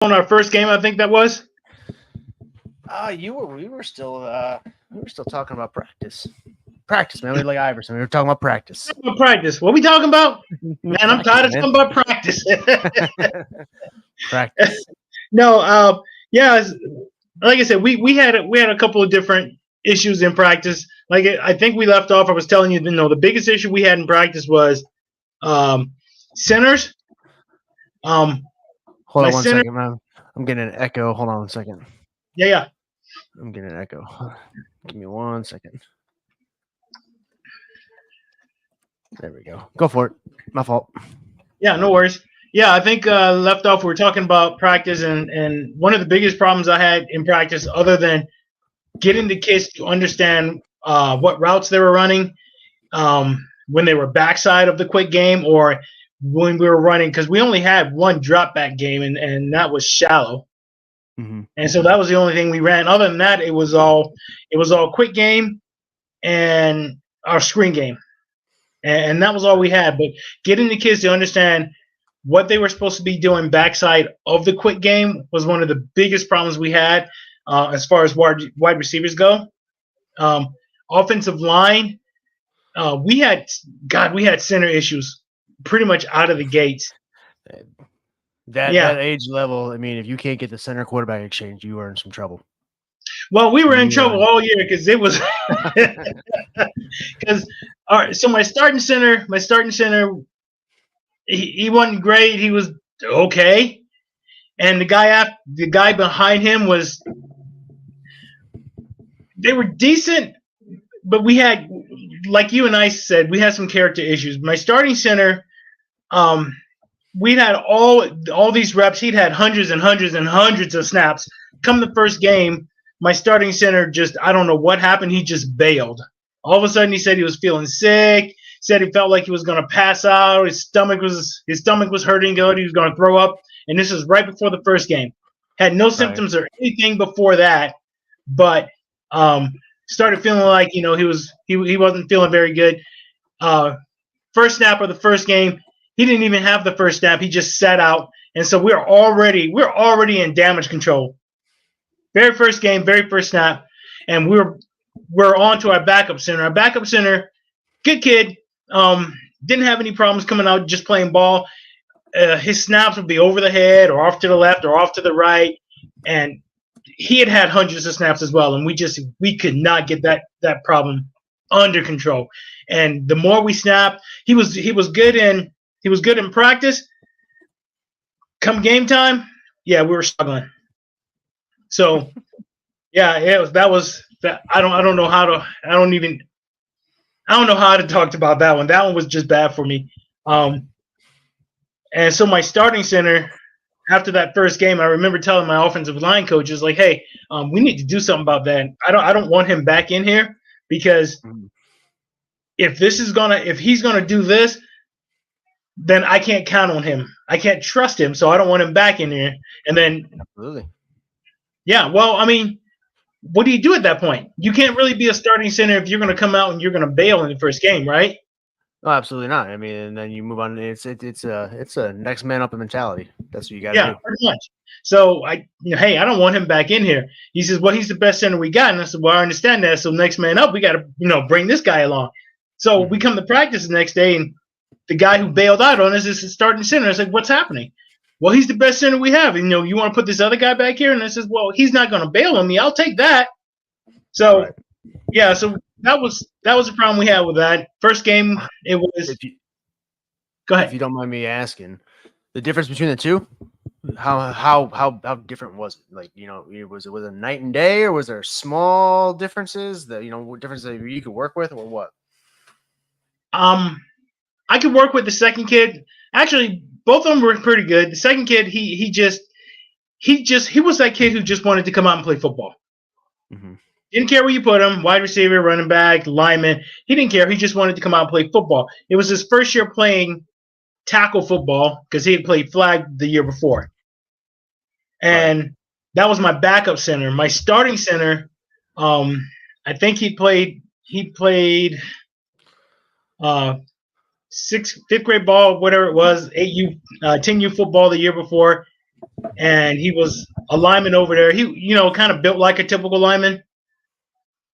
on our first game, I think that was. We were still talking about practice. Practice, man. We like Iverson. We were talking about practice. Practice. What we talking about? Man, I'm tired of talking about practice. Practice. No, yeah, like I said, we had a couple of different issues in practice. Like I think we left off. I was telling you, the biggest issue we had in practice was centers. Hold on one center, second, man. I'm getting an echo. Hold on one second. Yeah. I'm getting an echo. Give me 1 second. There we go. Go for it. My fault. Yeah, no worries. Yeah, I think left off. We were talking about practice, and one of the biggest problems I had in practice, other than getting the kids to understand what routes they were running when they were backside of the quick game, or when we were running, because we only had one drop back game, and that was shallow. Mm-hmm. And so that was the only thing we ran. Other than that, it was all quick game and our screen game, and that was all we had. But getting the kids to understand what they were supposed to be doing backside of the quick game was one of the biggest problems we had as far as wide receivers go. Offensive line, we had center issues pretty much out of the gates. That age level, I mean, if you can't get the center quarterback exchange, you are in some trouble. Well, we were in trouble all year because it was all right. So my starting center, he wasn't great. He was okay, and the guy behind him they were decent, but we had, like you and I said, we had some character issues. My starting center, we'd had all these reps. He'd had hundreds and hundreds and hundreds of snaps. Come the first game, my starting center I don't know what happened. He just bailed. All of a sudden, he said he was feeling sick. Said he felt like he was going to pass out. His stomach was hurting good. He was going to throw up. And this was right before the first game. Had no symptoms or anything before that, but started feeling like he wasn't feeling very good. First snap of the first game, he didn't even have the first snap. He just sat out, and so we're already in damage control. Very first game, very first snap, and we're on to our backup center. Our backup center, good kid, didn't have any problems coming out, just playing ball. His snaps would be over the head or off to the left or off to the right, and he had hundreds of snaps as well, and we could not get that problem under control. And the more we snapped, he was good in practice. Come game time, we were struggling. So, that was that. I don't know how to talk about that one. That one was just bad for me. And so my starting center, after that first game, I remember telling my offensive line coaches, like, "Hey, we need to do something about that. I don't want him back in here, because if he's gonna do this, then I can't count on him. I can't trust him, so I don't want him back in here." And then, absolutely, well, I mean, what do you do at that point? You can't really be a starting center if you're going to come out and you're going to bail in the first game, right? No, absolutely not. I mean, and then you move on. It's a next man up mentality. That's what you got to do. Pretty much. So hey, I don't want him back in here. He says, well, he's the best center we got, and I said, well, I understand that. So next man up, we got to bring this guy along. So we come to practice the next day, and the guy who bailed out on us is the starting center. I said, what's happening? Well, he's the best center we have. And, you want to put this other guy back here? And I says, well, he's not going to bail on me. I'll take that. So, so that was the problem we had with that first game. It was. Go ahead. If you don't mind me asking, the difference between the two, how different was it? Like, was it a night and day, or was there small differences that differences that you could work with, or what? I could work with the second kid. Actually, both of them were pretty good. The second kid, he was that kid who just wanted to come out and play football. Mm-hmm. Didn't care where you put him, wide receiver, running back, lineman. He didn't care. He just wanted to come out and play football. It was his first year playing tackle football because he had played flag the year before. And that was my backup center. My starting center, I think he played fifth grade ball, whatever it was, 8U, 10U football the year before. and he was a lineman over there. He, kind of built like a typical lineman,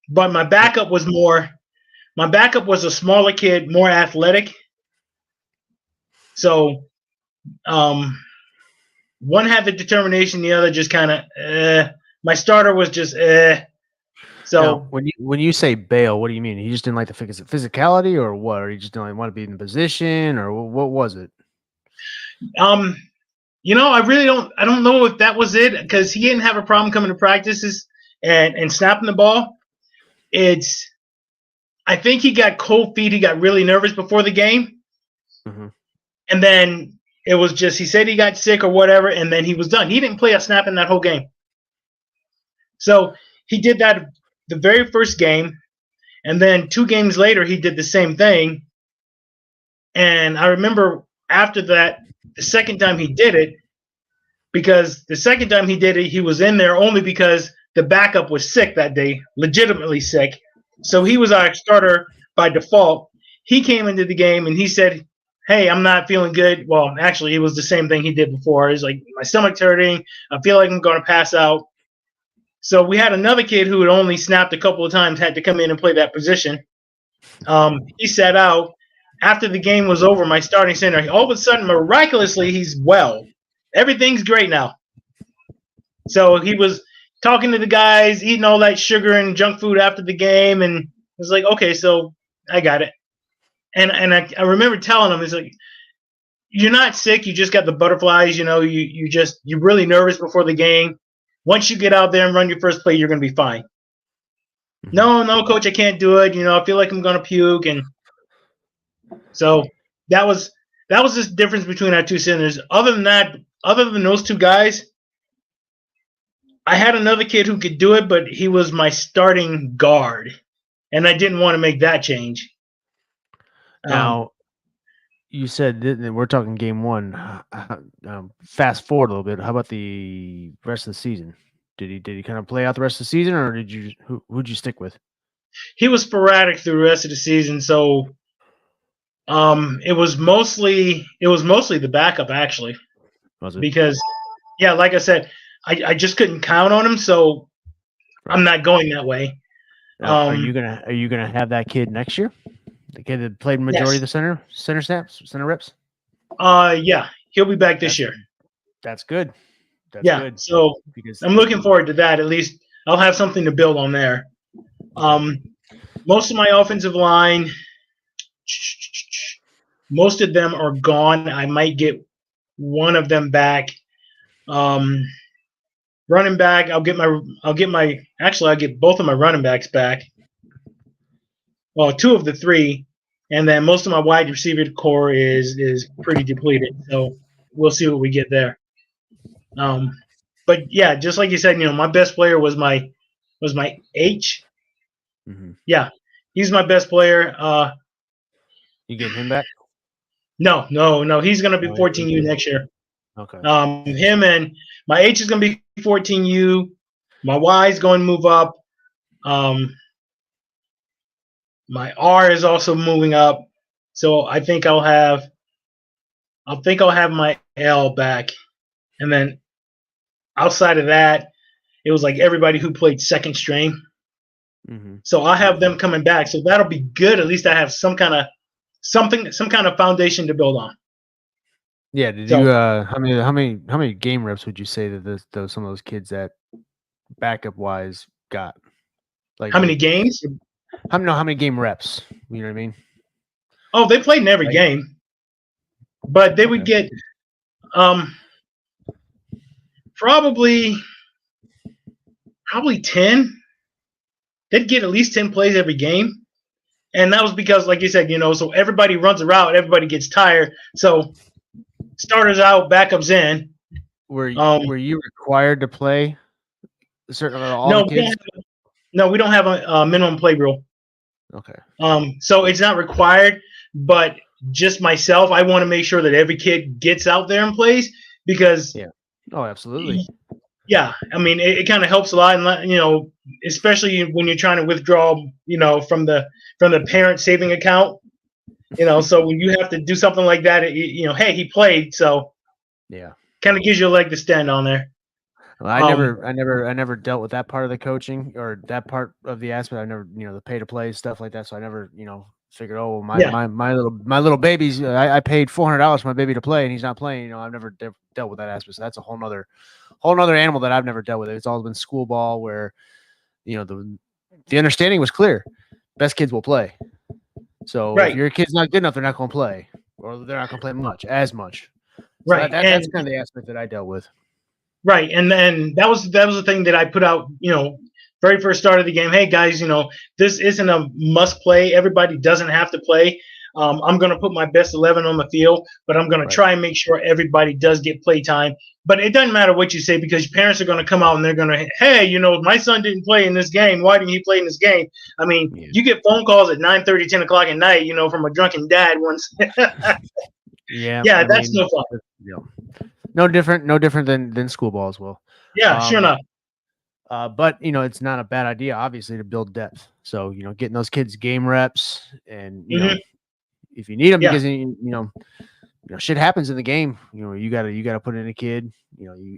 but my backup was a smaller kid, more athletic. So, one had the determination, the other just kind of. My starter was just. So now, when you say bail, what do you mean? He just didn't like the physicality, or what? Or he just didn't want to be in the position, or what was it? I really don't. I don't know if that was it because he didn't have a problem coming to practices and snapping the ball. I think he got cold feet. He got really nervous before the game, and then it was just he said he got sick or whatever, and then he was done. He didn't play a snap in that whole game. So he did that the very first game, and then 2 games later he did the same thing. And I remember after that, the second time he did it, because the second time he did it, he was in there only because the backup was sick that day, legitimately sick. So he was our starter by default. He came into the game and he said, "Hey, I'm not feeling good." Well, actually, it was the same thing he did before. He's like, "My stomach's hurting. I feel like I'm going to pass out." So we had another kid who had only snapped a couple of times, had to come in and play that position. He sat out. After the game was over, my starting center, all of a sudden, miraculously, he's well. Everything's great now. So he was talking to the guys, eating all that sugar and junk food after the game, and it was like, okay, so I got it. And I remember telling him, it's like, you're not sick, you just got the butterflies, you're really nervous before the game. Once you get out there and run your first play, you're going to be fine. No, coach, I can't do it. I feel like I'm going to puke. And so that was the difference between our two centers. Other than those 2 guys, I had another kid who could do it, but he was my starting guard, and I didn't want to make that change. Now, you said that we're talking game 1. Fast forward a little bit. How about the rest of the season? Did he kind of play out the rest of the season, or who'd you stick with? He was sporadic through the rest of the season, so it was mostly the backup actually. Was it? Because like I said, I just couldn't count on him, so I'm not going that way. Now, are you gonna have that kid next year? The kid that played majority of the center snaps, center reps? Yeah, he'll be back this year. That's good. That's good. So because I'm looking forward to that. At least I'll have something to build on there. Most of my offensive line, most of them are gone. I might get one of them back. Running back, I'll get both of my running backs back. Well, 2 of the 3, and then most of my wide receiver core is pretty depleted. So we'll see what we get there. But yeah, just like you said, my best player was my H. Yeah, he's my best player. You get him back? No. He's going to be 14U next year. Okay. Him and my H is going to be 14U. My Y is going to move up. My R is also moving up. So I think I'll have my L back. And then outside of that, it was like everybody who played second string. So I'll have them coming back. So that'll be good. At least I have some kind of foundation to build on. Yeah. Did you how many game reps would you say that some of those kids that backup wise got? Like how many games? How many game reps? You know what I mean? Oh, they played in every game, but they would get probably 10. They'd get at least 10 plays every game. And that was because, like you said, so everybody runs a route, everybody gets tired. So starters out, backups in. Were you required to play a certain amount of all the kids? We don't have a minimum play rule. Okay. So it's not required, but just myself, I want to make sure that every kid gets out there and plays because. Yeah. Oh, absolutely. Yeah, I mean, it kind of helps a lot, and especially when you're trying to withdraw, from the parent saving account, so when you have to do something like that, hey, he played, so yeah, kind of gives you a leg to stand on there. Well, I never dealt with that part of the coaching or that part of the aspect. I never, the pay to play stuff like that. So I never, figured, oh, my little baby's. I paid $400 for my baby to play, and he's not playing. I've never dealt with that aspect. So that's a whole nother animal that I've never dealt with. It's always been school ball, where, the understanding was clear: best kids will play. So if your kid's not good enough, they're not going to play, or they're not going to play as much. So right. That's kind of the aspect that I dealt with. Right. And then that was the thing that I put out, very first start of the game. Hey guys, this isn't a must play. Everybody doesn't have to play. I'm going to put my best 11 on the field, but I'm going to try and make sure everybody does get play time. But it doesn't matter what you say, because your parents are going to come out and they're going to, hey, my son didn't play in this game. Why didn't he play in this game? I mean, you get phone calls at 9:30, 10 o'clock at night, from a drunken dad once. Yeah. That's no fun. No different than school ball as well. Yeah, sure enough. But it's not a bad idea, obviously, to build depth. So getting those kids game reps, and if you need them, because shit happens in the game. You gotta put in a kid.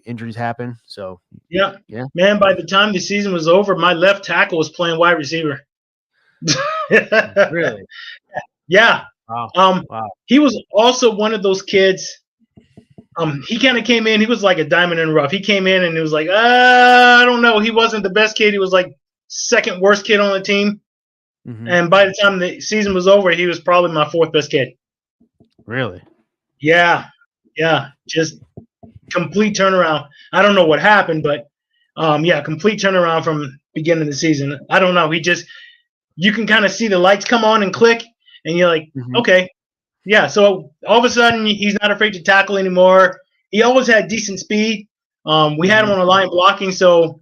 Injuries happen. So yeah, man. By the time the season was over, my left tackle was playing wide receiver. Really? Yeah. Wow. He was also one of those kids. He kind of came in. He was like a diamond in the rough. He came in and it was like, I don't know. He wasn't the best kid. He was like second worst kid on the team. Mm-hmm. And by the time the season was over, he was probably my fourth best kid. Really? Yeah. Just complete turnaround. I don't know what happened, but complete turnaround from beginning of the season. I don't know. You can kind of see the lights come on and click, and you're like, okay. Yeah, so all of a sudden he's not afraid to tackle anymore. He always had decent speed. We had him on the line blocking, so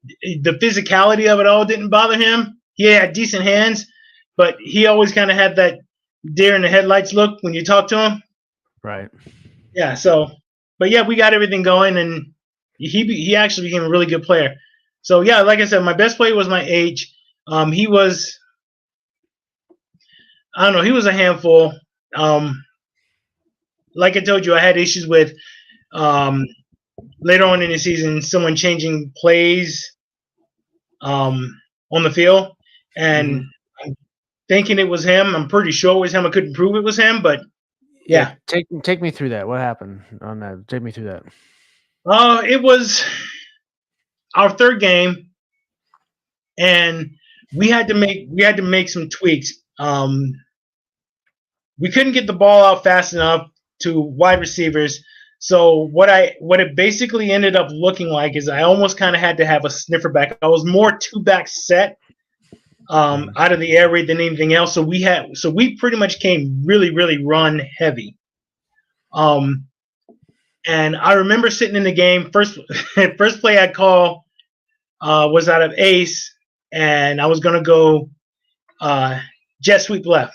the physicality of it all didn't bother him. He had decent hands, but he always kind of had that deer in the headlights look when you talk to him. Right. Yeah, but we got everything going, and he actually became a really good player. So, yeah, like I said, my best player was my age. He was – I don't know. He was a handful. Like I told you, I had issues with later on in the season someone changing plays on the field, and I'm thinking it was him. I'm pretty sure it was him. I couldn't prove it was him, but yeah. Take me through that. What happened on that? Take me through that. It was our third game, and we had to make some tweaks. We couldn't get the ball out fast enough to wide receivers. So what it basically ended up looking like is I almost kind of had to have a sniffer back. I was more two back set out of the air raid than anything else. So we pretty much came really, really run heavy. And I remember sitting in the game, first play I call was out of ace, and I was going to go jet sweep left.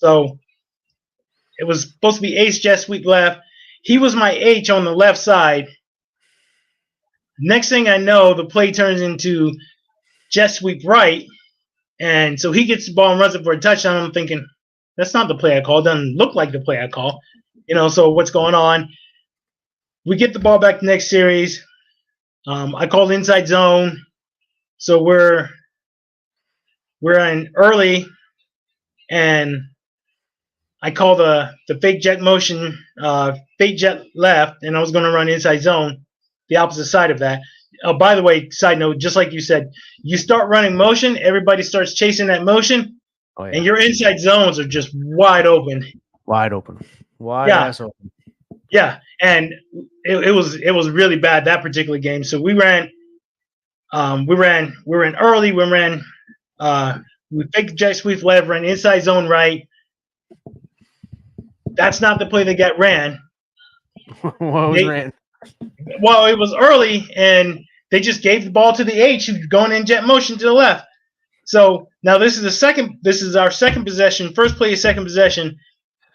So it was supposed to be ace, jet sweep left. He was my H on the left side. Next thing I know, the play turns into jet sweep right. And so he gets the ball and runs it for a touchdown. I'm thinking, that's not the play I called. Doesn't look like the play I call. So what's going on? We get the ball back the next series. I called inside zone. So we're in early, and I call the fake jet motion, fake jet left, and I was going to run inside zone, the opposite side of that. By the way, side note, just like you said, you start running motion, everybody starts chasing that motion, and your inside zones are just wide open. Wide ass open. Yeah, and it was really bad that particular game. So we ran early. We faked jet sweep left, ran inside zone right. That's not the play that got ran. What was ran? Well, it was early, and they just gave the ball to the H, who's going in jet motion to the left. So now this is our second possession, first play of second possession.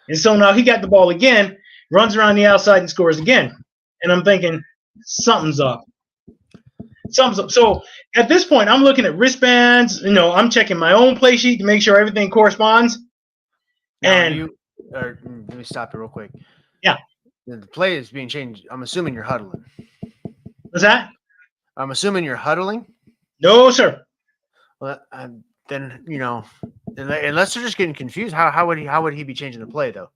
And so now he got the ball again, runs around the outside and scores again. And I'm thinking, something's up. So at this point, I'm looking at wristbands. I'm checking my own play sheet to make sure everything corresponds. Let me stop you real quick. Yeah. The play is being changed. I'm assuming you're huddling. What's that? I'm assuming you're huddling. No, sir. Well, then unless they're just getting confused, how would he be changing the play though?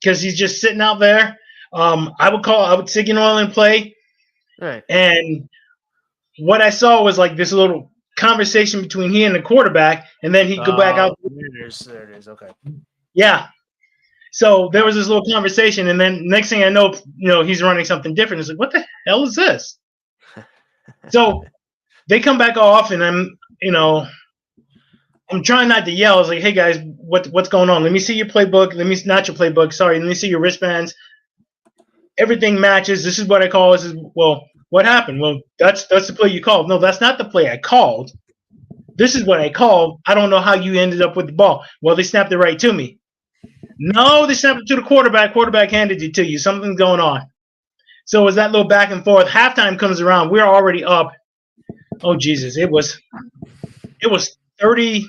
Because he's just sitting out there. I would signal and play. Right. And what I saw was like this little conversation between he and the quarterback, and then he'd go back out. There it is. Okay. Yeah. So there was this little conversation, and then next thing I know, he's running something different. It's like, what the hell is this? So they come back off, and I'm trying not to yell. I was like, hey guys, what's going on? Let me see your playbook. Not your playbook. Sorry. Let me see your wristbands. Everything matches. This is what I call. This is, well, what happened? Well, that's the play you called. No, that's not the play I called. This is what I called. I don't know how you ended up with the ball. Well, they snapped it right to me. No, they snapped it to the quarterback. Quarterback handed it to you. Something's going on. So as that little back and forth, halftime comes around. We're already up. Oh Jesus! It was 30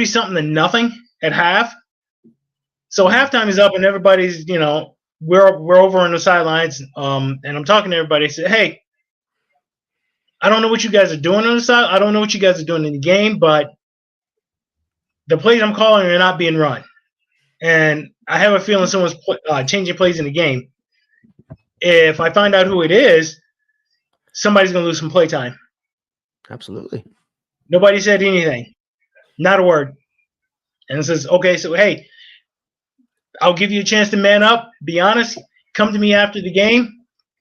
something to nothing at half. So halftime is up, and everybody's we're over on the sidelines. And I'm talking to everybody. I said, hey, I don't know what you guys are doing on the side. I don't know what you guys are doing in the game, but the plays I'm calling are not being run. And I have a feeling someone's changing plays in the game. If I find out who it is, somebody's going to lose some play time. Absolutely. Nobody said anything. Not a word. And it says, okay, so, hey, I'll give you a chance to man up. Be honest. Come to me after the game.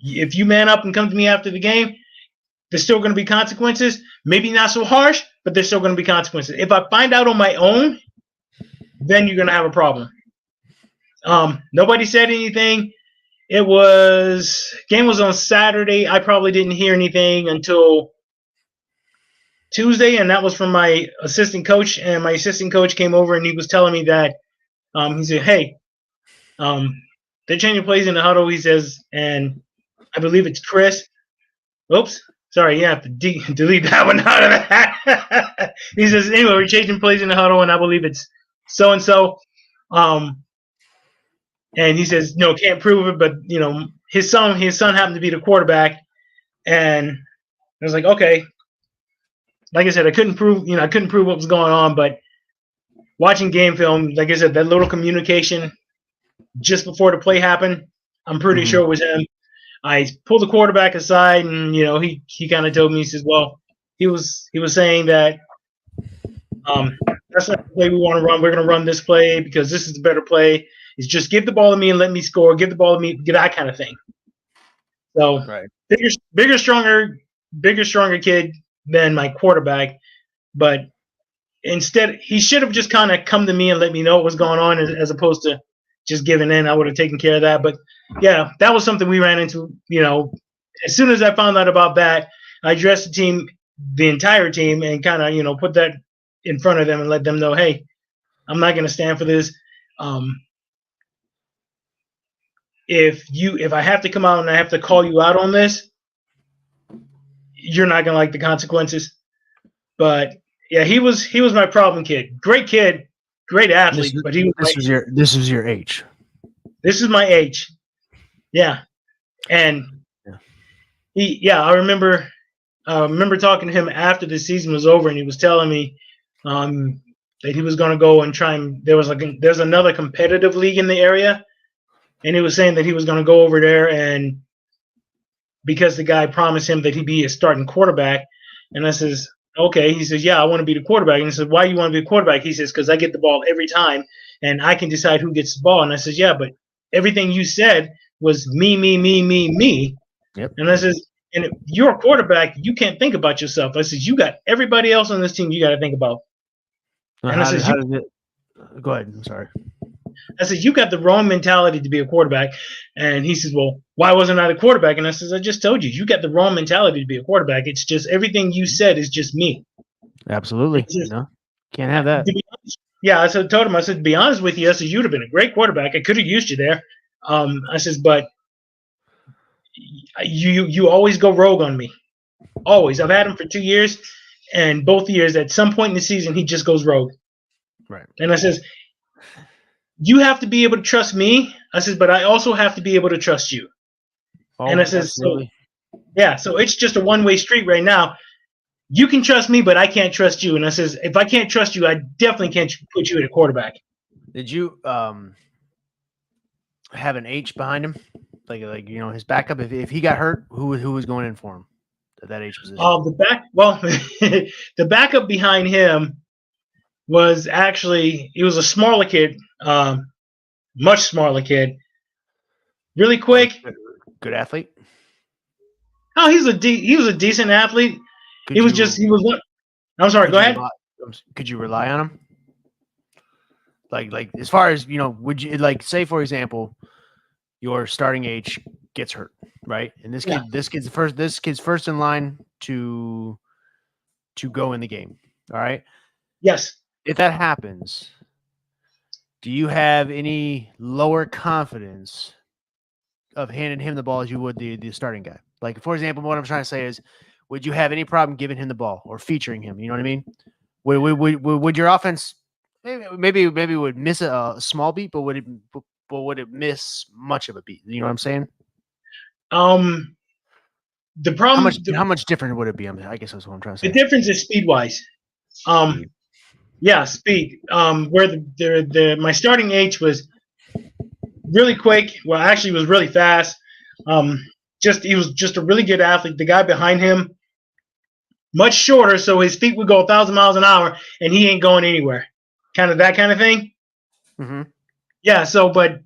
If you man up and come to me after the game, there's still going to be consequences. Maybe not so harsh, but there's still going to be consequences. If I find out on my own, then you're going to have a problem. Nobody said anything. Game was on Saturday. I probably didn't hear anything until Tuesday, and that was from my assistant coach. And my assistant coach came over, and he was telling me that he said, hey, they're changing plays in the huddle, he says, and I believe it's Chris. Oops. Sorry, you have to delete that one out of that. He says, anyway, we're changing plays in the huddle, and I believe it's so-and-so. And he says, no, can't prove it, but, his son happened to be the quarterback. And I was like, okay. Like I said, I couldn't prove what was going on, but watching game film, like I said, that little communication just before the play happened, I'm pretty sure it was him. I pulled the quarterback aside, and he kind of told me, he says, well, he was saying that that's not the play we want to run. We're going to run this play because this is the better play. It's just give the ball to me and let me score. Give the ball to me, get that kind of thing. So right. bigger, stronger kid than my quarterback, but instead he should have just kind of come to me and let me know what was going on as opposed to just giving in. I would have taken care of that. But yeah, that was something we ran into. As soon as I found out about that, I addressed the entire team, and kind of put that in front of them and let them know, hey, I'm not going to stand for this. If I have to come out and I have to call you out on this, you're not going to like the consequences. But yeah, he was my problem kid. Great kid, great athlete, but this was your H. This is my H. Yeah. And I remember talking to him after the season was over, and he was telling me that he was going to go and try and there's another competitive league in the area, and he was saying that he was going to go over there, and because the guy promised him that he'd be a starting quarterback. And I says, okay. He says, yeah, I want to be the quarterback. And I said, why do you want to be a quarterback? He says, because I get the ball every time, and I can decide who gets the ball. And I says, yeah, but everything you said was me. Yep. And I says, and if you're a quarterback, you can't think about yourself. I says, you got everybody else on this team you got to think about. And I says, go ahead. I'm sorry. I said, you got the wrong mentality to be a quarterback. And he says, well, why wasn't I the quarterback? And I says, I just told you, you got the wrong mentality to be a quarterback. It's just everything you said is just me. Absolutely. Can't have that. Yeah, I told him, I said, to be honest with you, I said, you'd have been a great quarterback. I could have used you there. I says, but you always go rogue on me. Always. I've had him for 2 years, and both years, at some point in the season, he just goes rogue. Right. And I says, you have to be able to trust me. I says, but I also have to be able to trust you. Oh, And I says, so absolutely. yeah, so it's just a one-way street right now. You can trust me, but I can't trust you. And I says, if I can't trust you, I definitely can't put you at a quarterback. Did you have an H behind him? Like his backup, if he got hurt, who was going in for him at that H position? The backup behind him was actually he was a smaller kid, much smaller kid, really quick. Good athlete. Oh, he was a decent athlete. Could He was you, just he was what? I'm sorry. Go ahead. Could you rely on him? Like as far as would you say for example, your starting H gets hurt, right? And this kid's first in line to go in the game. All right. Yes. If that happens, do you have any lower confidence of handing him the ball as you would the starting guy? Like, for example, what I'm trying to say is, would you have any problem giving him the ball or featuring him? You know what I mean? Would your offense maybe would miss a small beat, but would it miss much of a beat? You know what I'm saying? The problem. How much different would it be? I guess that's what I'm trying to say. The difference is speed wise. Speed. Yeah, speed. Where my starting H was really quick. Well, actually, was really fast. He was just a really good athlete. The guy behind him, much shorter, so his feet would go 1,000 miles an hour, and he ain't going anywhere. Kind of that kind of thing. Mm-hmm. Yeah. So, but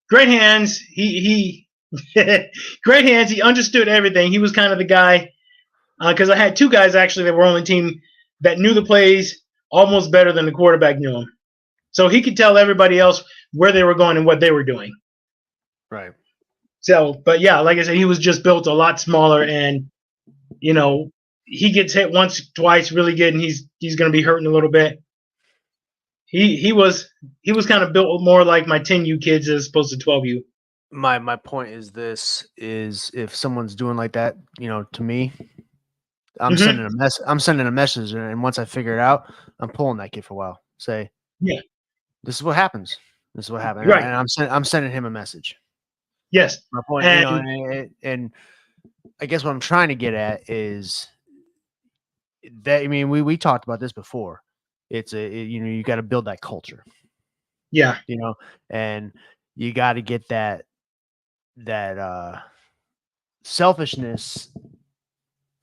great hands. He great hands. He understood everything. He was kind of the guy because I had two guys actually that were on the team that knew the plays almost better than the quarterback knew them. So he could tell everybody else where they were going and what they were doing. Right. So, but yeah, like I said, he was just built a lot smaller, and he gets hit once, twice, really good, and he's going to be hurting a little bit. He was kind of built more like my 10U kids as opposed to 12U. My point is if someone's doing like that, to me, I'm sending a message, and once I figure it out, I'm pulling that kid for a while. Say, yeah, this is what happens. This is what happened, right? And I'm sending him a message. Yes, my point. And I guess what I'm trying to get at is that we talked about this before. It's you got to build that culture. Yeah, and you got to get that selfishness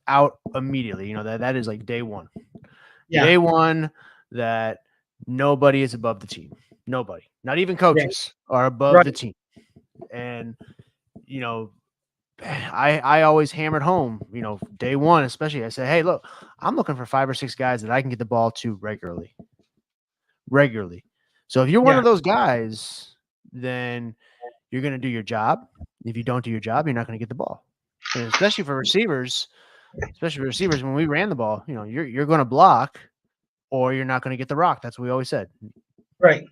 out immediately. That is like day one. Yeah. Day one, that nobody is above the team. Nobody, not even coaches, are above the team. And I always hammered home, day one, especially. I said, hey, look, I'm looking for 5 or 6 guys that I can get the ball to regularly. So if you're one of those guys, then you're going to do your job. If you don't do your job, you're not going to get the ball. And especially for receivers, when we ran the ball, you're going to block or you're not going to get the rock. That's what we always said. Right.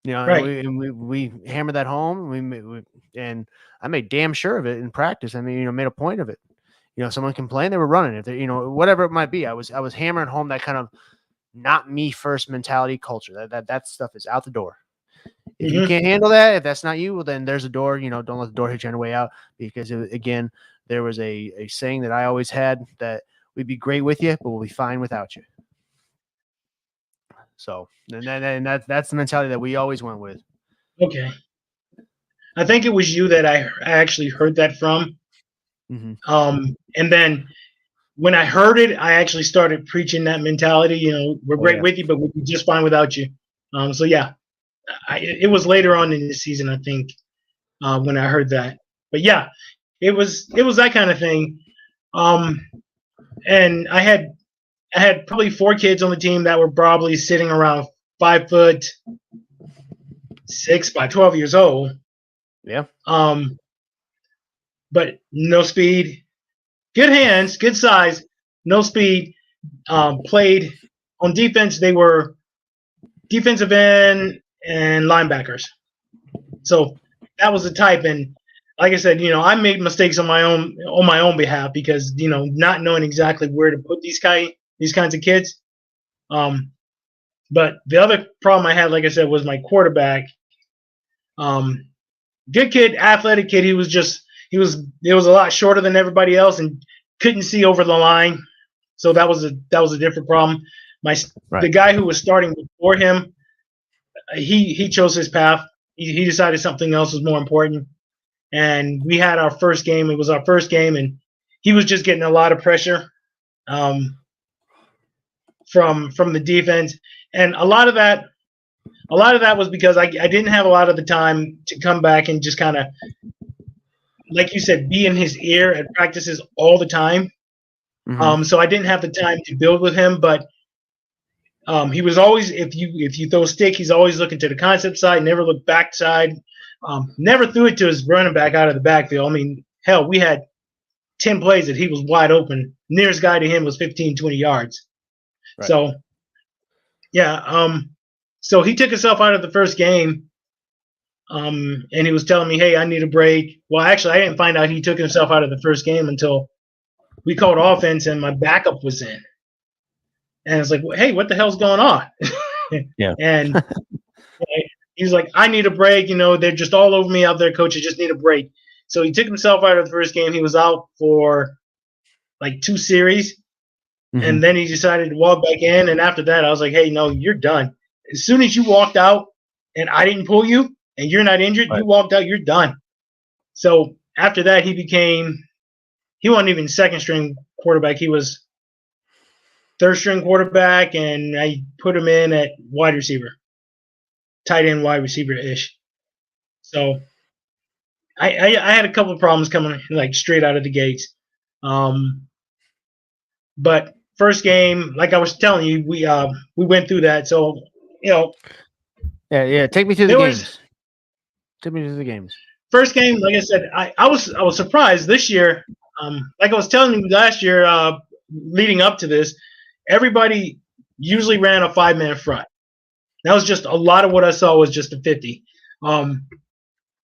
Right. We hammered that home. And I made damn sure of it in practice. Made a point of it. Someone complained, they were running. If they, whatever it might be, I was hammering home that kind of not me first mentality culture. That stuff is out the door. If you can't handle that, if that's not you, well, then there's a door. Don't let the door hit you on the way out. Because again, there was a saying that I always had that we'd be great with you, but we'll be fine without you. So, and that's the mentality that we always went with. Okay. I think it was you that I actually heard that from. Mm-hmm. And then when I heard it, I actually started preaching that mentality. We're great with you, but we'll be just fine without you. So yeah, it was later on in the season, I think, when I heard that. But yeah, it was that kind of thing. And I had probably 4 kids on the team that were probably sitting around 5'6" by 12 years old. Yeah. But no speed, good hands, good size, no speed. Played on defense. They were defensive end and linebackers. So that was the type. And like I said, I made mistakes on my own behalf because not knowing exactly where to put these kinds of kids. But the other problem I had, like I said, was my quarterback. Good kid, athletic kid. He was a lot shorter than everybody else and couldn't see over the line. So that was a different problem. The guy who was starting before him, he chose his path. He decided something else was more important. And we had our first game. It was our first game, and he was just getting a lot of pressure from the defense. And a lot of that was because I didn't have a lot of the time to come back and just kind of, like you said, be in his ear at practices all the time. Mhm. So I didn't have the time to build with him, but he was always, if you throw a stick, he's always looking to the concept side, never looked backside, never threw it to his running back out of the backfield. I mean, hell, we had 10 plays that he was wide open. Nearest guy to him was 15, 20 yards. Right. So, yeah. So he took himself out of the first game, and he was telling me, hey, I need a break. Well, actually, I didn't find out he took himself out of the first game until we called offense and my backup was in. And it's like, hey, what the hell's going on? Yeah. And he's like, I need a break. They're just all over me out there, coach. I just need a break. So he took himself out of the first game. He was out for like 2 series. Mhm. And then he decided to walk back in. And after that, I was like, hey, no, you're done. As soon as you walked out and I didn't pull you and you're not injured, Right. you walked out, you're done. So after that, he wasn't even second string quarterback. He was third string quarterback, and I put him in at wide receiver, tight end wide receiver ish. So I had a couple of problems coming like straight out of the gates. But first game, like I was telling you, we went through that. So Yeah. Take me through the there games. was Take me through the games. first game. Like I said, I was surprised this year. Like I was telling you last year, leading up to this, everybody usually ran a 5-man front. That was just a lot of what I saw was just a 50. And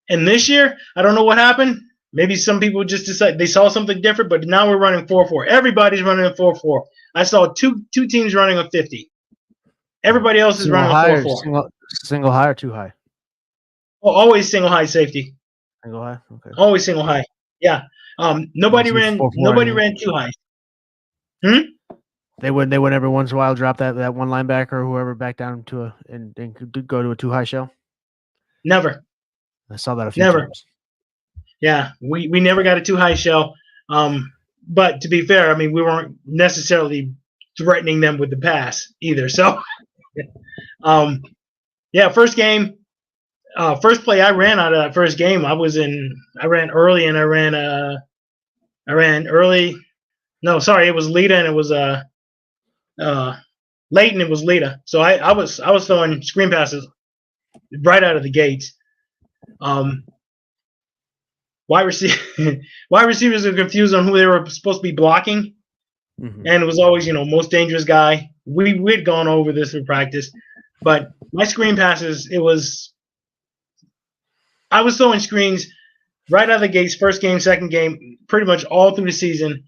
this year, I don't know what happened. Maybe some people just decided they saw something different, but now we're running 4-4. Everybody's running a 4-4. I saw two teams running a 50. Everybody else is running a 4-4. Single high or too high? Oh, always single high safety. Single high. Okay. Always single high. Yeah. Nobody ran 4-4 too high. They would every once in a while drop that one linebacker or whoever back down to and go to a too high shell. Never. I saw that a few Never. times. Yeah, we never got a too high shell. But to be fair, I mean, we weren't necessarily threatening them with the pass either. So, yeah, first game, first play I ran out of that first game, I ran early and I ran early. No, sorry, it was Lita and it was late and it was Lita. So I was throwing screen passes right out of the gates. Wide receivers are confused on who they were supposed to be blocking, and it was always most dangerous guy. We'd gone over this in practice, but my screen passes, I was throwing screens right out of the gates, first game, second game, pretty much all through the season,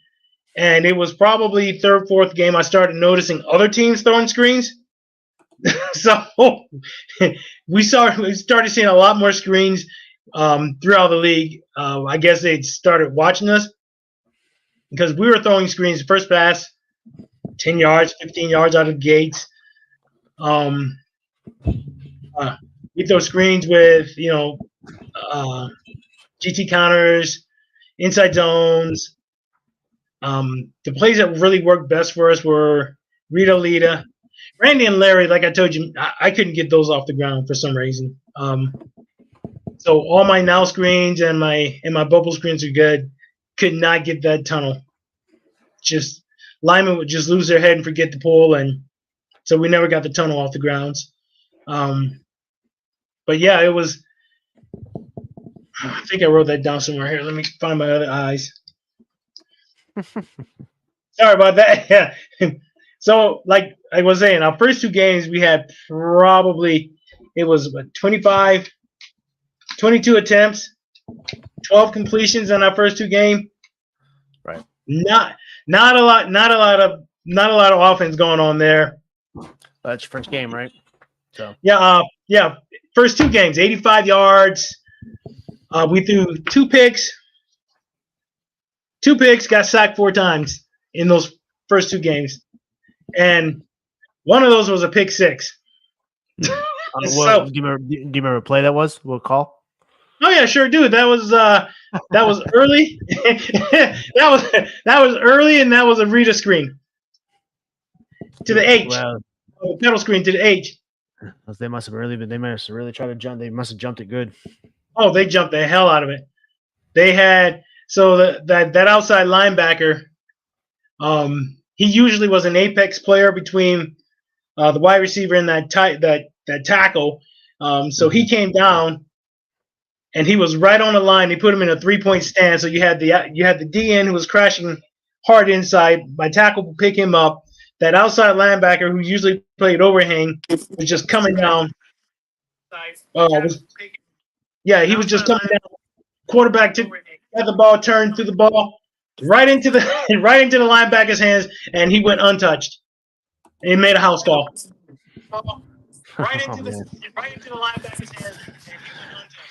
and it was probably third, fourth game I started noticing other teams throwing screens. So we started seeing a lot more screens throughout the league. I guess they started watching us because we were throwing screens first pass 10 yards, 15 yards out of the gates. We throw screens with GT counters, inside zones. The plays that really worked best for us were Rita Lita. Randy and Larry, like I told you, I couldn't get those off the ground for some reason. So all my now screens and my bubble screens are good. Could not get that tunnel. Just linemen would just lose their head and forget to pull, and so we never got the tunnel off the grounds. But yeah, it was. I think I wrote that down somewhere here. Let me find my other eyes. Sorry about that. Yeah. So, like I was saying, our first 2 games we had probably it was 22 attempts, 12 completions in our first 2 games. Right. Not a lot of offense going on there. That's your first game, right? So Yeah. First two games, 85 yards. We threw two picks, got sacked 4 times in those first two games, and one of those was a pick six. What So, do you remember what play that was? What call? oh yeah, sure, dude. That was early. that was early, and that was a reader screen to the H, Well, pedal screen to the H. they must have really tried to jump. They must have jumped it good. Oh, they jumped the hell out of it. They had that outside linebacker. He usually was an apex player between the wide receiver and that tackle. So he came down and he was right on the line. They put him in a 3-point stand. So you had the DN who was crashing hard inside. My tackle would pick him up. That outside linebacker who usually played overhang was just coming down. He was just coming down. Quarterback got the ball, turned through the ball right into the linebacker's hands, and he went untouched. And he made a house call. Right into the linebacker's hands.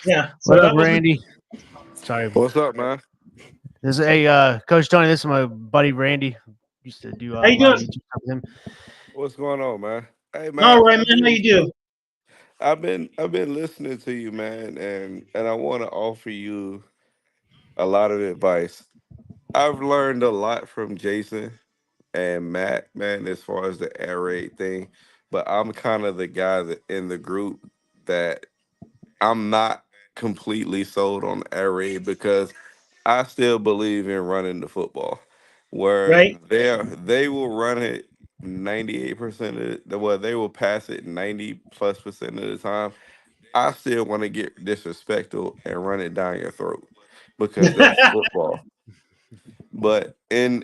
Yeah. So what up, Randy? Sorry. What's up, man? This is Coach Tony. This is my buddy Randy. Used to do how you doing? With him. What's going on, man? Hey, man. All right, man. How you do? I've been listening to you, man, and I want to offer you a lot of advice. I've learned a lot from Jason and Matt, man, as far as the air raid thing. But I'm kind of the guy that in the group that I'm not completely sold on air raid because I still believe in running the football, where Right. they will run it 98% of the, well, they will pass it 90+% of the time. I still want to get disrespectful and run it down your throat because that's football. But in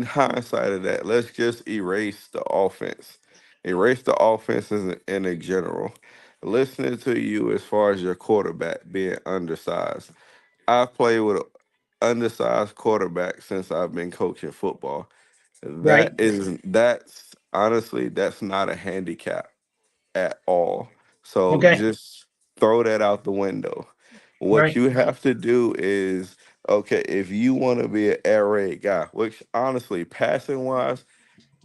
hindsight of that, let's just erase the offense. Erase the offense in a general. Listening to you as far as your quarterback being undersized. I've played with an undersized quarterback since I've been coaching football. Right. That's honestly that's not a handicap at all. So Okay. just throw that out the window. What Right. you have to do is okay, if you want to be an air raid guy, which honestly, passing wise,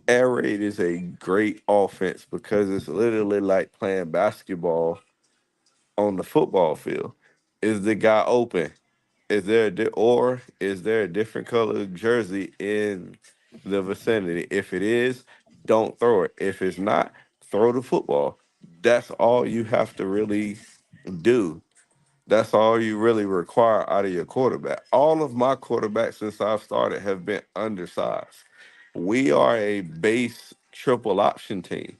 air raid is a great offense because it's literally like playing basketball on the football field. Is the guy open? Is there a different color jersey in the vicinity? If it is, don't throw it. If it's not, throw the football. That's all you have to really do. That's all you really require out of your quarterback. All of my quarterbacks since I've started have been undersized. We are a base triple option team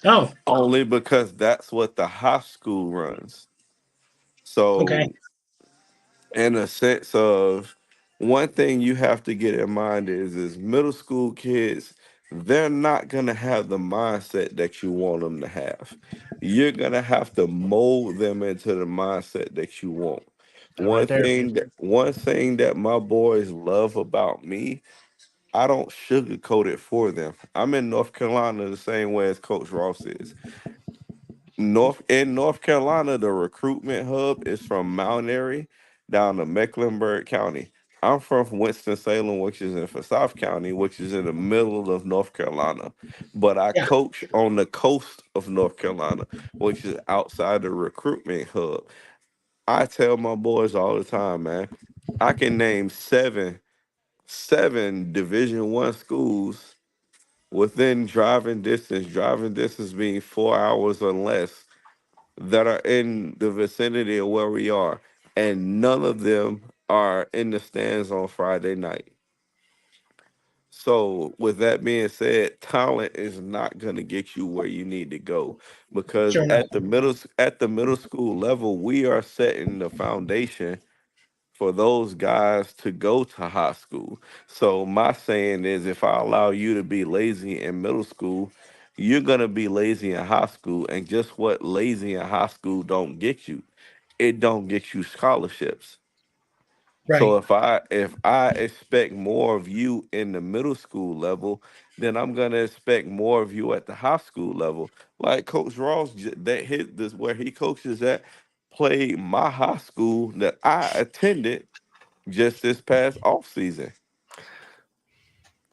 Oh. only because that's what the high school runs. Okay. So in a sense of one thing you have to get in mind is middle school kids, they're not gonna have the mindset that you want them to have. You're gonna have to mold them into the mindset that you want. Right there. One thing that my boys love about me, I don't sugarcoat it for them. I'm in North Carolina the same way as Coach Ross is. North Carolina, the recruitment hub is from Mount Airy down to Mecklenburg County. I'm from Winston Salem, which is in Forsyth County, which is in the middle of North Carolina. But I Yeah. coach on the coast of North Carolina, which is outside the recruitment hub. I tell my boys all the time, man, I can name seven Division I schools within driving distance being 4 hours or less that are in the vicinity of where we are, and none of them are in the stands on Friday night. So, with that being said, talent is not going to get you where you need to go because Sure enough. at the middle school level, we are setting the foundation for those guys to go to high school. So my saying is if I allow you to be lazy in middle school, you're gonna be lazy in high school. And just what lazy in high school don't get you. It don't get you scholarships. So Right. if I expect more of you in the middle school level, then I'm gonna expect more of you at the high school level. Like Coach Ross, that hit this where he coaches at, played my high school that I attended just this past off season.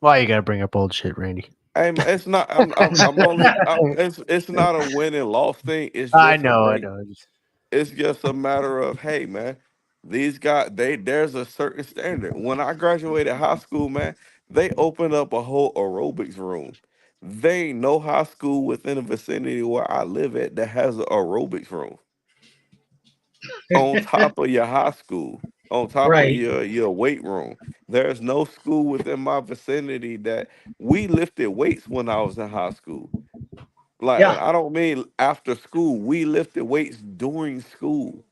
Why you gotta bring up old shit, Randy? It's not. I'm only. It's not a win and loss thing. It's I just a know, I break. know. It's just a matter of, hey man, these guys, there's a certain standard. When I graduated high school, man, they opened up a whole aerobics room. They ain't no high school within the vicinity where I live at that has an aerobics room on top of your high school, on top of Right. your weight room. There's no school within my vicinity that we lifted weights when I was in high school. Like, and Yeah. I don't mean after school. We lifted weights during school.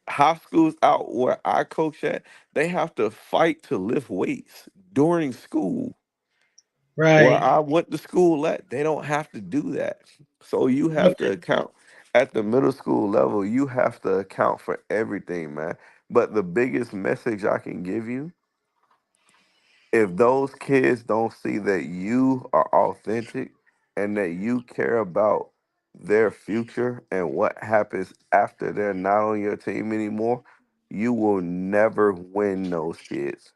High schools out where I coach at, they have to fight to lift weights during school. Where Right. I went to school at, they don't have to do that. So you have to Okay. account at the middle school level, you have to account for everything, man. But the biggest message I can give you, if those kids don't see that you are authentic and that you care about their future and what happens after they're not on your team anymore, you will never win those kids.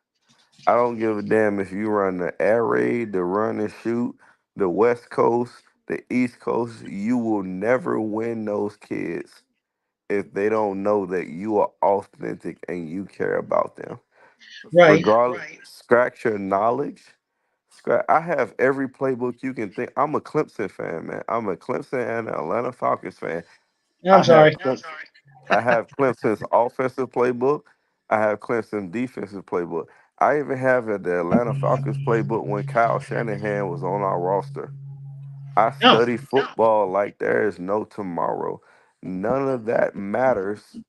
I don't give a damn if you run the air raid, the run and shoot, the West Coast, the East Coast, you will never win those kids if they don't know that you are authentic and you care about them. Right. Regardless, scratch your knowledge. I have every playbook you can think. I'm a Clemson fan, man. I'm a Clemson and an Atlanta Falcons fan. I'm I have sorry. Clemson. I have Clemson's offensive playbook. I have Clemson defensive playbook. I even have the Atlanta Falcons playbook when Kyle Shanahan was on our roster. I No. study football like there is no tomorrow. None of that matters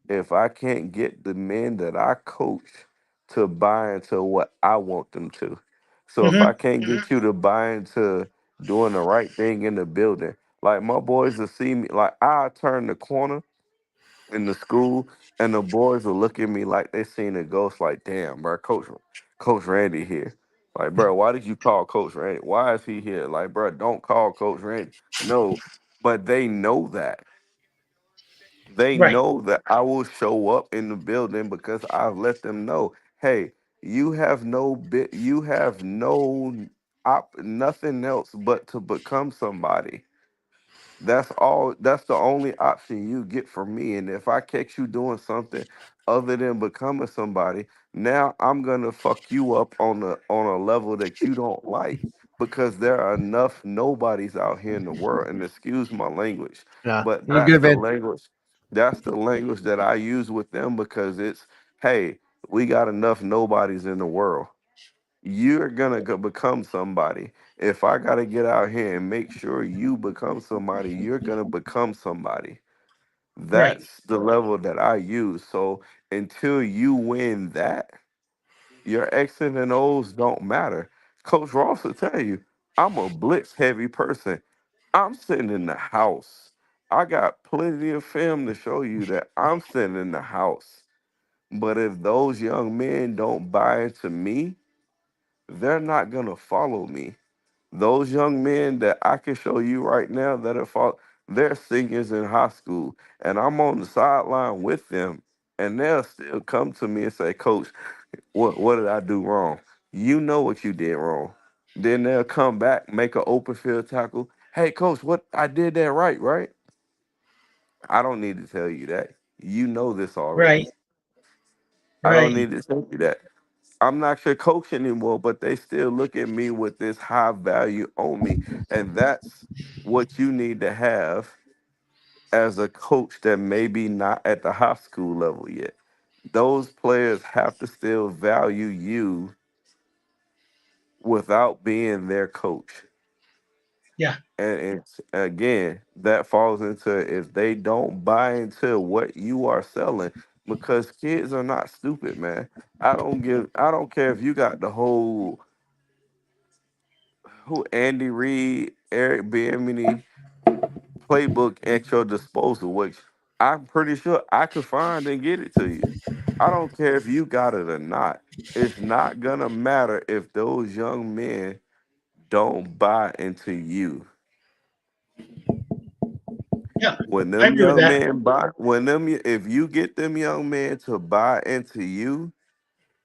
if I can't get the men that I coach to buy into what I want them to. So if I Hmm. can't get you to buy into doing the right thing in the building, like my boys will see me, like I turn the corner in the school, and the boys will look at me like they seen a ghost. Like, damn, bro, Coach Randy here. Like, bro, why did you call Coach Randy? Why is he here? Like, bro, don't call Coach Randy. No, but they know that. They Right. know that I will show up in the building because I've let them know, hey, you have no nothing else but to become somebody. That's all. That's the only option you get from me. And if I catch you doing something other than becoming somebody, now I'm gonna fuck you up on a level that you don't like because there are enough nobodies out here in the world. And excuse my language, Yeah, but you're good, man. That's the language that I use with them because it's, hey, we got enough nobodies in the world. You're gonna become somebody. If I gotta get out here and make sure you become somebody, you're gonna become somebody. Right. That's the level that I use. So until you win that, your X's and O's don't matter. Coach Ross will tell you, I'm a blitz heavy person. I'm sitting in the house. I got plenty of film to show you that I'm sitting in the house. But if those young men don't buy into me, they're not gonna follow me. Those young men that I can show you right now that are they're seniors in high school, and I'm on the sideline with them, and they'll still come to me and say, "Coach, what did I do wrong?" You know what you did wrong. Then they'll come back, make an open field tackle. Hey, coach, what I did that right, right? I don't need to tell you that. You know this Right. already. I don't Right. need to tell you that. I'm not your coach anymore, but they still look at me with this high value on me. And that's what you need to have as a coach that maybe not at the high school level yet. Those players have to still value you without being their coach. Yeah. And it's again, that falls into if they don't buy into what you are selling, because kids are not stupid, man. I don't care if you got the whole who Andy Reid, Eric Bieniemy playbook at your disposal, which I'm pretty sure I could find and get it to you. I don't care if you got it or not. It's not gonna matter if those young men don't buy into you. Yeah, When I them agree with young that. men buy, if you get them young men to buy into you,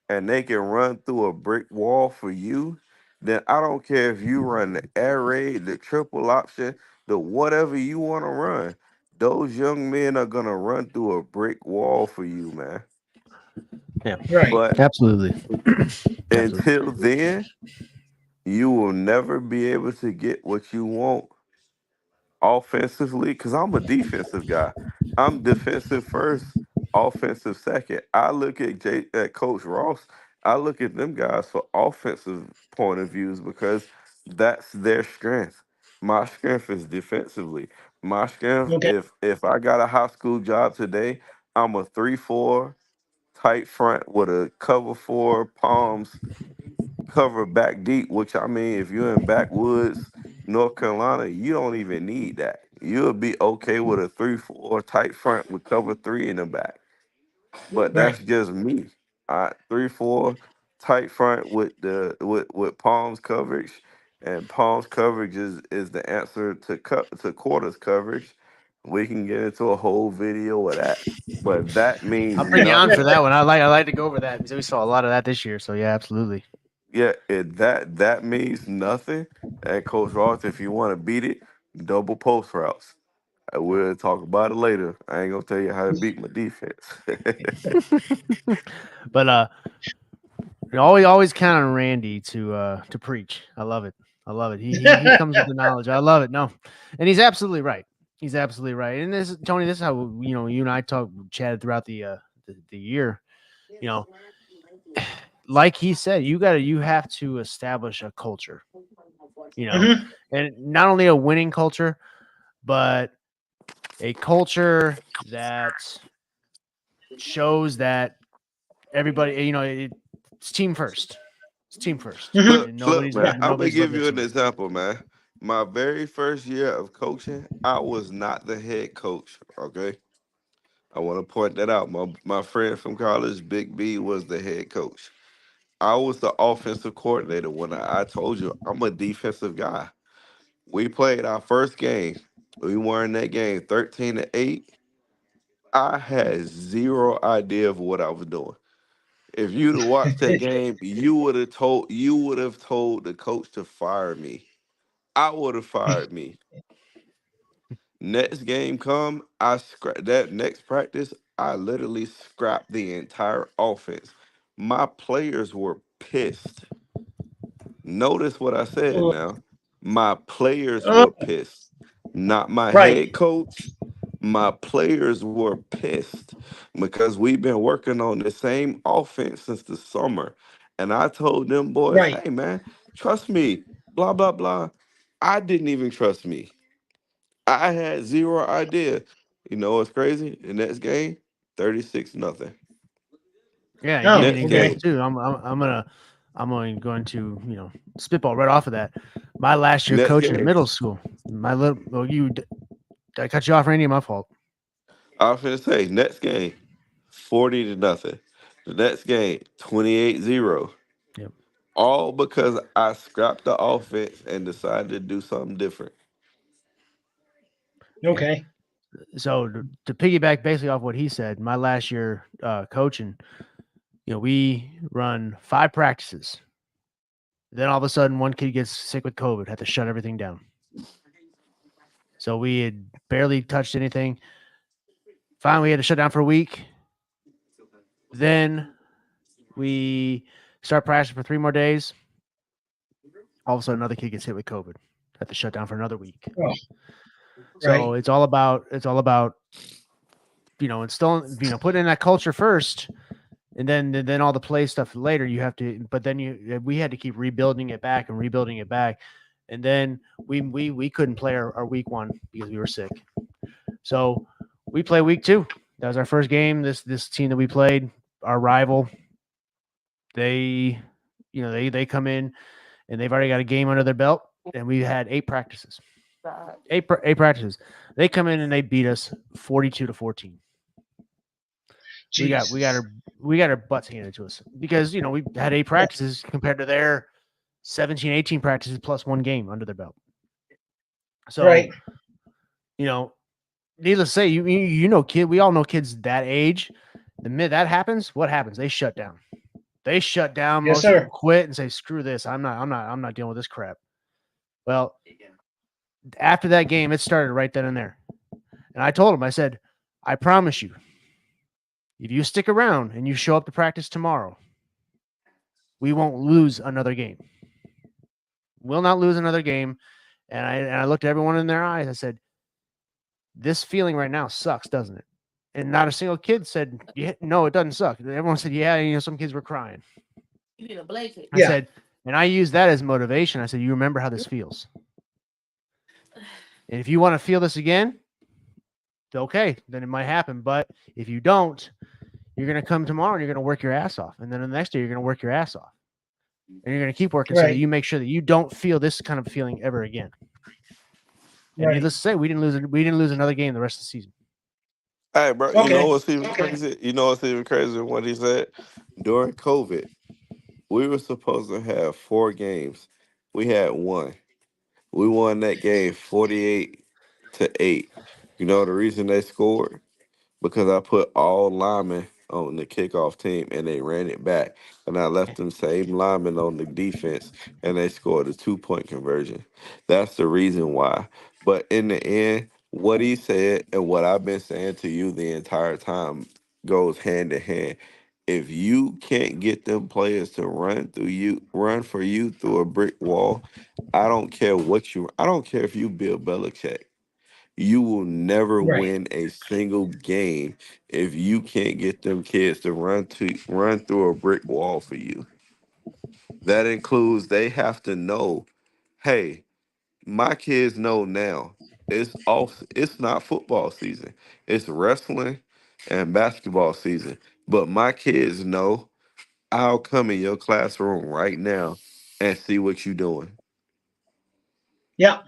and they can run through a brick wall for you, then I don't care if you run the air raid, the triple option, the whatever you want to run. Those young men are gonna run through a brick wall for you, man. Yeah, Right. But absolutely. Absolutely. until then, you will never be able to get what you want offensively, because I'm a defensive guy. I'm defensive first, offensive second. I look at Coach Ross. I look at them guys for offensive point of views because that's their strength. My strength is defensively. My strength, Okay. if I got a high school job today, I'm a 3-4 tight front with a cover four palms cover back deep, which I mean, if you're in backwoods, North Carolina, you don't even need that. You'll be okay with a 3-4 tight front with cover three in the back. But Right. that's just me. 3-4 tight front with with palms coverage, and palms coverage is the answer to to quarters coverage. We can get into a whole video of that, but that means I'll bring you on for nothing. that one. I like to go over that because we saw a lot of that this year. So yeah, absolutely. Yeah, that means nothing. And Coach Ross, if you want to beat it, double post routes. I will talk about it later. I ain't gonna tell you how to beat my defense. But you always count on Randy to preach. I love it. I love it. He comes with the knowledge. I love it. No, and he's absolutely right. He's absolutely right. And this, Tony, this is how you and I chatted throughout the year. You know, like he said, you have to establish a culture. You know, Hmm. and not only a winning culture, but a culture that shows that everybody, it's team first. It's team first, Hmm. look, and look, man. I'm gonna nobody's above give the you an team. example, man. My very first year of coaching, I was not the head coach. Okay, I want to point that out. My friend from college, Big B, was the head coach. I was the offensive coordinator when I told you I'm a defensive guy. We played our first game. We won that game 13-8. I had zero idea of what I was doing. If you'd have watched that game, you would have told the coach to fire me. I would have fired me. Next game come, that next practice, I literally scrapped the entire offense. My players were pissed. Notice what I said Oh, now. My players oh, were pissed, not my right. head coach. My players were pissed because we've been working on the same offense since the summer. And I told them boys, Right. hey man, trust me, blah, blah, blah. I didn't even trust me. I had zero idea. You know what's crazy? The next game, 36 nothing. Yeah, and give you an Oh, Next example okay. game, too. I'm only going to spitball right off of that. My last year next coaching at game. middle school, my little well, I cut you off, Randy. My fault. I was finna say, next game, 40 nothing. The next game, 28-0. Yep. All because I scrapped the offense and decided to do something different. Yeah. Okay. So to piggyback basically off what he said, my last year coaching, we run 5 practices. Then all of a sudden, one kid gets sick with COVID, had to shut everything down. So we had barely touched anything. Finally, we had to shut down for a week. Then we start practicing for 3 more days. All of a sudden, another kid gets hit with COVID, had to shut down for another week. Oh, So right. it's all about instilling putting in that culture first, and then all the play stuff later. You have to, but then we had to keep rebuilding it back and rebuilding it back, and then we couldn't play our week 1 because we were sick. So we play week 2. That was our first game. This team that we played, our rival, they they come in and they've already got a game under their belt, and we had 8 practices. Eight practices. They come in and they beat us 42-14. we got our butts handed to us because we had 8 practices compared to their 17, 18 practices plus 1 game under their belt. So, right. Needless to say, we all know kids that age. The minute that happens, what happens? They shut down. Most of them quit and say, "Screw this! I'm not dealing with this crap." Well, after that game, it started right then and there. And I told him, I said, "I promise you, if you stick around and you show up to practice tomorrow, we won't lose another game. We'll not lose another game." And I looked at everyone in their eyes. I said, "This feeling right now sucks, doesn't it?" And not a single kid said, "Yeah, no, it doesn't suck." Everyone said, "Yeah." Some kids were crying. I said, and I used that as motivation. I said, "You remember how this feels. And if you want to feel this again, okay, then it might happen. But if you don't, you're going to come tomorrow and you're going to work your ass off. And then the next day, you're going to work your ass off. And you're going to keep working so that you make sure that you don't feel this kind of feeling ever again." And needless to say, we didn't lose another game the rest of the season. Hey, bro, you know what's even crazy? You know what's even crazy than what he said? During COVID, we were supposed to have 4 games. We had 1. We won that game 48-8. You know the reason they scored? Because I put all linemen on the kickoff team and they ran it back. And I left them same linemen on the defense and they scored a 2-point conversion. That's the reason why. But in the end, what he said and what I've been saying to you the entire time goes hand in hand. If you can't get them players to run for you through a brick wall, I don't care if you Bill Belichick. You will never win a single game if you can't get them kids to run through a brick wall for you. That includes they have to know, hey, my kids know now it's not football season. It's wrestling and basketball season. But my kids know I'll come in your classroom right now and see what you're doing. Yeah.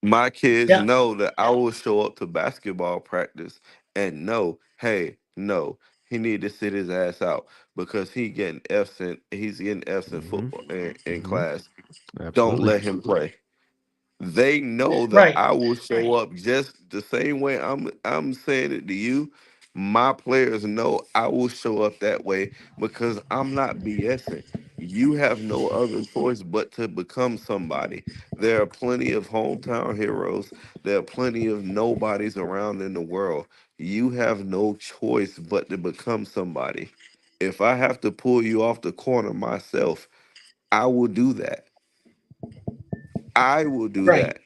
My kids know that I will show up to basketball practice and know, hey, no, he need to sit his ass out because he's getting F's in football in class. Absolutely. Don't let him play. They know that Right. I will show up just the same way I'm saying it to you. My players know I will show up that way because I'm not BSing. You have no other choice but to become somebody. There are plenty of hometown heroes. There are plenty of nobodies around in the world. You have no choice but to become somebody. If I have to pull you off the corner myself, I will do that. I will do Right. that.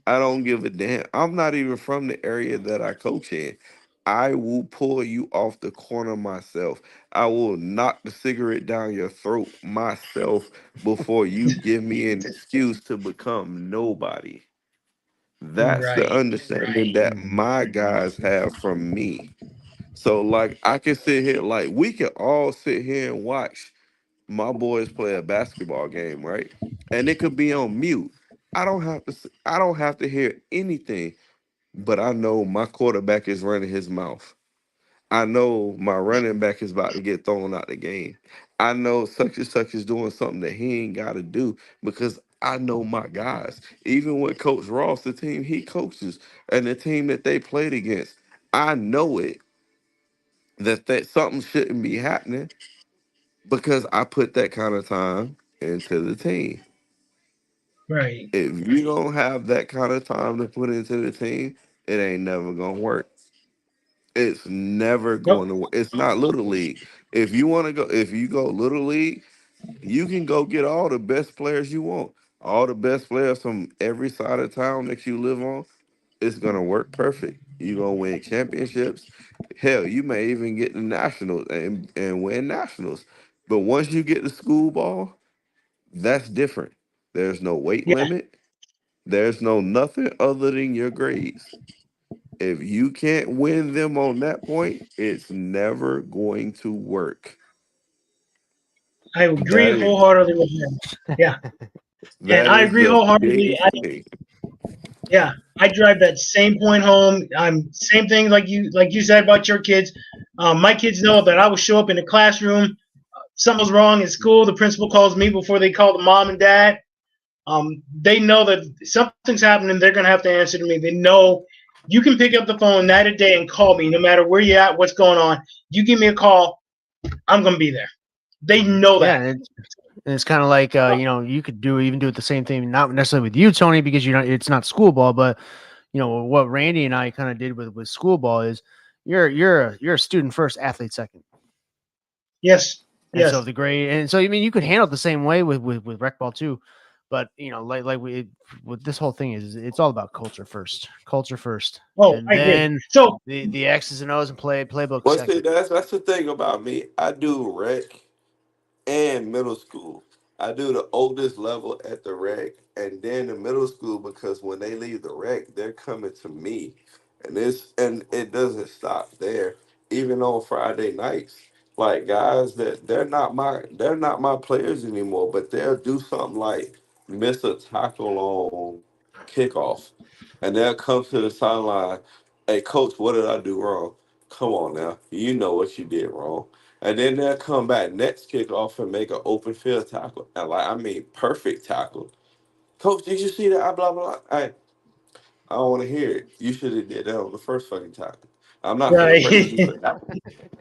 I don't give a damn. I'm not even from the area that I coach in. I will pull you off the corner myself. I will knock the cigarette down your throat myself before you give me an excuse to become nobody. That's the Right. understanding that my guys have from me. So, like, I can sit here, like, we can all sit here and watch my boys play a basketball game, right? And it could be on mute. I don't have to hear anything, but I know my quarterback is running his mouth. I know my running back is about to get thrown out the game. I know such and such is doing something that he ain't got to do because I know my guys. Even with Coach Ross, the team he coaches and the team that they played against, I know it that something shouldn't be happening because I put that kind of time into the team. Right. If you don't have that kind of time to put into the team, it ain't never gonna work. It's never going Nope. to work. It's not little league. If you go little league, you can go get all the best players you want. All the best players from every side of town that you live on. It's gonna work perfect. You gonna win championships. Hell, you may even get the nationals and win nationals. But once you get to school ball, that's different. There's no weight Yeah. limit. There's no nothing other than your grades. If you can't win them on that point, it's never going to work. I agree That is wholeheartedly with him. Yeah. And that I is agree the wholeheartedly. biggest thing. Yeah. I drive that same point home. I'm same thing like you said about your kids. My kids know that I will show up in the classroom. Something's wrong in school. The principal calls me before they call the mom and dad. They know that something's happening. They're going to have to answer to me. They know you can pick up the phone night or day and call me no matter where you're at, what's going on. You give me a call, I'm going to be there. They know Yeah, that. and it's kind of like you could even do it the same thing, not necessarily with you, Tony, because it's not school ball, but what Randy and I kind of did with school ball is you're a student first, athlete second. Yes. And so Yes. the grade, and so I mean, you could handle it the same way with rec ball too, but like with this whole thing is it's all about culture first, Oh, and I agree. then So, the X's and O's and playbook Well, see, second. that's the thing about me. I do rec and middle school. I do the oldest level at the rec and then the middle school because when they leave the rec, they're coming to me. And it doesn't stop there. Even on Friday nights. Like guys that they're not my players anymore, but they'll do something like miss a tackle on kickoff. And they'll come to the sideline, hey coach, what did I do wrong? Come on now. You know what you did wrong. And then they'll come back next kickoff and make an open field tackle. And like I mean perfect tackle. Coach, did you see that? Blah blah blah. I don't want to hear it. You should have did that on the first fucking tackle. I'm not finna right. praise you for that.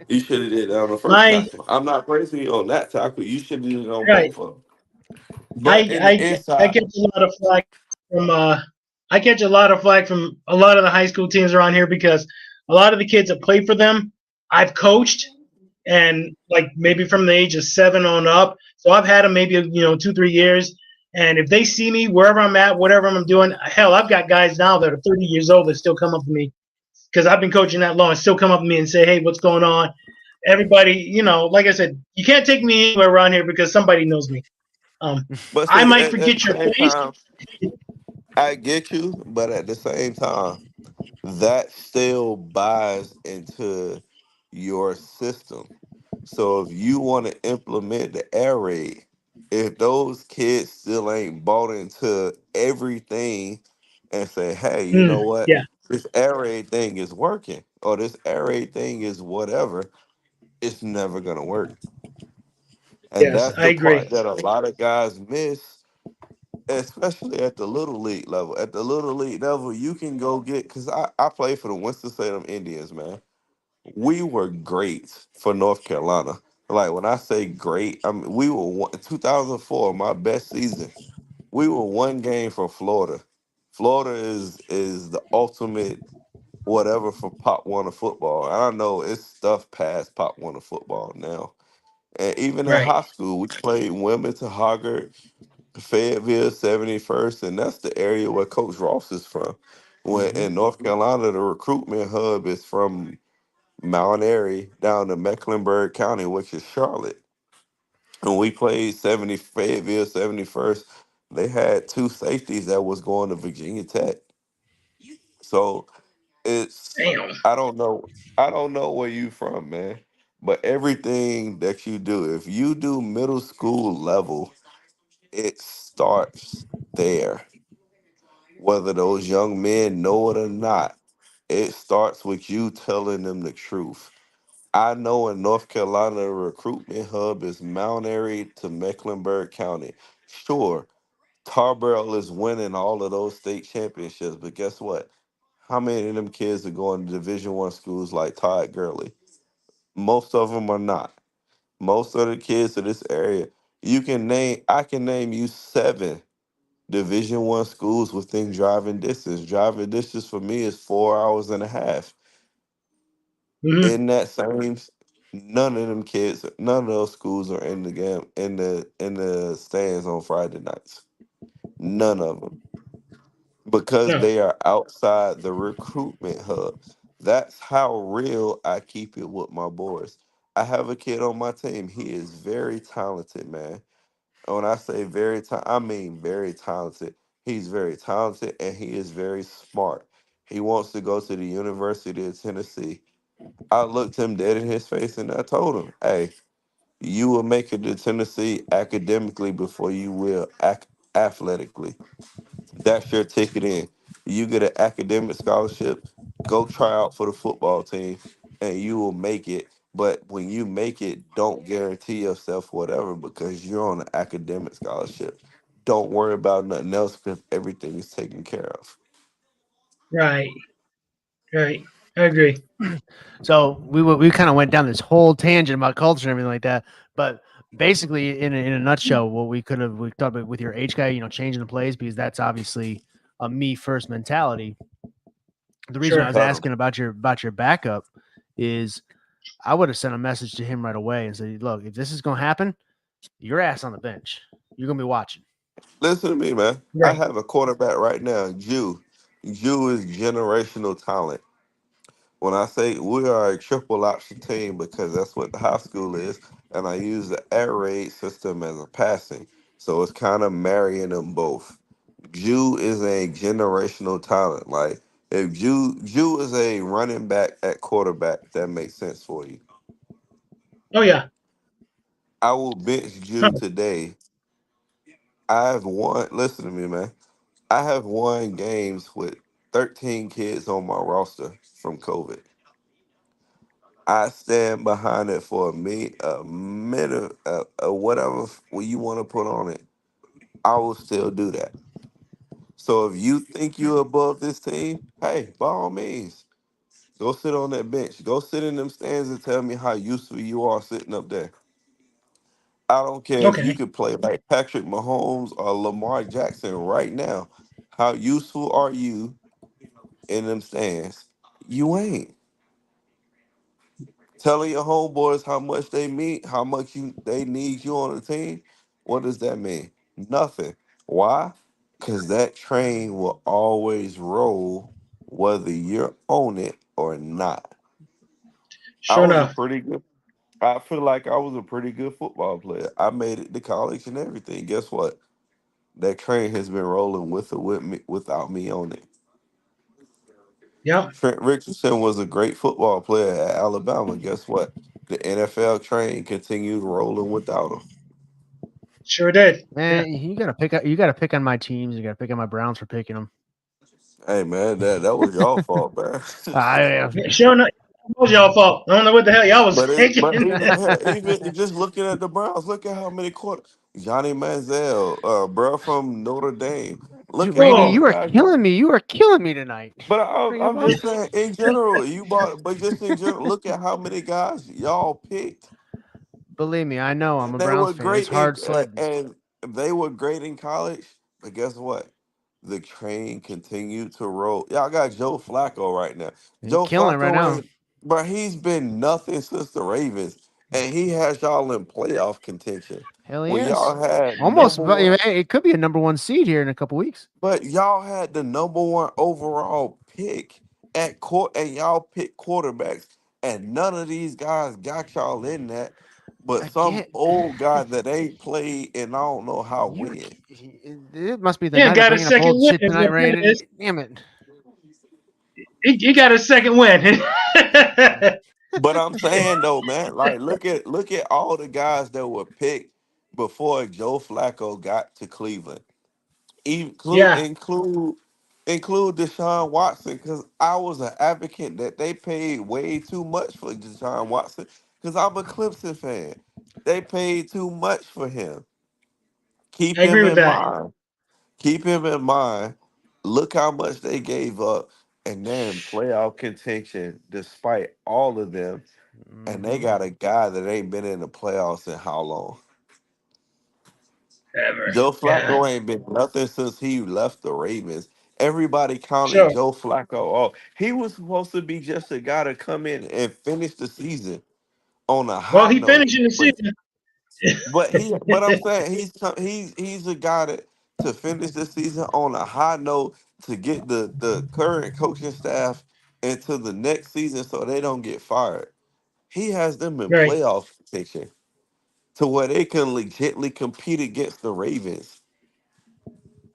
You should have did that on the first my, tackle. I'm not praising you on that tackle. You should have did it on right. both of them. But in the I inside, catch a lot of flack from I catch a lot of flack from a lot of the high school teams around here because a lot of the kids that play for them, I've coached, and like maybe from the age of 7 on up. So I've had them maybe 2-3 years, and if they see me wherever I'm at, whatever I'm doing, hell, I've got guys now that are 30 years old that still come up to me because I've been coaching that long and still come up to me and say, hey, what's going on? Everybody, like I said, you can't take me anywhere around here because somebody knows me. Um, but I see, might at forget the your same face. time, I get you, but at the same time, that still buys into your system. So if you want to implement the air raid, if those kids still ain't bought into everything and say, hey, you know what? Yeah. This air raid thing is working or this air raid thing is whatever, it's never gonna work. And Yes, that's I the agree. part that a lot of guys miss, especially at the little league level. At the little league level, you can go get because I play for the Winston-Salem Indians, man. We were great for North Carolina. Like when I say great, I mean we were 2004, my best season. We were one game from Florida. Florida is the ultimate whatever for Pop Warner football. I know it's stuff past Pop Warner football now. And even in Right. high school, we played Wilmington, Hoggard, Fayetteville, 71st, and that's the area where Coach Ross is from. When Hmm. in North Carolina, the recruitment hub is from Mount Airy down to Mecklenburg County, which is Charlotte. When we played 70 Fayetteville 71st, they had two safeties that was going to Virginia Tech. So it's Damn. I don't know. I don't know where you from, man. But everything that you do, if you do middle school level, it starts there. Whether those young men know it or not, it starts with you telling them the truth. I know in North Carolina, the recruitment hub is Mount Airy to Mecklenburg County. Sure, Tarbell is winning all of those state championships, but guess what? How many of them kids are going to Division I schools like Todd Gurley? Most of them are not. Most of the kids in this area, I can name you 7 Division I schools within driving distance. Driving distance for me is 4 hours and a half. Hmm. In that same none of them kids, none of those schools are in the game in the stands on Friday nights. None of them because No. they are outside the recruitment hub. That's how real I keep it with my boys. I have a kid on my team. He is very talented, man. And when I say very I mean very talented. He's very talented and he is very smart. He wants to go to the University of Tennessee. I looked him dead in his face and I told him, hey, you will make it to Tennessee academically before you will athletically. That's your ticket in. You get an academic scholarship, go try out for the football team. and you will make it. But when you make it, don't guarantee yourself whatever because you're on an academic scholarship. Don't worry about nothing else because everything is taken care of. Right. Right. I agree. So we kind of went down this whole tangent about culture and everything like that. But basically, in a nutshell, what we talked about with your H guy, changing the plays because that's obviously a me first mentality. The reason I Sure. was asking about your backup is I would have sent a message to him right away and said, "Look, if this is going to happen, your ass on the bench. You're going to be watching." Listen to me, man. I Right. have a quarterback right now, Jew. Jew is generational talent. When I say we are a triple option team because that's what the high school is, and I use the air raid system as a passing. So it's kind of marrying them both. Jew is a generational talent. Like if Jew is a running back at quarterback, that makes sense for you. Oh yeah. I will bench Huh. Jew today. I've won. Listen to me, man. I have won games with 13 kids on my roster from COVID. I stand behind it for a minute, whatever you want to put on it. I will still do that. So if you think you're above this team, hey, by all means, go sit on that bench. Go sit in them stands and tell me how useful you are sitting up there. I don't care if you Okay. could play like Patrick Mahomes or Lamar Jackson right now. How useful are you in them stands? You ain't. Telling your homeboys how much they mean, how much they need you on the team. What does that mean? Nothing. Why? Because that train will always roll, whether you're on it or not. I Sure was a enough. pretty good. I feel like I was a pretty good football player. I made it to college and everything. Guess what? That train has been rolling with or with me without me on it. Yep. Trent Richardson was a great football player at Alabama. Guess what? The NFL train continued rolling without him. Sure did. Yeah. Man, you got to pick. You got to pick on my teams. You got to pick on my Browns for picking them. Hey man, that was your fault, man. I Yeah, sure enough. It was y'all fault. I don't know what the hell y'all was But thinking. even hell, even just looking at the Browns, look at how many quarter Johnny Manziel, bro from Notre Dame. Dude, Look at Randy, all Oh, the you are guys. killing me. You are killing me tonight. But Bring it I'm on. just saying in general, but just in general, look at how many guys y'all picked. Believe me, I know. I'm And a they Browns were fan. It's great hard sledding. and they were great in college. But guess what? The train continued to roll. Y'all got Joe Flacco right now. He's Joe killing it right Flacco now. ain't, but he's been nothing since the Ravens, and he has y'all in playoff contention. Hell When yes. y'all had Almost, number but one, it could be a number one seed here in a couple weeks. but y'all had the number one overall pick at court, and y'all picked quarterbacks, and none of these guys got y'all in that. But some Again, old guy that ain't played and I don't know how you win. it must be the yeah, night of got a bringing up second old win. shit Is tonight, what that Randy. is. Damn it. He got a second win. But I'm saying though, man, like look at all the guys that were picked before Joe Flacco got to Cleveland. Include Yeah. include include Deshaun Watson because I was an advocate that they paid way too much for Deshaun Watson because I'm a Clemson fan. They paid too much for him. Keep I agree him with in that. mind. Keep him in mind. Look how much they gave up, and they're in playoff contention despite all of them. And they Hmm. got a guy that ain't been in the playoffs in how long? Ever. Joe Yeah. Flacco ain't been nothing since he left the Ravens. Everybody counted Sure. Joe Flacco. Oh, he was supposed to be just a guy to come in and finish the season on a Well, high he note. finished in the But season. but I'm saying he's a guy that to finish the season on a high note to get the current coaching staff into the next season so they don't get fired. He has them in Right. playoff contention to where they can legitly compete against the Ravens.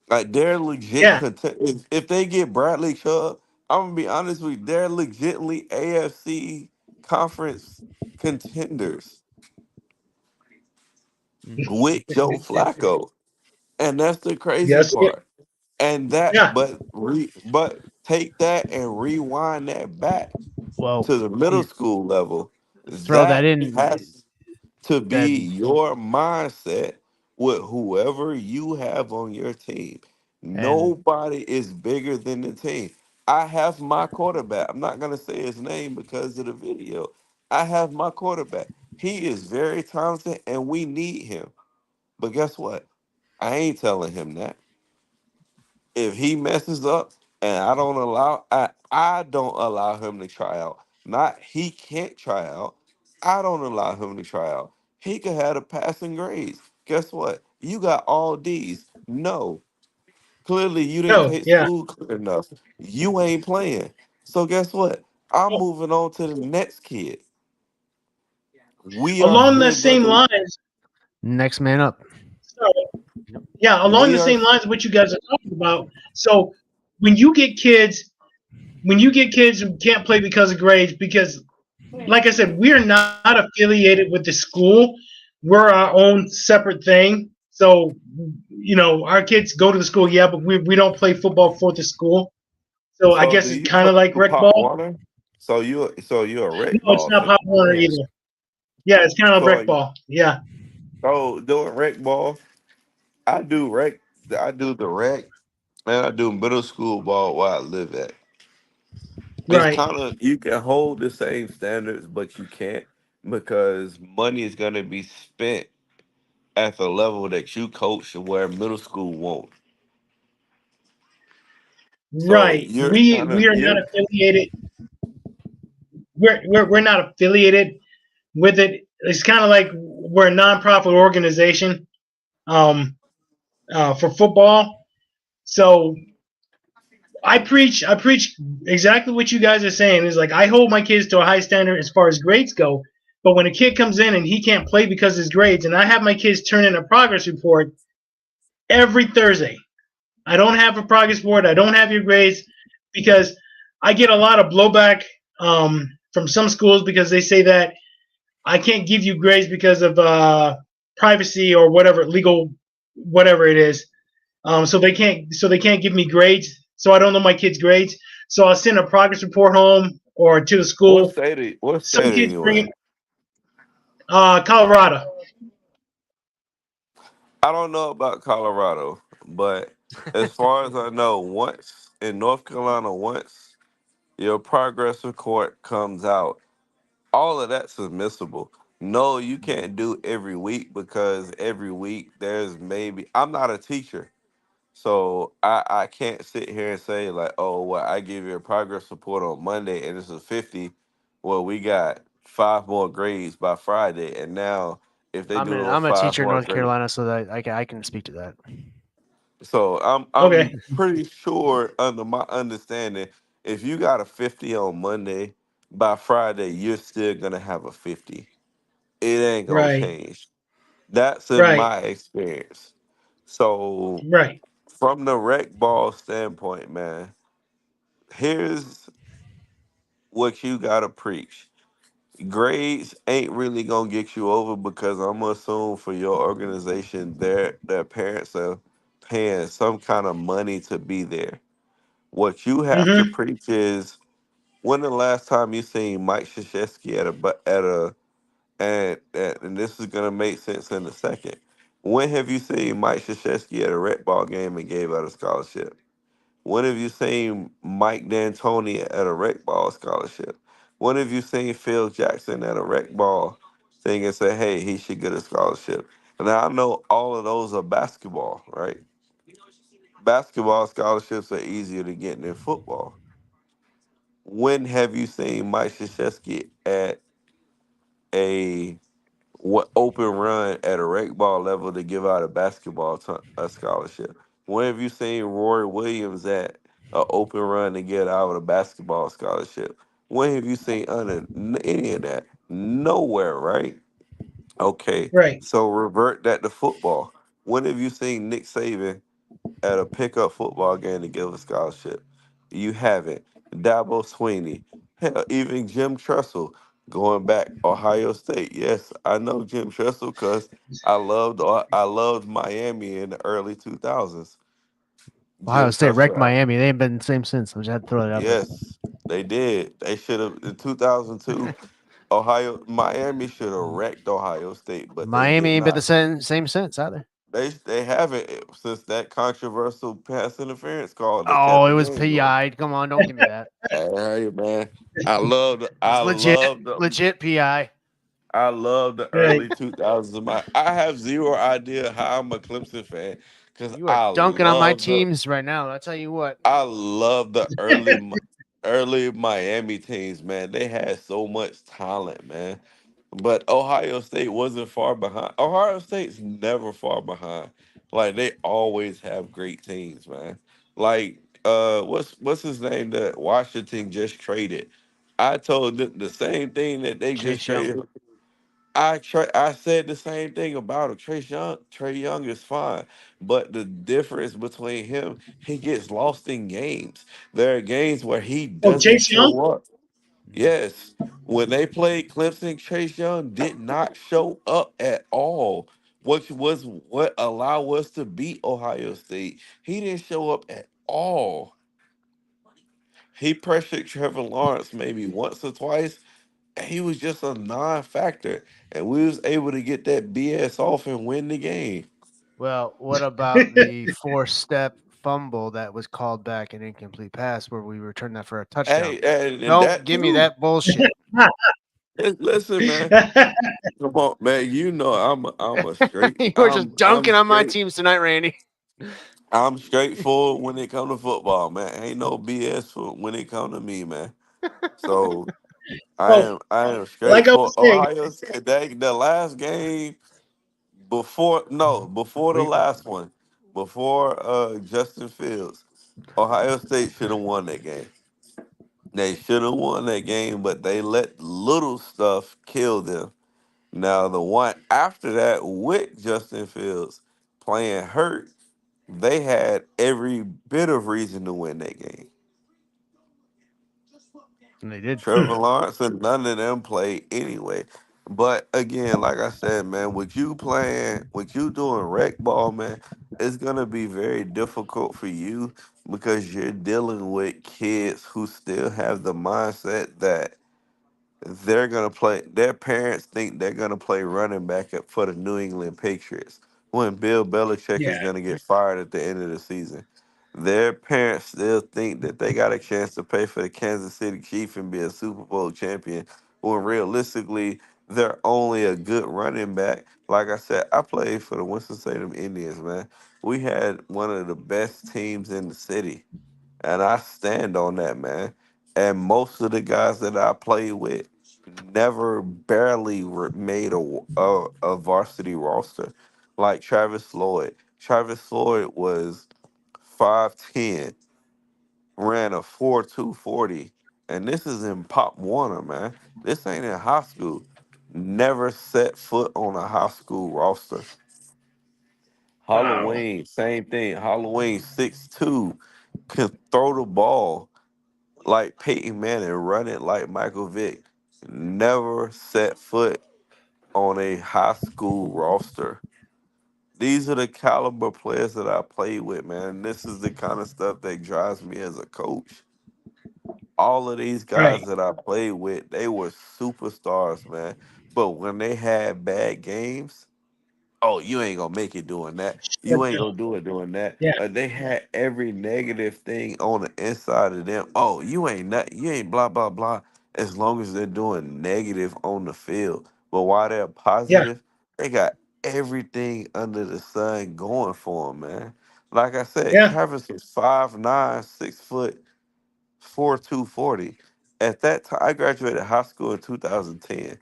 Like they're legit Yeah. content. If they get Bradley Chubb, I'm gonna be honest with you, they're legitly AFC conference contenders with Joe Flacco. And that's the crazy Yes. part. And that, Yeah. but take that and rewind that back. Well, to the middle school level, throw that that in. has to That be your mindset with whoever you have on your team. and Nobody is bigger than the team. I have my quarterback. I'm not going to say his name because of the video. I have my quarterback. He is very talented and we need him. But guess what? I ain't telling him that. If he messes up and I don't allow him to try out. Not he can't try out. I don't allow him to try out. He could have the passing grades. Guess what? You got all D's. No. Clearly you didn't No, take yeah. school clear enough. You ain't playing. So guess what? I'm moving on to the next kid. We are Along the here same together. lines, next man up. so, yeah, along We the are same lines, what you guys are talking about. So when you get kids, who can't play because of grades, because like I said, we're not affiliated with the school. We're our own separate thing. So, our kids go to the school, yeah, but we don't play football for the school. So I so do guess it's you kind play of like for rec Pop ball. Warner? So you're a No, rec it's ball not fan. Pop Warner Yes. either. Yeah, it's kind of So rec ball. Yeah, doing rec ball, I do rec. I do the rec, and I do middle school ball where I live at. It's right, kind of you can hold the same standards, but you can't because money is gonna be spent at the level that you coach where middle school won't. So right. We are not affiliated. We're not affiliated with it. It's kind of like we're a nonprofit organization for football. So I preach exactly what you guys are saying. Is like I hold my kids to a high standard as far as grades go. But when a kid comes in and he can't play because of his grades, and I have my kids turn in a progress report every Thursday. I don't have a progress report. I don't have your grades because I get a lot of blowback from some schools because they say that I can't give you grades because of privacy or whatever legal, whatever it is. So they can't give me grades. So I don't know my kids' grades. So I'll send a progress report home or to the school. what Some state are kids you bring in? it. Colorado. I don't know about Colorado, but as far as I know, once in North Carolina, once your progress report comes out, all of that's admissible. No, you can't do every week because every week there's maybe I'm not a teacher. So I can't sit here and say like, oh well, I give you a progress report on Monday and it's a 50. Well, we got five more grades by Friday, and now if they do those I'm a five teacher in more North grades, Carolina, so that I can speak to that. so Okay. I'm pretty sure under my understanding, if you got a 50 on Monday, by Friday you're still gonna have a 50. It ain't gonna Right. change. That's in Right. my experience. So Right. from the rec ball standpoint, man, here's what you gotta preach. Grades ain't really gonna get you over because I'm gonna assume for your organization, their parents are paying some kind of money to be there. What you have to Mm-hmm. preach is when the last time you seen Mike Krzyzewski at a and this is gonna make sense in a second. When have you seen Mike Krzyzewski at a rec ball game and gave out a scholarship? When have you seen Mike D'Antoni at a rec ball scholarship? When have you seen Phil Jackson at a rec ball thing and say, hey, he should get a scholarship? Now I know all of those are basketball, right? Basketball scholarships are easier to get than football. When have you seen Mike Krzyzewski at a open run at a rec ball level to give out a a scholarship? When have you seen Roy Williams at an open run to get out a basketball scholarship? When have you seen any of that? Nowhere, right? Okay, Right. so revert that to football. When have you seen Nick Saban at a pickup football game to give a scholarship? You haven't. Dabo Sweeney, hell, even Jim Tressel, going back Ohio State. Yes, I know Jim Tressel because I loved Miami in the early 2000s. Ohio Jim State wrecked Tressel. Miami. They ain't been the same since. I just had to throw that out there. Yes, they did. They should have in 2002. Miami should have wrecked Ohio State, but they Miami did ain't been the not. same since either. They haven't since that controversial pass interference call that Oh, kept it the was game going. PI. Come on, don't give me that. Hey man, I It's legit PI. love the Right. early 2000s. I have zero idea how I'm a Clemson fan because You are dunking on my teams right now. I'll tell you what. I love the early Miami teams, man. They had so much talent, man. But Ohio State wasn't far behind. Ohio State's never far behind. Like they always have great teams, man. Like what's his name that Washington just traded? I told the same thing that they just Chase Young. traded. I said the same thing about him. Trey Young is fine, but the difference between him, he gets lost in games. There are games where he Oh, doesn't Chase Young. show up. Yes, when they played Clemson, Chase Young did not show up at all, which was what allowed us to beat Ohio State. He didn't show up at all. He pressured Trevor Lawrence maybe once or twice, and he was just a non-factor, and we was able to get that BS off and win the game. Well, what about the four-step fumble that was called back an incomplete pass where we returned that for a touchdown? Hey, and Don't that give me too. that bullshit. Listen, man. Come on, man. You know I'm a straight You were just I'm dunking on my straight teams tonight, Randy. I'm straightforward when it come to football, man. Ain't no BS when it come to me, man. So Well, I am like I straightforward. was saying, Ohio State, the last game before the We last one, before Justin Fields, Ohio State should have won that game. They should have won that game, but they let little stuff kill them. Now the one after that with Justin Fields playing hurt, they had every bit of reason to win that game. and they did. Trevor Lawrence and none of them played anyway. But again, like I said, man, with you doing rec ball, man, it's gonna be very difficult for you because you're dealing with kids who still have the mindset that they're gonna play. Their parents think they're gonna play running back for the New England Patriots when Bill Belichick yeah, is gonna get fired at the end of the season. Their parents still think that they got a chance to pay for the Kansas City Chiefs and be a Super Bowl champion. When realistically, they're only a good running back. Like I said, I played for the Winston-Salem Indians, man. We had one of the best teams in the city, and I stand on that, man. And most of the guys that I played with never barely made a varsity roster. Like Travis Lloyd. Travis Lloyd was 5'10", ran a 4.240, and this is in Pop Warner, man. This ain't in high school. Never set foot on a high school roster. wow. Halloween, same thing. Halloween 6'2", can throw the ball like Peyton Manning, run it like Michael Vick. Never set foot on a high school roster. These are the caliber players that I play with, man. This is the kind of stuff that drives me as a coach. All of these Right. guys that I played with, they were superstars, man. But when they had bad games, oh, you ain't gonna make it doing that. Shut You ain't down. gonna do it doing that. Yeah, They had every negative thing on the inside of them. Oh, you ain't not, you ain't blah blah blah. As long as they're doing negative on the field, but while they're yeah, positive, they got everything under the sun going for them, man. Like I said, yeah, Travis was 5'9", 6 foot, 4.240. At that time, I graduated high school in 2010.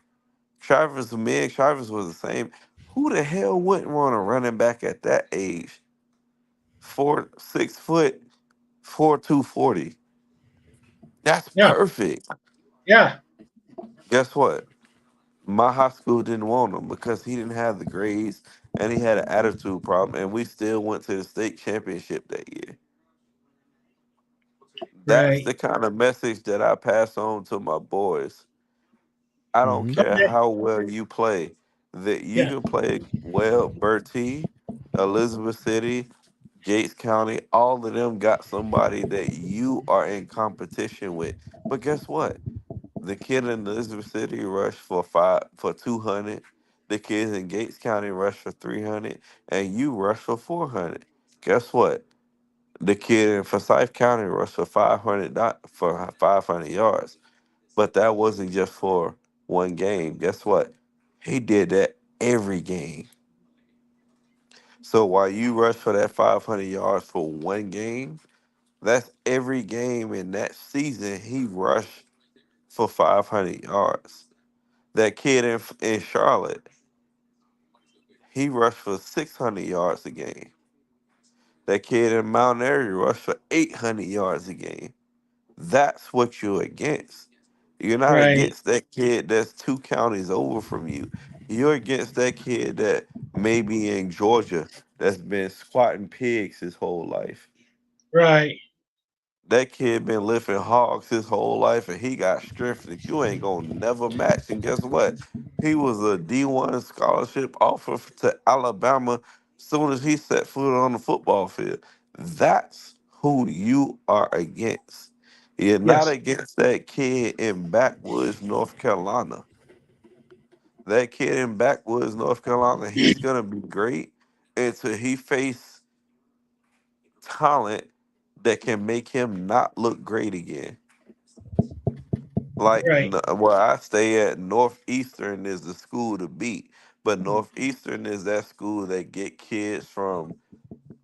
Me and Travis was the same. Who the hell wouldn't want a running back at that age? 6 foot, 4.240. That's yeah, perfect. yeah, Guess what? My high school didn't want him because he didn't have the grades and he had an attitude problem, and we still went to the state championship that year. That's right. the kind of message that I pass on to my boys. I don't Hmm. care Okay. how well you play. That you Yeah, can play well, Bertie, Elizabeth City. Gates County, all of them got somebody that you are in competition with. But guess what? The kid in Elizabeth City rushed for 200. The kids in Gates County rushed for 300, and you rushed for 400. Guess what? The kid in Forsyth County rushed for 500 yards. But that wasn't just for one game. Guess what? He did that every game. So while you rush for that 500 yards for one game, that's every game in that season he rushed for 500 yards. That kid in Charlotte, he rushed for 600 yards a game. That kid in Mount Airy rushed for 800 yards a game. That's what you're against. You're not Right. against that kid that's 2 counties over from you. You're against that kid that may be in Georgia that's been squatting pigs his whole life. Right. That kid been lifting hogs his whole life and he got strength that you ain't gonna never match. And guess what? He was a D1 scholarship offer to Alabama soon as he set foot on the football field. That's who you are against. You're not Yes. against that kid in Backwoods, North Carolina. That kid in Backwoods, North Carolina, he's gonna be great until he face talent that can make him not look great again. Like Right. where I stay at, Northeastern is the school to beat, but Northeastern is that school that get kids from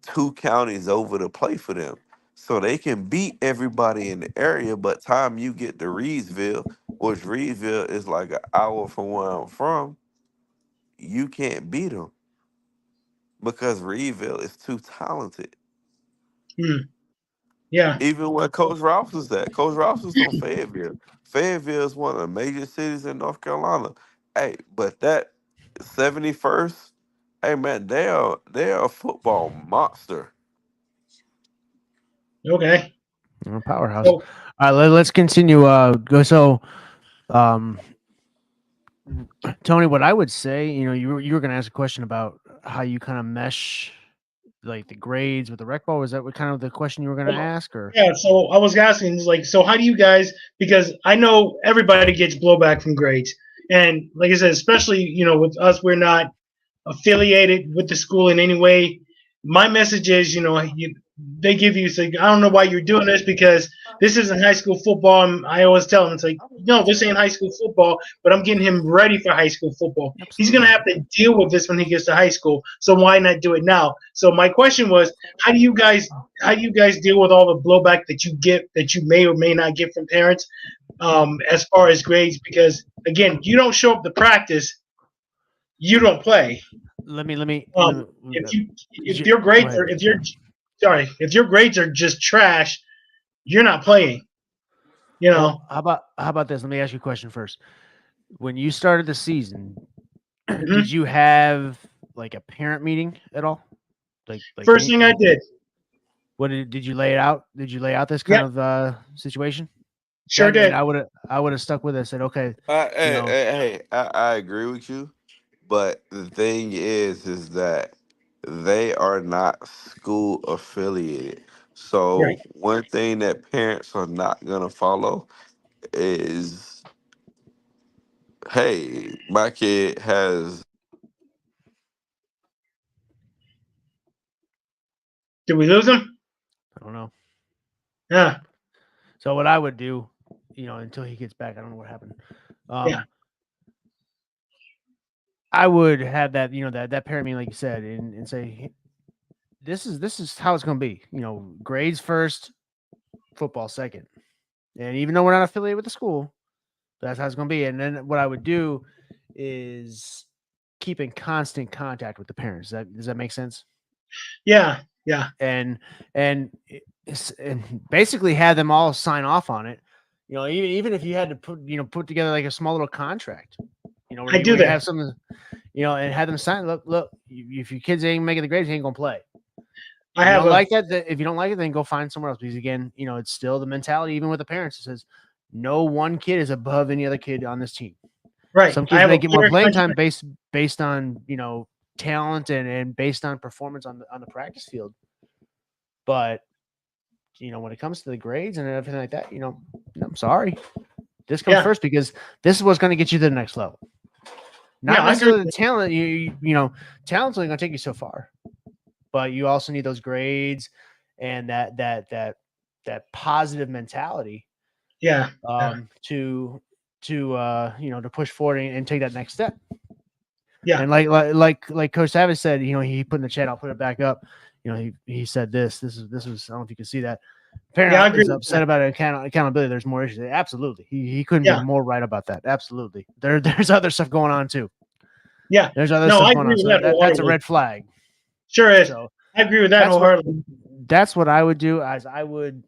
2 counties over to play for them, so they can beat everybody in the area. But time you get to Reedsville, which Reedsville is like an hour from where I'm from, you can't beat them because Reedsville is too talented. Hmm. Yeah. Even where Coach Rouse was at. Coach Rouse was from Fayetteville. Fayetteville is one of the major cities in North Carolina. Hey, but that 71st, hey man, they are a football monster. Okay. Powerhouse. So, All right, let's continue. Go. So, um, Tony, what I would say, you were going to ask a question about how you kind of mesh like the grades with the rec ball. Was that what kind of the question you were going to ask, or? yeah. So I was asking, like, so how do you guys? Because I know everybody gets blowback from grades, and like I said, especially with us, we're not affiliated with the school in any way. My message is, they give you, say, I don't know why you're doing this because this isn't high school football. And I always tell them, it's like, no, this ain't high school football, but I'm getting him ready for high school football. He's going to have to deal with this when he gets to high school. So why not do it now? So my question was, how do you guys deal with all the blowback that you get, that you may or may not get from parents, as far as grades? Because again, you don't show up to practice, you don't play. Let me. If your grades are if your grades are just trash, you're not playing. You know. Well, how about this? Let me ask you a question first. When you started the season, did Mhm. you have like a parent meeting at all? Like First thing I did. what did you lay it out? Did you lay out this kind Yep, of situation? sure And did. I would have stuck with it and said, okay, you Hey, know, hey, hey, I agree with you, but the thing is that they are not school affiliated. Right. So one thing that parents are not gonna follow is, hey, my kid has. Did we lose him? I don't know. Yeah. So what I would do, until he gets back, I don't know what happened. Yeah. I would have that, that parent meeting, like you said, and say, "Hey, this is how it's going to be. Grades first, football second. And even though we're not affiliated with the school, that's how it's going to be. And then what I would do is keep in constant contact with the parents. Does that make sense? Yeah. Yeah. And basically have them all sign off on it. Even if you had to put together like a small little contract, where I you, do where you that. have something, and have them sign. Look, if your kids ain't making the grades, you ain't gonna play. I If you have don't a like that, if you don't like it, then go find somewhere else. Because again, it's still the mentality, even with the parents. It says no one kid is above any other kid on this team. right. Some I kids have may a get more clear playing time contract. based on talent and based on performance on the practice field. But when it comes to the grades and everything like that, I'm sorry. This comes first because this is what's going to get you to the next level. Not necessarily the talent. Talent's only going to take you so far, but you also need those grades and that positive mentality. Yeah. To push forward and take that next step. Yeah. And like Coach Savage said, he put in the chat. I'll put it back up. He said this was. I don't know if you can see that. Apparently, is upset about accountability. There's more issues. Absolutely, he couldn't be more right about that. Absolutely, there's other stuff going on too. Yeah, there's other stuff going on. So that's a red flag. Sure is. So I agree with that wholeheartedly. That's what I would do. I would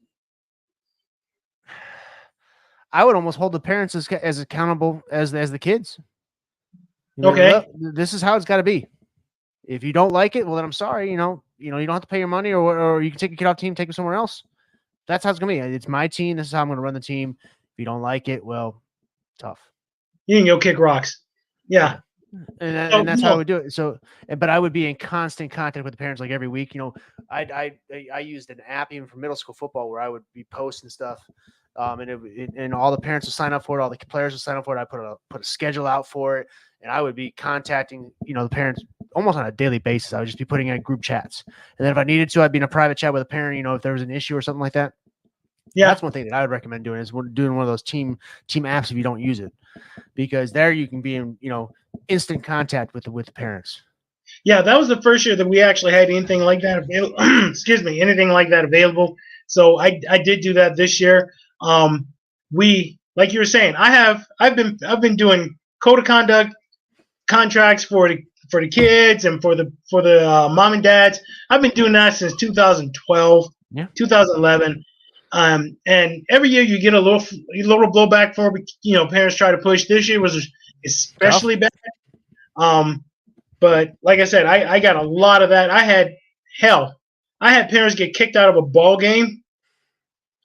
almost hold the parents as accountable as the kids. Okay, this is how it's got to be. If you don't like it, well, then I'm sorry. You don't have to pay your money, or you can take a kid off the team, take him somewhere else. That's how it's gonna be. It's my team. This is how I'm gonna run the team. If you don't like it, well, tough. You can go kick rocks. Yeah. And that's how I would do it. So, but I would be in constant contact with the parents like every week. I used an app even for middle school football where I would be posting stuff, and all the parents would sign up for it, all the players would sign up for it. I put a schedule out for it, and I would be contacting the parents almost on a daily basis. I would just be putting in group chats, and then if I needed to, I'd be in a private chat with a parent. If there was an issue or something like that. Yeah, that's one thing that I would recommend doing is doing one of those team apps if you don't use it, because there you can be in instant contact with the parents. Yeah, that was the first year that we actually had anything like that available. Excuse me, anything like that available. So I did do that this year. We, like you were saying, I've been doing code of conduct contracts for the kids and for the mom and dads. I've been doing that since 2012, 2011. And every year you get a little blowback for parents try to push. This year was especially bad. But like I said, I got a lot of that. I had parents get kicked out of a ball game,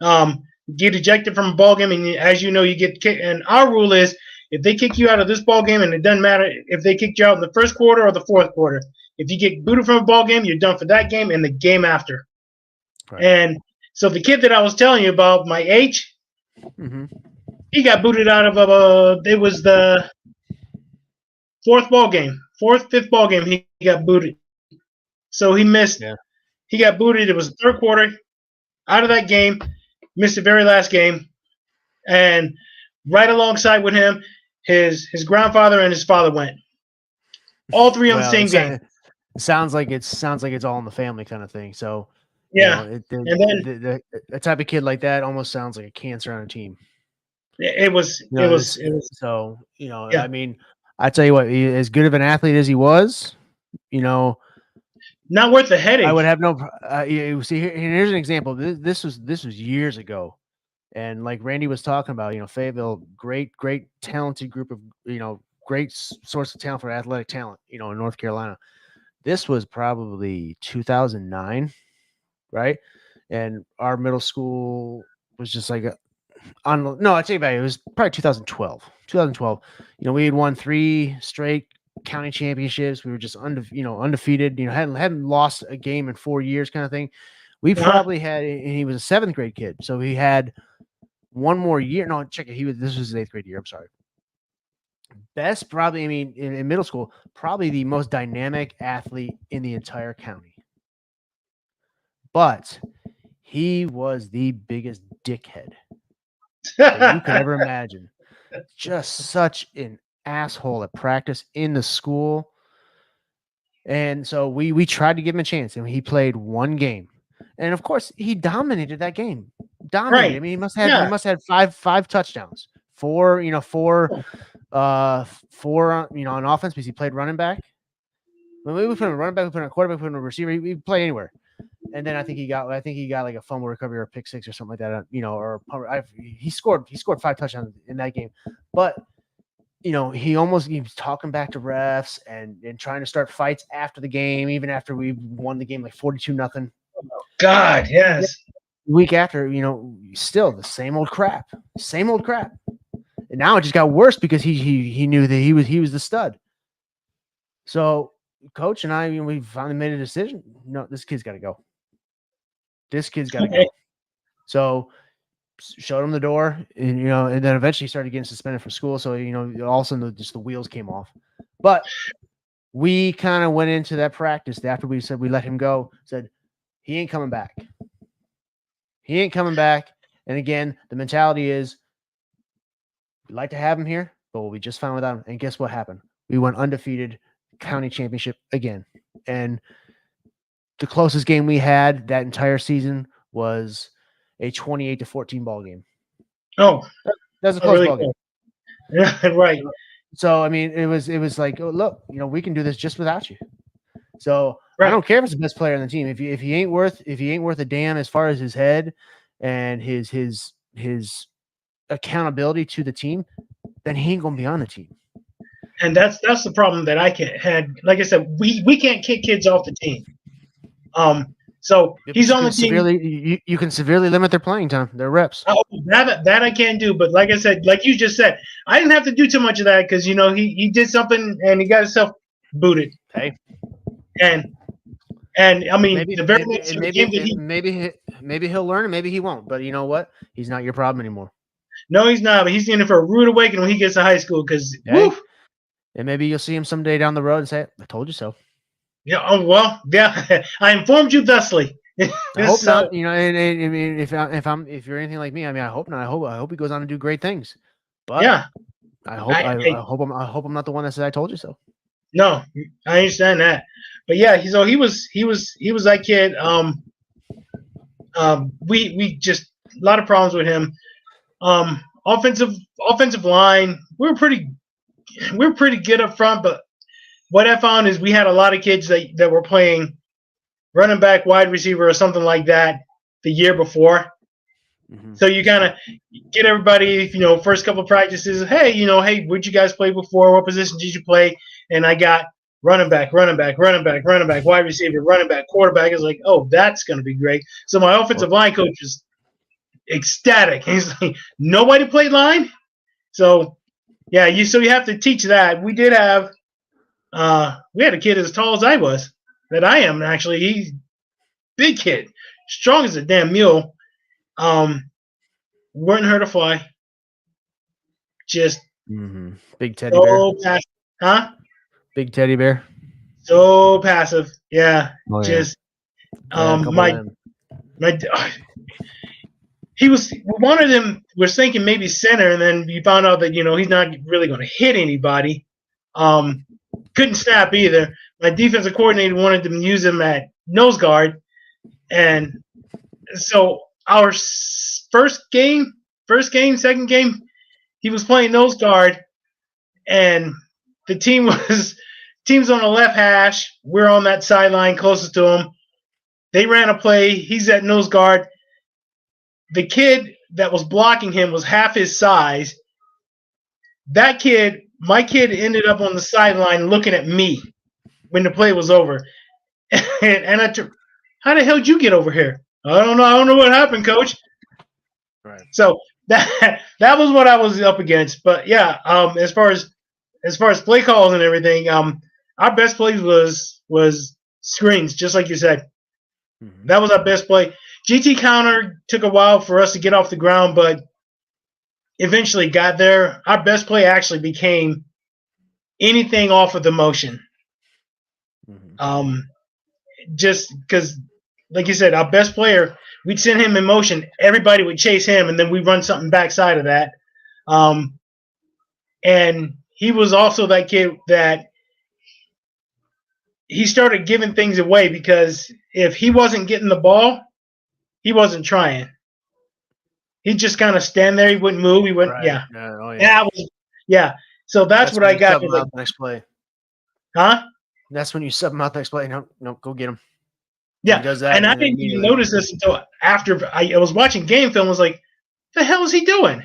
get ejected from a ball game, and as you know, you get kicked. And our rule is if they kick you out of this ball game, and it doesn't matter if they kicked you out in the first quarter or the fourth quarter, if you get booted from a ball game, you're done for that game and the game after. Right. And so the kid that I was telling you about, my H, he got booted out of it was the fifth ball game. He got booted. So he missed. Yeah. He got booted. It was the third quarter. Out of that game, missed the very last game, and right alongside with him, his grandfather and his father went. All three on the same game. Sounds like it's all in the family kind of thing. So. Yeah, and then the type of kid like that almost sounds like a cancer on a team. It was. So I mean, I tell you what, as good of an athlete as he was, not worth the headache. I would have no. See, here's an example. This was years ago, and like Randy was talking about, Fayetteville, great talented group of great source of talent for athletic talent, in North Carolina. This was probably 2009. Right. And our middle school was just like I take it back. It was probably 2012. We had won 3 straight county championships. We were just undefeated, hadn't lost a game in 4 years kind of thing. We probably had, and he was a 7th grade kid. So he had one more year. No, check it. This was his 8th grade year. I'm sorry. Best probably, in middle school, probably the most dynamic athlete in the entire county. But he was the biggest dickhead that you could ever imagine. Just such an asshole at practice, in the school. And so we tried to give him a chance, and he played one game. And of course, he dominated that game. Dominated. Right. He must have had five touchdowns. 4 on offense because he played running back. When we put him a running back, we put him a quarterback, we put him a receiver, he play anywhere. And then I think he got like a fumble recovery or a pick 6 or something like that. He scored 5 touchdowns in that game. But he was talking back to refs and trying to start fights after the game, even after we won the game like 42-0. God, yes. The week after, still the same old crap. And now it just got worse because he knew that he was the stud. So Coach and I, we finally made a decision. No, this kid's got to go. This kid's got to Okay. go. So showed him the door, and and then eventually started getting suspended from school. So all of a sudden just the wheels came off. But we kind of went into that practice after we said we let him go. Said he ain't coming back. He ain't coming back. And again, the mentality is we'd like to have him here, but we'll be just fine without him. And guess what happened? We went undefeated county championship again. And the closest game we had that entire season was a 28-14 ball game. Oh, That's a close really ball game. cool. Yeah, right. So I mean, it was like, oh, look, we can do this just without you. So Right. I don't care if it's the best player on the team. If he ain't worth a damn as far as his head and his accountability to the team, then he ain't gonna be on the team. And that's the problem that I had. Like I said, we can't kick kids off the team. So he's on the team. You can severely limit their playing time, their reps. Oh, that I can't do. But like I said, like you just said, I didn't have to do too much of that because he did something and he got himself booted. Hey, and I mean maybe he'll learn and maybe he won't. But you know what? He's not your problem anymore. No, he's not. But he's in for a rude awakening when he gets to high school because. And maybe you'll see him someday down the road and say, "I told you so." Yeah. Oh well. Yeah. I informed you thusly. I hope not. And I mean, if you're anything like me, I mean, I hope not. I hope he goes on to do great things. But yeah. I hope I'm not the one that said I told you so. No, I understand that. But yeah, so he was that kid. We just a lot of problems with him. Offensive line, we're pretty good up front, but what I found is we had a lot of kids that were playing running back, wide receiver, or something like that the year before. Mm-hmm. So you kind of get everybody, first couple of practices. Hey, where'd you guys play before? What position did you play? And I got running back, wide receiver, running back, quarterback. I was like, oh, that's going to be great. So my offensive line coach was ecstatic. He's like, nobody played line? So, yeah, you have to teach that. We did have we had a kid as tall as I was, that I am actually. He's big kid, strong as a damn mule. Weren't hurt to fly. Just big teddy bear. Passive. Huh? Big teddy bear. So passive. Yeah. Oh, just yeah, he was one of them was thinking maybe center, and then you found out that he's not really going to hit anybody. Couldn't snap either. My defensive coordinator wanted to use him at nose guard, and so our second game, he was playing nose guard, and the team's on the left hash. We're on that sideline closest to him. They ran a play. He's at nose guard. The kid that was blocking him was half his size. My kid ended up on the sideline looking at me when the play was over. And I took, how the hell did you get over here? I don't know what happened, coach. Right. So that was what I was up against. But yeah, as far as play calls and everything, our best play was screens, just like you said. Mm-hmm. That was our best play. GT counter took a while for us to get off the ground, but eventually got there. Our best play actually became anything off of the motion. Mm-hmm. Just because, like you said, our best player, we'd send him in motion, everybody would chase him, and then we'd run something backside of that. And he was also that kid that he started giving things away, because if he wasn't getting the ball, he wasn't trying. He'd just kind of stand there. He wouldn't move. He wouldn't. Right. Yeah. Yeah. So that's what I got. Sub him out the next play. Huh? That's when you sub him out the next play. No, go get him. Yeah. He does that, and I didn't even notice this until after I was watching game film. I was like, the hell is he doing?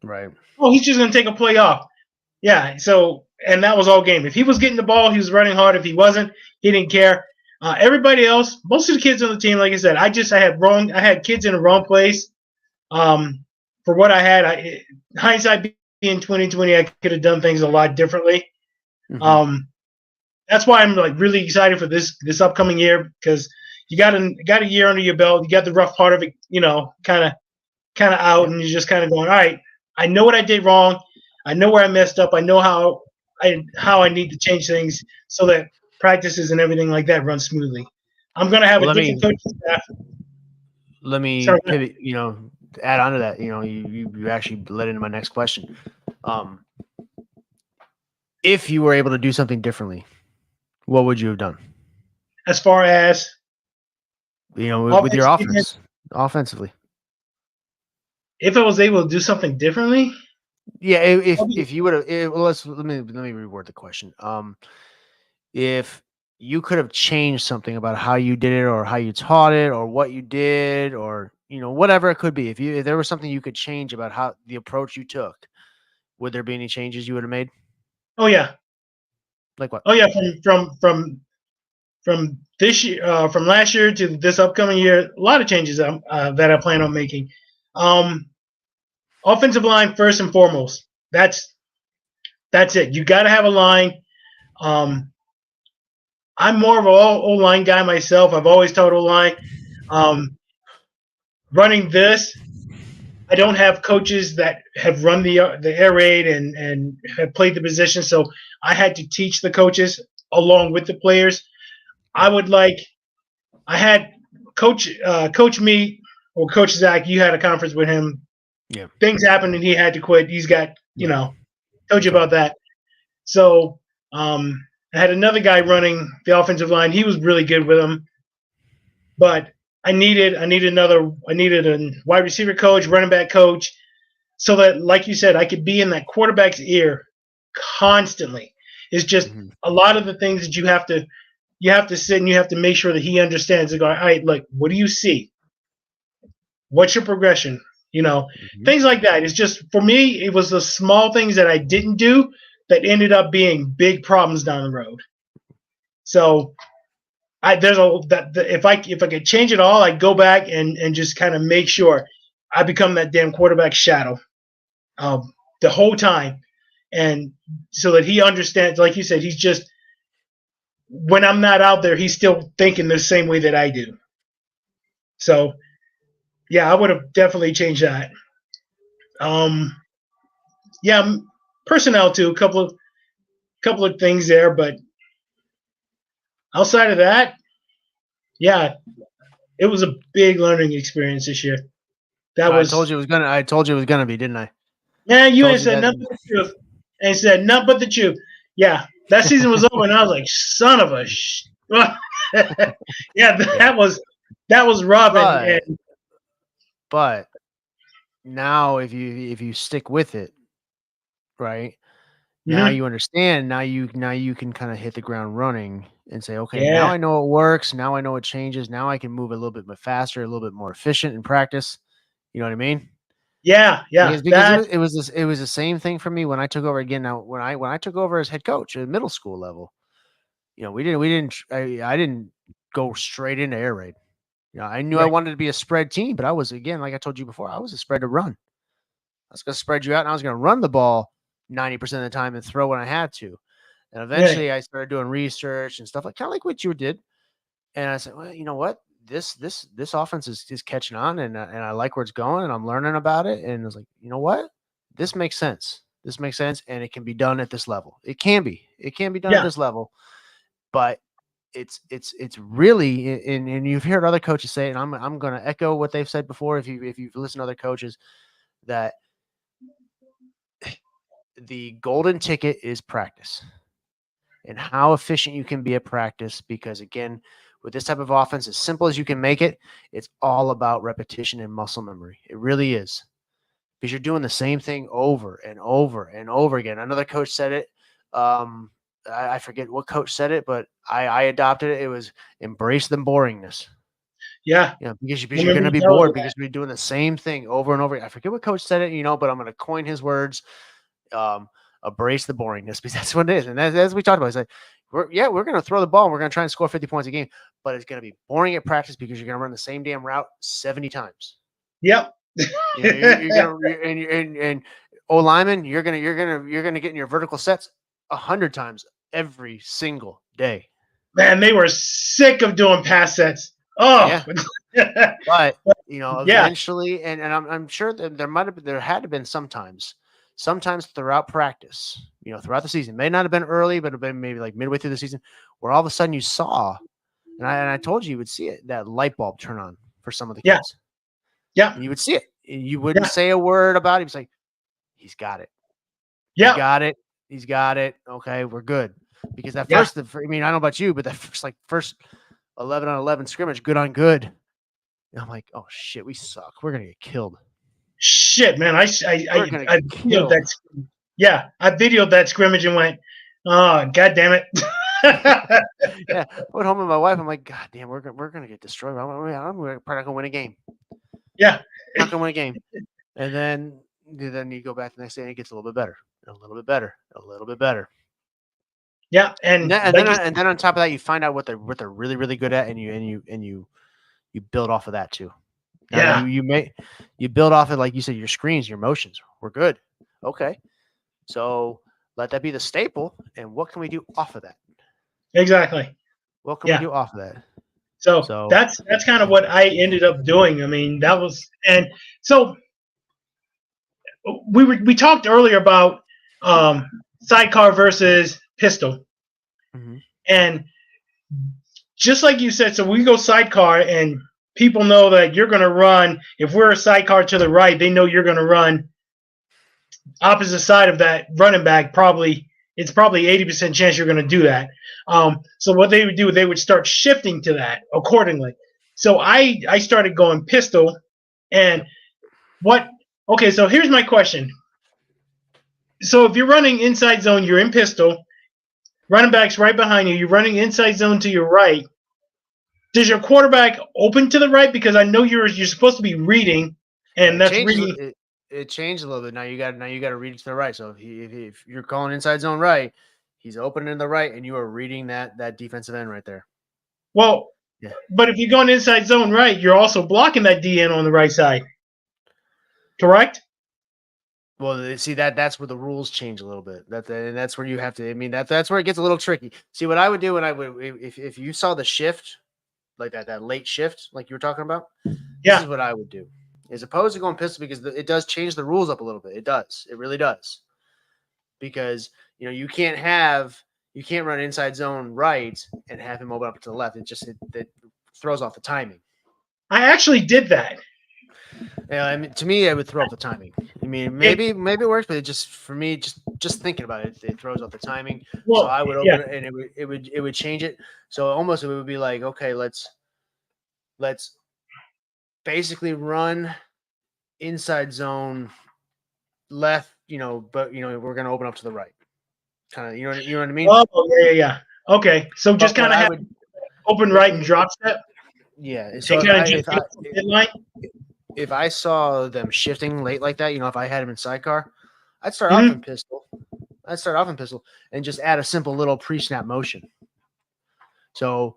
Right. Oh, he's just going to take a play off. Yeah. So, and that was all game. If he was getting the ball, he was running hard. If he wasn't, he didn't care. Everybody else, most of the kids on the team, like I said, I had kids in the wrong place. For what I had, hindsight being 2020, I could have done things a lot differently. Mm-hmm. That's why I'm like really excited for this upcoming year, because you got a year under your belt. You got the rough part of it, kind of out, and you're just kind of going, all right, I know what I did wrong. I know where I messed up. I know how I need to change things so that practices and everything like that run smoothly. I'm going to have a different coaching staff. Let me Sorry. pivot, to add on to that. You actually led into my next question. If you were able to do something differently, what would you have done? As far as with your offense, offensively. If I was able to do something differently, yeah. If you would have, let me reword the question. If you could have changed something about how you did it, or how you taught it, or what you did, or whatever it could be, if there was something you could change about how the approach you took, would there be any changes you would have made? Oh yeah. Like what? Oh yeah, from this year, from last year to this upcoming year, a lot of changes that I plan on making. Offensive line first and foremost. That's it. You got to have a line. I'm more of an O-line guy myself. I've always taught O-line. Running this, I don't have coaches that have run the air raid and have played the position, so I had to teach the coaches along with the players. I had Coach Meat or Coach Zach. You had a conference with him. Yeah. Things happened and he had to quit. He's got, told you about that. So I had another guy running the offensive line. He was really good with him, but I needed a wide receiver coach, running back coach, so that, like you said, I could be in that quarterback's ear constantly. It's just a lot of the things that you have to sit and you have to make sure that he understands. Go, all right, look, what do you see? What's your progression? Things like that. It's just, for me, it was the small things that I didn't do that ended up being big problems down the road. So if I could change it all, I'd go back and just kind of make sure I become that damn quarterback shadow the whole time, and so that he understands. Like you said, he's just, when I'm not out there, he's still thinking the same way that I do. So, yeah, I would have definitely changed that. Yeah, personnel too. A couple of things there, but outside of that, yeah, it was a big learning experience this year. I told you it was gonna be, didn't I? Yeah, you ain't said nothing but the truth. Ain't said nothing but the truth. Yeah, that season was over, and I was like, "Son of a sh." Yeah, that was rough. But now, if you stick with it, right? Now you understand. Now you can kind of hit the ground running and say, okay, now I know it works. Now I know it changes. Now I can move a little bit faster, a little bit more efficient in practice. You know what I mean? Yeah. Because it was the same thing for me when I took over again. Now, when I took over as head coach at middle school level, I didn't go straight into air raid. I knew I wanted to be a spread team, but I was, again, like I told you before, I was a spread to run. I was going to spread you out, and I was going to run the ball 90% of the time and throw when I had to. And eventually I started doing research and stuff, kind of like what you did. And I said, well, you know what? This offense is catching on, and I like where it's going, and I'm learning about it. And I was like, you know what? This makes sense. This makes sense, and it can be done at this level. It can be done at this level, but it's really, and you've heard other coaches say, and I'm going to echo what they've said before. If you've listened to other coaches, that the golden ticket is practice and how efficient you can be at practice. Because, again, with this type of offense, as simple as you can make it, it's all about repetition and muscle memory. It really is, because you're doing the same thing over and over and over again. Another coach said it. I forget what coach said it, but I adopted it. It was embrace the boringness. Yeah. Because you're going to be bored because we're doing the same thing over and over. I forget what coach said it, but I'm going to coin his words. Embrace the boringness, because that's what it is. And as we talked about, it's like, we're going to throw the ball and we're going to try and score 50 points a game, but it's going to be boring at practice because you're going to run the same damn route 70 times. Yep. You're gonna and O lineman, you're gonna get in your vertical sets 100 times every single day. Man, they were sick of doing pass sets. Oh, But you know, yeah, eventually, and I'm sure that there had to been sometimes throughout practice, you know, throughout the season, may not have been early, but have been maybe like midway through the season, where all of a sudden you saw, and I told you would see it, that light bulb turn on for some of the yeah, kids, yeah, and you would see it. You wouldn't yeah, say a word about it. He's like, he's got it. He yeah, got it. He's got it. Okay, we're good. Because that yeah. I mean, I don't know about you, but that first 11 on 11 scrimmage, good on good. And I'm like, oh shit, we suck. We're gonna get killed. Shit, man. We're gonna I get videoed killed. that. Yeah, I videoed that scrimmage and went, oh, god damn it. Yeah, I went home with my wife. I'm like, God damn, we're gonna get destroyed. I'm probably not gonna win a game. Yeah, Not gonna win a game. And then you go back the next day and it gets a little bit better, a little bit better, a little bit better. yeah, And and then on top of that, you find out what they're really really good at, and you build off of that too. Now yeah, you build off of, like you said, your screens, your motions. We're good. Okay, so let that be the staple. And what can we do off of that? exactly. What can we Yeah. do off of that? So So that's kind of what I ended up doing. I mean, that was, and so we talked earlier about sidecar versus pistol, mhm. and just like you said, so we go sidecar, and people know that you're going to run. If we're a sidecar to the right, they know you're going to run opposite side of that running back. It's probably 80% chance you're going to do that. So what they would do, they would start shifting to that accordingly. So I started going pistol, and what? Okay, so here's my question. So if you're running inside zone, you're in pistol. Running back's right behind you. You're running inside zone to your right. Does your quarterback open to the right? Because I know you're supposed to be reading, and It that's changes. reading. It changed a little bit. Now you got to read it to the right. So if you're calling inside zone right, he's opening to the right, and you are reading that defensive end right there. Well, Yeah. but if you're going inside zone right, you're also blocking that DN on the right side. Correct? Well, see that's where the rules change a little bit. That's where you have to. I mean, that's where it gets a little tricky. See, what I would do when I would, if you saw the shift, like that late shift, like you were talking about, this Yeah. is what I would do, as opposed to going pistol, because it does change the rules up a little bit. It does. It really does. Because you can't run inside zone right and have him open up to the left. It throws off the timing. I actually did that. Yeah, I mean, to me, I would throw off the timing. I mean, maybe it works, but it just, for me, just thinking about it, it throws off the timing. Well, So I would open yeah. it, and it would change it. So almost it would be like, okay, let's basically run inside zone left, but we're gonna open up to the right. Kind of, you know what I mean? Oh, yeah. Okay, so just kind of have open right and drop step. Yeah. So if I saw them shifting late like that, if I had him in sidecar, I'd start off in pistol. And just add a simple little pre-snap motion. So,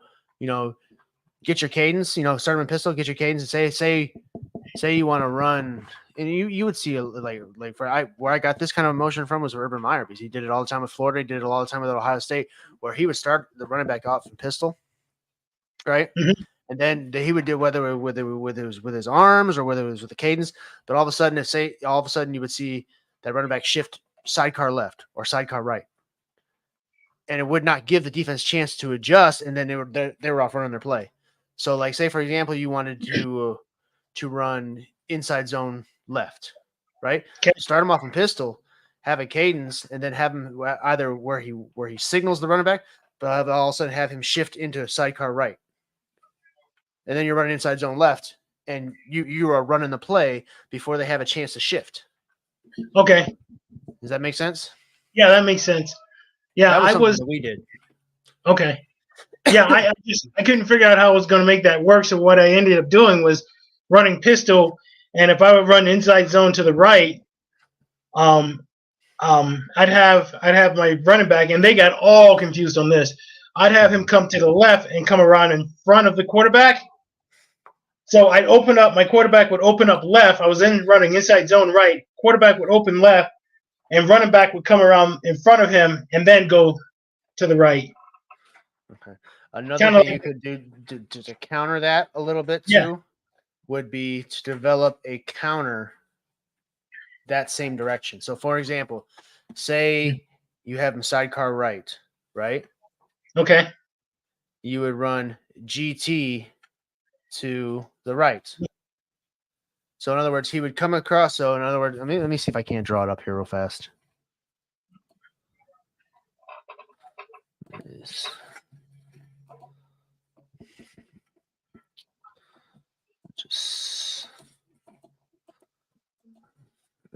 get your cadence, start him in pistol, get your cadence, and say you want to run, and you would see like where I got this kind of motion from was Urban Meyer, because he did it all the time with Florida. He did it all the time with Ohio State, where he would start the running back off in pistol, right? Mm-hmm. And then he would do whether it was with his arms or whether it was with the cadence. But all of a sudden, you would see that running back shift sidecar left or sidecar right, and it would not give the defense chance to adjust. And then they were off running their play. So, like, say for example, you wanted to run inside zone left, right? Okay. Start him off in pistol, have a cadence, and then have him either where he signals the running back, but all of a sudden have him shift into sidecar right. And then you're running inside zone left, and you are running the play before they have a chance to shift. Okay. Does that make sense? Yeah, that makes sense. Yeah, that we did. Okay. Yeah, I couldn't figure out how I was going to make that work. So what I ended up doing was running pistol, and if I would run inside zone to the right, I'd have my running back, and they got all confused on this. I'd have him come to the left and come around in front of the quarterback. So I'd open up, my quarterback would open up left. I was running inside zone right. Quarterback would open left, and running back would come around in front of him and then go to the right. Okay. Another Kinda thing you could do to counter that a little bit too Yeah. would be to develop a counter that same direction. So, for example, say you have him sidecar right, right? Okay. You would run GT to the right. So, in other words, he would come across. So, in other words, let me see if I can't draw it up here real fast.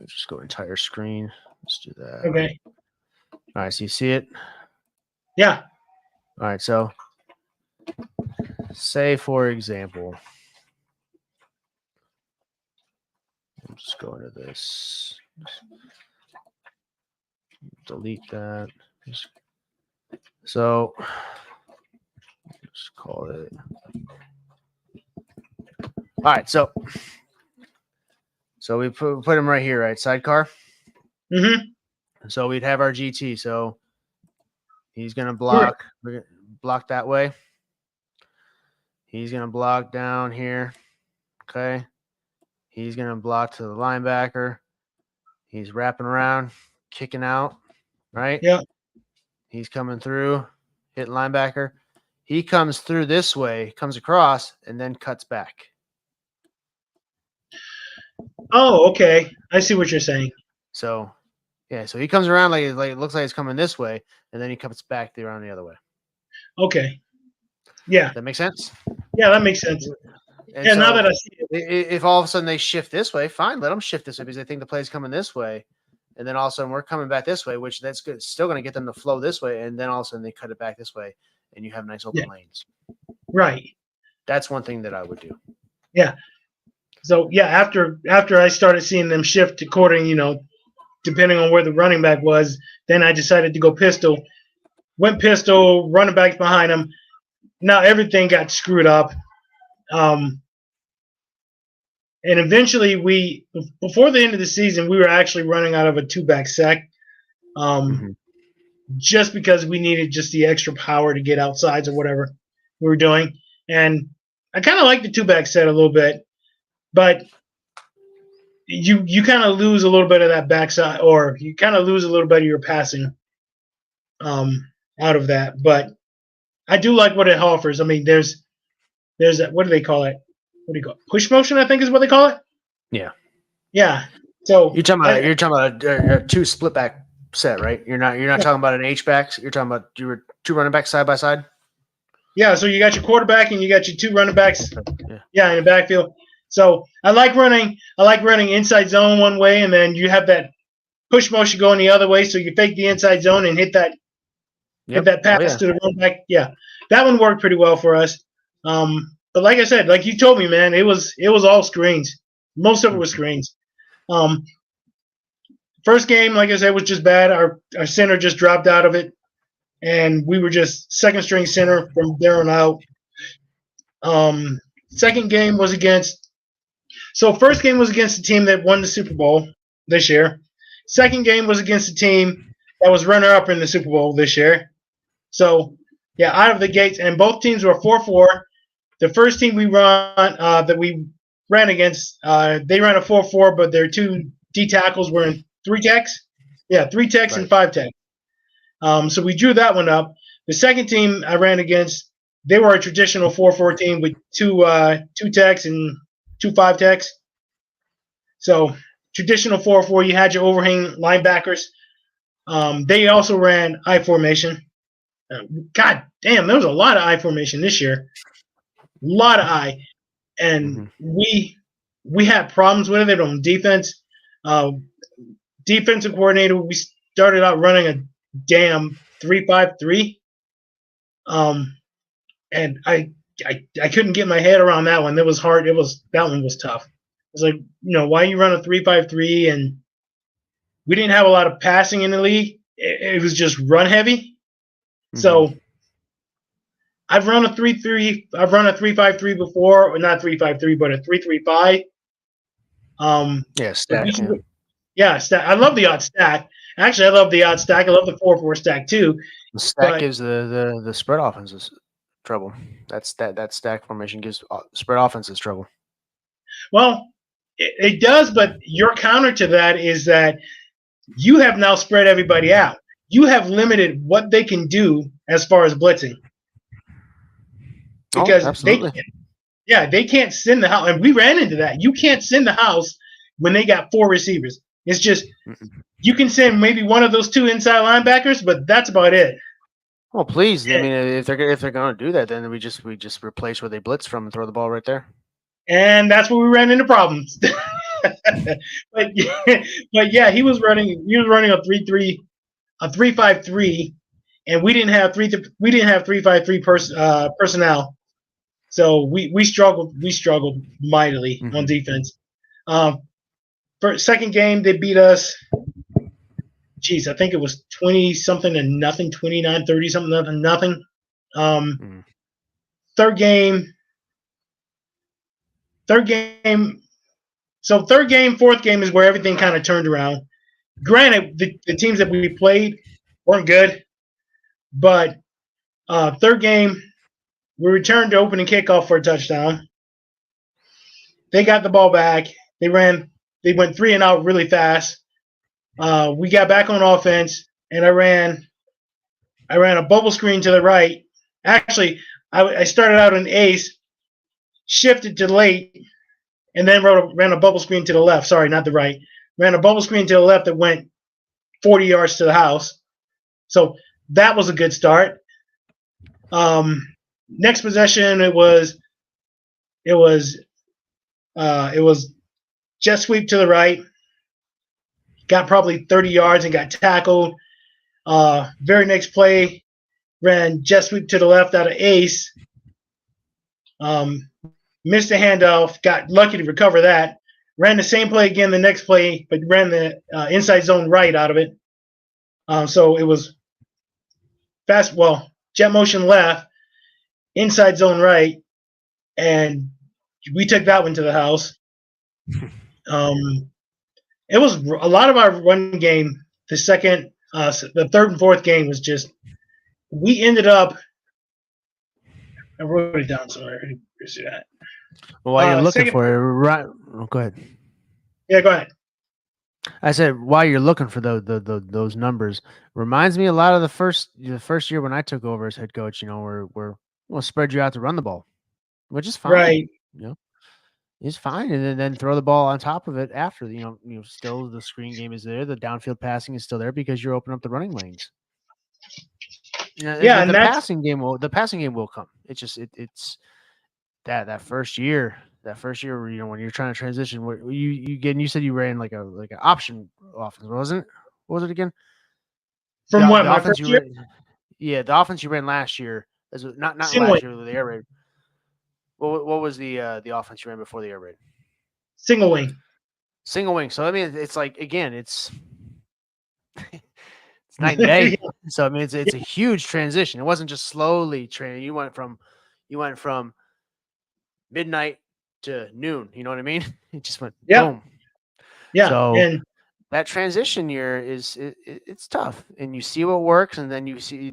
Just go entire screen. Let's do that. Okay. All right, so you see it? Yeah. All right, so say for example, I'm just going to this. Delete that. So just call it. All right, so we put him right here, right? Sidecar. Mm-hmm. So we'd have our GT. So he's gonna block that way. He's gonna block down here. Okay. He's gonna block to the linebacker. He's wrapping around, kicking out, right? Yeah. He's coming through, hitting linebacker. He comes through this way, comes across, and then cuts back. Oh, okay. I see what you're saying. So, yeah, so he comes around like it looks like he's coming this way, and then he comes back around the other way. Okay. Yeah. That makes sense? Yeah, that makes sense. And Yeah, so now that I see it. if all of a sudden they shift this way, fine, let them shift this way because they think the play's coming this way. And then all of a sudden we're coming back this way, which that's good. Still going to get them to flow this way. And then all of a sudden they cut it back this way and you have nice open lanes. Right. That's one thing that I would do. Yeah. So, yeah, after I started seeing them shift according, depending on where the running back was, then I decided to go pistol. Went pistol, running backs behind him. Now everything got screwed up. And eventually before the end of the season, we were actually running out of a 2-back sack. Just because we needed just the extra power to get outsides or whatever we were doing. And I kind of like the 2-back set a little bit, but you kind of lose a little bit of that backside, or you kind of lose a little bit of your passing out of that. But I do like what it offers. I mean, there's that, what do they call it? What do you call it? Push motion, I think is what they call it. Yeah. Yeah. So you're talking about a 2 split back set, right? You're not talking about an H back. You're talking about you were 2 running backs side by side. Yeah. So you got your quarterback and you got your 2 running backs. Yeah, in the backfield. So I like running inside zone one way, and then you have that push motion going the other way. So you fake the inside zone and hit that pass to the running back. Yeah, that one worked pretty well for us. But like I said, like you told me, man, it was all screens. Most of it was screens. First game, like I said, was just bad. Our center just dropped out of it, and we were just second string center from there on out. Second game was first game was against the team that won the Super Bowl this year. Second game was against the team that was runner-up in the Super Bowl this year. So, yeah, out of the gates, and both teams were 4-4. The first team we that we ran against, they ran a 4-4, but their 2 D tackles were in 3 techs. Yeah, 3 techs and 5 techs. So we drew that one up. The second team I ran against, they were a traditional 4-4 team with 2 techs and 2 5 techs. So traditional 4-4, you had your overhang linebackers. They also ran I formation. God damn, there was a lot of I formation this year. A lot of I. And we had problems with it on defense. Defensive coordinator, we started out running a damn 3-5-3. And I couldn't get my head around that one. That was hard. That one was tough. It's like, why you run a 3-5-3? And we didn't have a lot of passing in the league. It was just run heavy. So I've run a 3-3. I've run a 3-5-3 before, or not 3-5-3, but a 3-3-5. Stack. Yeah, stack. I love the odd stack. Actually, I love the odd stack. I love the 4-4 stack too. The stack gives the spread offenses trouble. That stack formation gives spread offenses trouble. Well, it does, but your counter to that is that you have now spread everybody out. You have limited what they can do as far as blitzing. Because absolutely. they can't send the house. And we ran into that. You can't send the house when they got 4 receivers. It's just you can send maybe one of those 2 inside linebackers, but that's about it. Well, please. I mean, if they're going to do that, then we just replace where they blitz from and throw the ball right there. And that's where we ran into problems. but yeah, he was running a 3-5-3, and we didn't have 3-5-3 personnel. So we struggled mightily on defense. For second game, they beat us. Geez, I think it was 20-something to nothing, 29-30 something nothing. Third game. So third game, fourth game is where everything kind of turned around. Granted, the teams that we played weren't good, but third game, we returned to opening kickoff for a touchdown. They got the ball back. They went 3 and out really fast. We got back on offense, and I ran a bubble screen to the right. Actually, I started out an ace, shifted to late, and then ran a bubble screen to the left. Sorry, not the right. Ran a bubble screen to the left that went 40 yards to the house. So that was a good start. Next possession, it was jet sweep to the right. Got probably 30 yards and got tackled. Very next play, ran jet sweep to the left out of ace. Missed the handoff, got lucky to recover that. Ran the same play again the next play, but ran the inside zone right out of it. So it was jet motion left, inside zone right, and we took that one to the house. It was a lot of our run game. The third and fourth game was just, we ended up, I wrote it down somewhere. Where's it at? Well, while you're looking for it, right? Oh, go ahead. Yeah, go ahead. I said while you're looking for those numbers, reminds me a lot of the first year when I took over as head coach. You know, we'll spread you out to run the ball, which is fine. Right. You know, it's fine, and then throw the ball on top of it after. You know, still the screen game is there, the downfield passing is still there because you're opening up the running lanes. Yeah, the passing game will come. It's just it's that first year. That first year, you know, when you're trying to transition, you said you ran like an option offense, wasn't it? What was it again? From what, my first year? Yeah, the offense you ran last year. Not last year, the air raid. What was the offense you ran before the air raid? Single wing. So I mean, it's like, again, it's night and day. Yeah. So I mean, it's a huge transition. It wasn't just slowly training. You went from midnight to noon. You know what I mean? It just went boom. Yeah. So that transition year it's tough, and you see what works, and then you see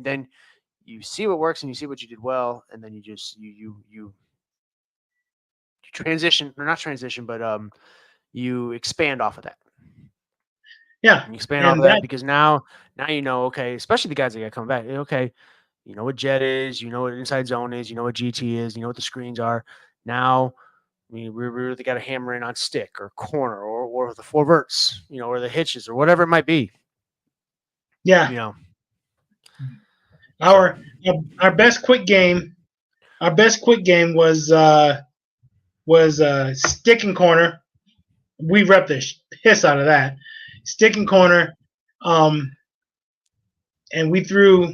what works, and you see what you did well, and then you just you transition, or not transition, but you expand off of that. Yeah, you expand off of that because now you know, okay, especially the guys that got coming back. Okay, you know what jet is, you know what inside zone is, you know what GT is, you know what the screens are. Now, I mean, we really got to hammer in on stick or corner or the four verts, you know, or the hitches or whatever it might be. Yeah, you know, our best quick game. Our best quick game was stick and corner. We repped the piss out of that. Stick and corner, and we threw.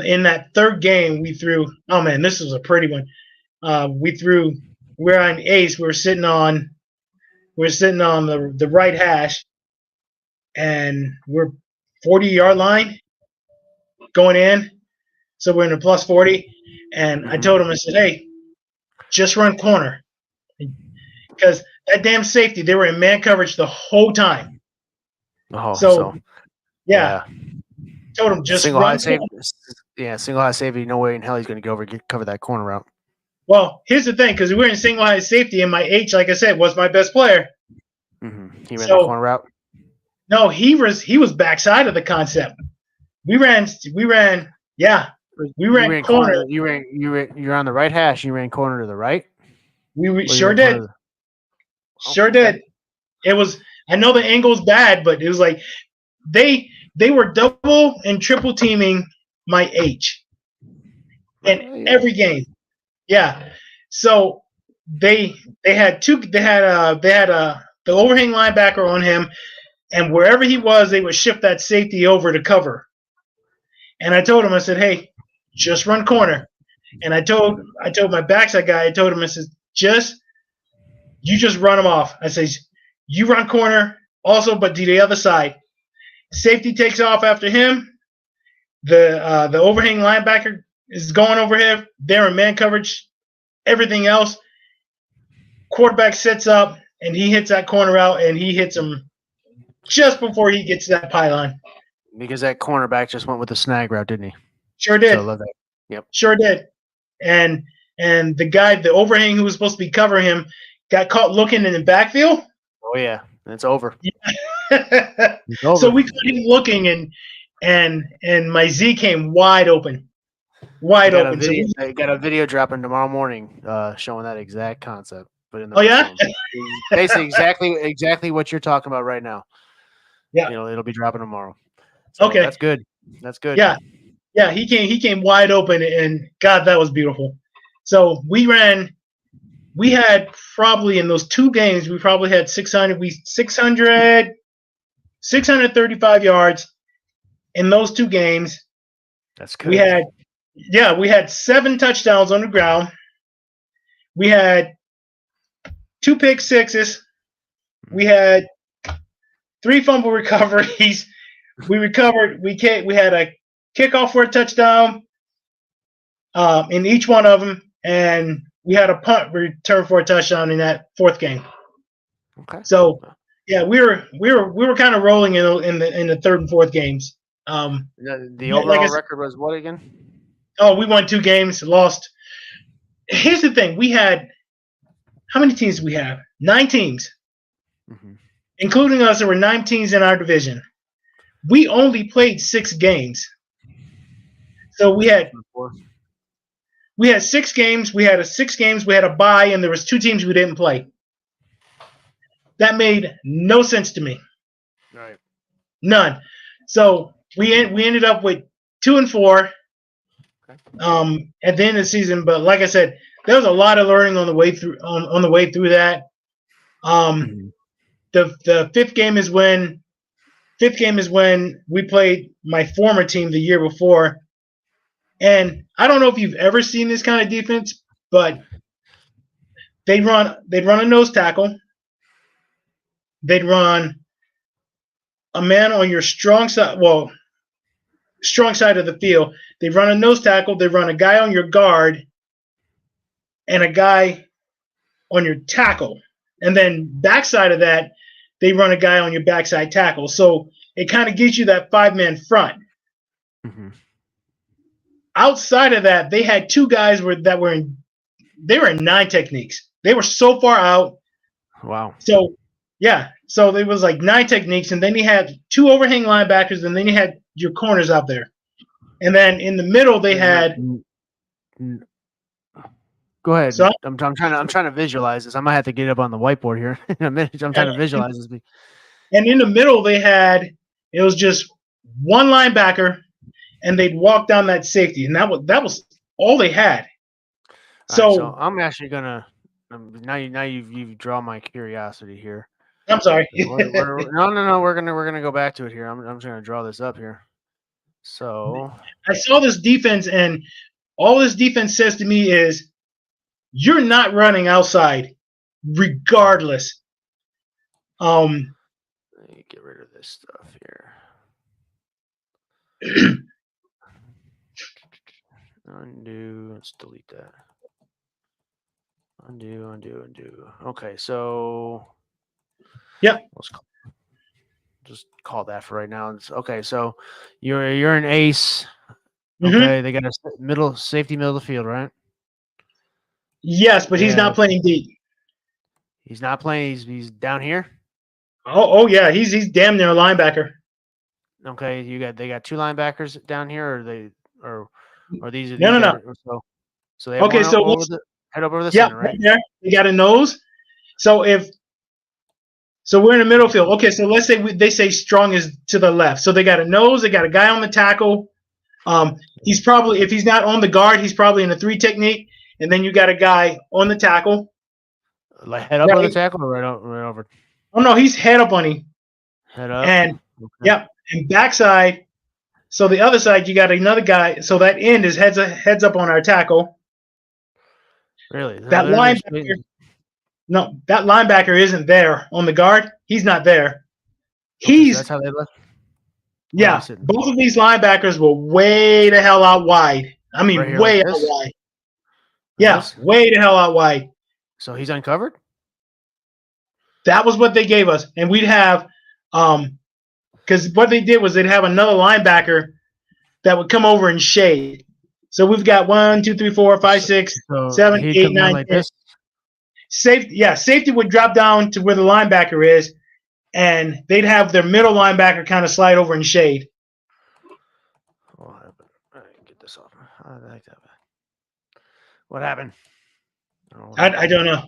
In that third game, we threw. Oh man, this was a pretty one. We're on ace. We're sitting on the right hash, and we're 40-yard line going in. So we're in the plus 40, and I told him, I said, "Hey, just run corner," because that damn safety, they were in man coverage the whole time. Oh, so yeah. Told him just run. Yeah, single high safety. No way in hell he's going to go over and cover that corner route. Well, here's the thing, because we're in single high safety, and my H, like I said, was my best player. He ran that So corner route. no, he was backside of the concept. We ran, yeah, we You ran ran corner. You're on the right hash. You ran corner to the right. We Or you sure ran corner did, to the- sure Okay. did. It was. I know the angle's bad, but it was like they were double and triple teaming my H in every game. Yeah. So they had the overhang linebacker on him, and wherever he was, they would shift that safety over to cover. And I told him, I said, "Hey, just run corner." And I told my backside guy, I told him, I said, you just run him off. I say, you run corner also, but to the other side. Safety takes off after him. The overhang linebacker is going over him. They're in man coverage. Everything else, quarterback sets up and he hits that corner out, and he hits him just before he gets to that pylon. Because that cornerback just went with the snag route, didn't he? Sure did. So I love that. Yep. Sure did. And the guy, the overhang who was supposed to be covering him, got caught looking in the backfield. Oh yeah, it's over. So we caught him looking, and my Z came wide open. Wide open. I got a video dropping tomorrow morning showing that exact concept. But in the yeah? basically exactly what you're talking about right now. Yeah. It'll be dropping tomorrow. So okay. That's good. That's good. Yeah. Yeah, he came wide open, and God, that was beautiful. So we had probably in those two games, we probably had 635 yards in those two games. That's good. We had 7 touchdowns on the ground. We had 2 pick sixes. We had 3 fumble recoveries. We recovered. We had a kickoff for a touchdown in each one of them, and we had a punt return for a touchdown in that 4th game. Okay. So, yeah, we were kind of rolling in the 3rd and 4th games. The overall record was what again? Oh, we won 2 games, lost. Here's the thing: we had how many teams did we have? 9 teams, including us. There were 9 teams in our division. We only played 6 games. So we had 6 games. We had 6 games. We had a bye, and there was 2 teams we didn't play. That made no sense to me. Right. None. So we ended up with 2 and 4 at the end of the season. But like I said, there was a lot of learning on the way through on the way through that. The fifth game is when we played my former team the year before. And I don't know if you've ever seen this kind of defense, but they'd run a nose tackle. They'd run a man on your strong side of the field. They'd run a nose tackle. They'd run a guy on your guard and a guy on your tackle. And then backside of that, they run a guy on your backside tackle. So it kind of gives you that 5-man front. Outside of that, they had 2 guys that were in 9 techniques. They were so far out. Wow. So yeah, so there was like 9 techniques, and then you had 2 overhang linebackers, and then you had your corners out there, and then in the middle they had. Go ahead. So I'm trying to visualize this. I might have to get up on the whiteboard here in a minute. I'm trying to visualize this. And in the middle it was just 1 linebacker, and they'd walk down that safety, and that was all they had. So I'm actually gonna now you've drawn my curiosity here. I'm sorry. No. We're gonna go back to it here. I'm just gonna draw this up here. So I saw this defense, and all this defense says to me is, you're not running outside, regardless. Let me get rid of this stuff here. Undo. Let's delete that. Undo. Okay, so yep. Let's just call that for right now. Okay, so you're an ace. Mhm. Okay, they got a middle safety, middle of the field, right? Yes, but he's Yeah. not playing deep. He's not playing. He's down here. Oh yeah, he's damn near a linebacker. Okay, they got 2 linebackers down here, or these are No, these no, no. guys. So they have Okay, one so over the head over the yeah, center, right right? there. They got a nose. So we're in the middle field. Okay, so let's say they say Strong is to the left. So they got a nose. They got a guy on the tackle. He's probably, if he's not on the guard, he's probably in a 3 technique. And then you got a guy on the tackle. Like head up on the Right. tackle or right over? Oh no, he's head up on him. Head up. And Okay. yep, and backside. So the other side, you got another guy. So that end is heads up on our tackle. Really? That linebacker, no, that linebacker isn't there on the guard. He's not there. Okay, He's so that's how they left. yeah. sitting? Both of these linebackers were way the hell out wide. I mean, Right here way like out this? wide. Yeah, this? way the hell out wide. So he's uncovered. That was what they gave us, and we'd have because what they did was they'd have another linebacker that would come over and shade. So we've got 1, 2, 3, 4, 5, 6, So 7, he'd 8, come down 9, like 10. this. Safety would drop down to where the linebacker is, and they'd have their middle linebacker kind of slide over and shade. What happened? All right, get this off. How did that happen? What happened? I don't know.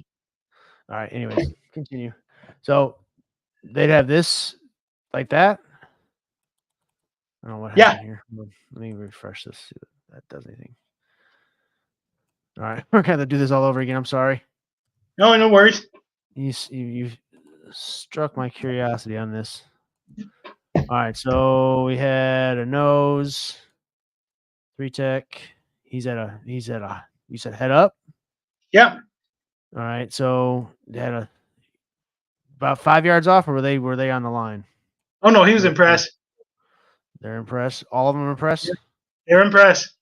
All right. Anyways, continue. So they'd have this like that. I don't know what Yeah. happened here. Let me refresh this. See if that does anything. All right, we're gonna do this all over again. I'm sorry. No worries. You struck my curiosity on this. All right, so we had a nose, 3 tech. He's at a. You said head up. Yep. All right, so they had about 5 yards off, or were they on the line? Oh no, he was impressed. They're impressed. All of them impressed. They're impressed.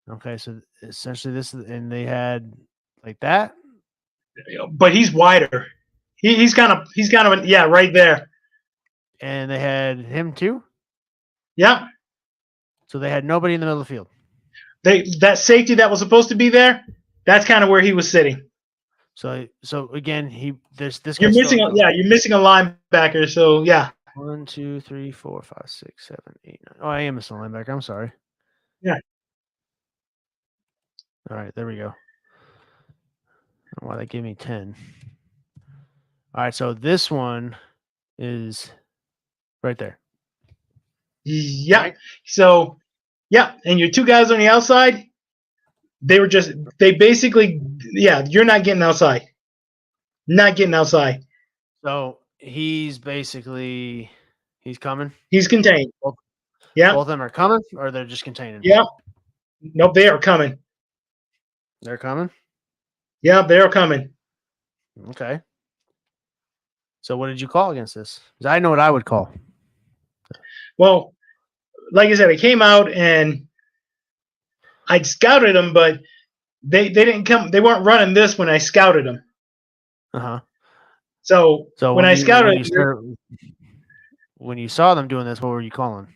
Okay, so essentially and they had like that. But he's wider. He's kind of yeah, right there. And they had him too. Yep. So they had nobody in the middle of the field. That safety that was supposed to be there, that's kind of where he was sitting. So again, this You're missing you're missing a linebacker. So yeah. 1, 2, 3, 4, 5, 6, 7, 8, 9. Oh, I am missing a linebacker. I'm sorry. Yeah. All right, there we go. I don't know why they gave me 10. All right, so this one is right there. Yeah. Right. So yeah, and your 2 guys on the outside, they basically you're not getting outside. Not getting outside. So he's coming. He's contained. Both Yeah. of them are coming, or they're just containing. Yeah. Nope, they are coming. They're coming. Yeah, they are coming. Okay. So what did you call against this? Because I know what I would call. Well, like I said, I came out and I scouted them, but they didn't come. They weren't running this when I scouted them. So when I scouted, when you saw them doing this, what were you calling?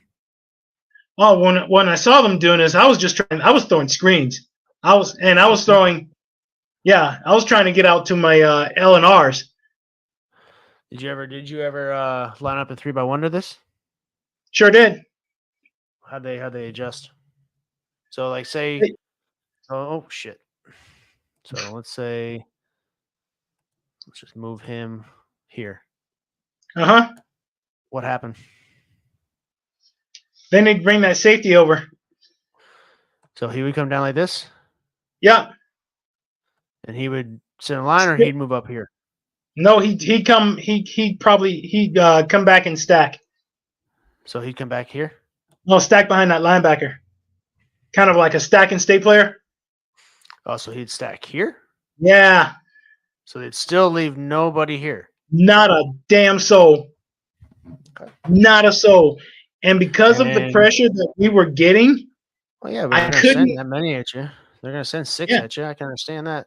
oh, when I saw them doing this, I was throwing screens. I was throwing, I was trying to get out to my L and R's. Did you ever line up a 3x1 to this? Sure did. How'd they adjust? So like say, oh shit. So let's just move him here. What happened? Then they bring that safety over. So he would come down like this? Yeah. And he would sit in line, or he'd move up here? No, he'd come back and stack. So he'd come back here? No, stack behind that linebacker. Kind of like a stack and stay player. Oh, so he'd stack here? Yeah. So they'd still leave nobody here. Not a damn soul. Okay. Not a soul. And because of the pressure that we were getting, well, yeah, but they're going to send that many at you. They're going to send 6 at you. I can understand that.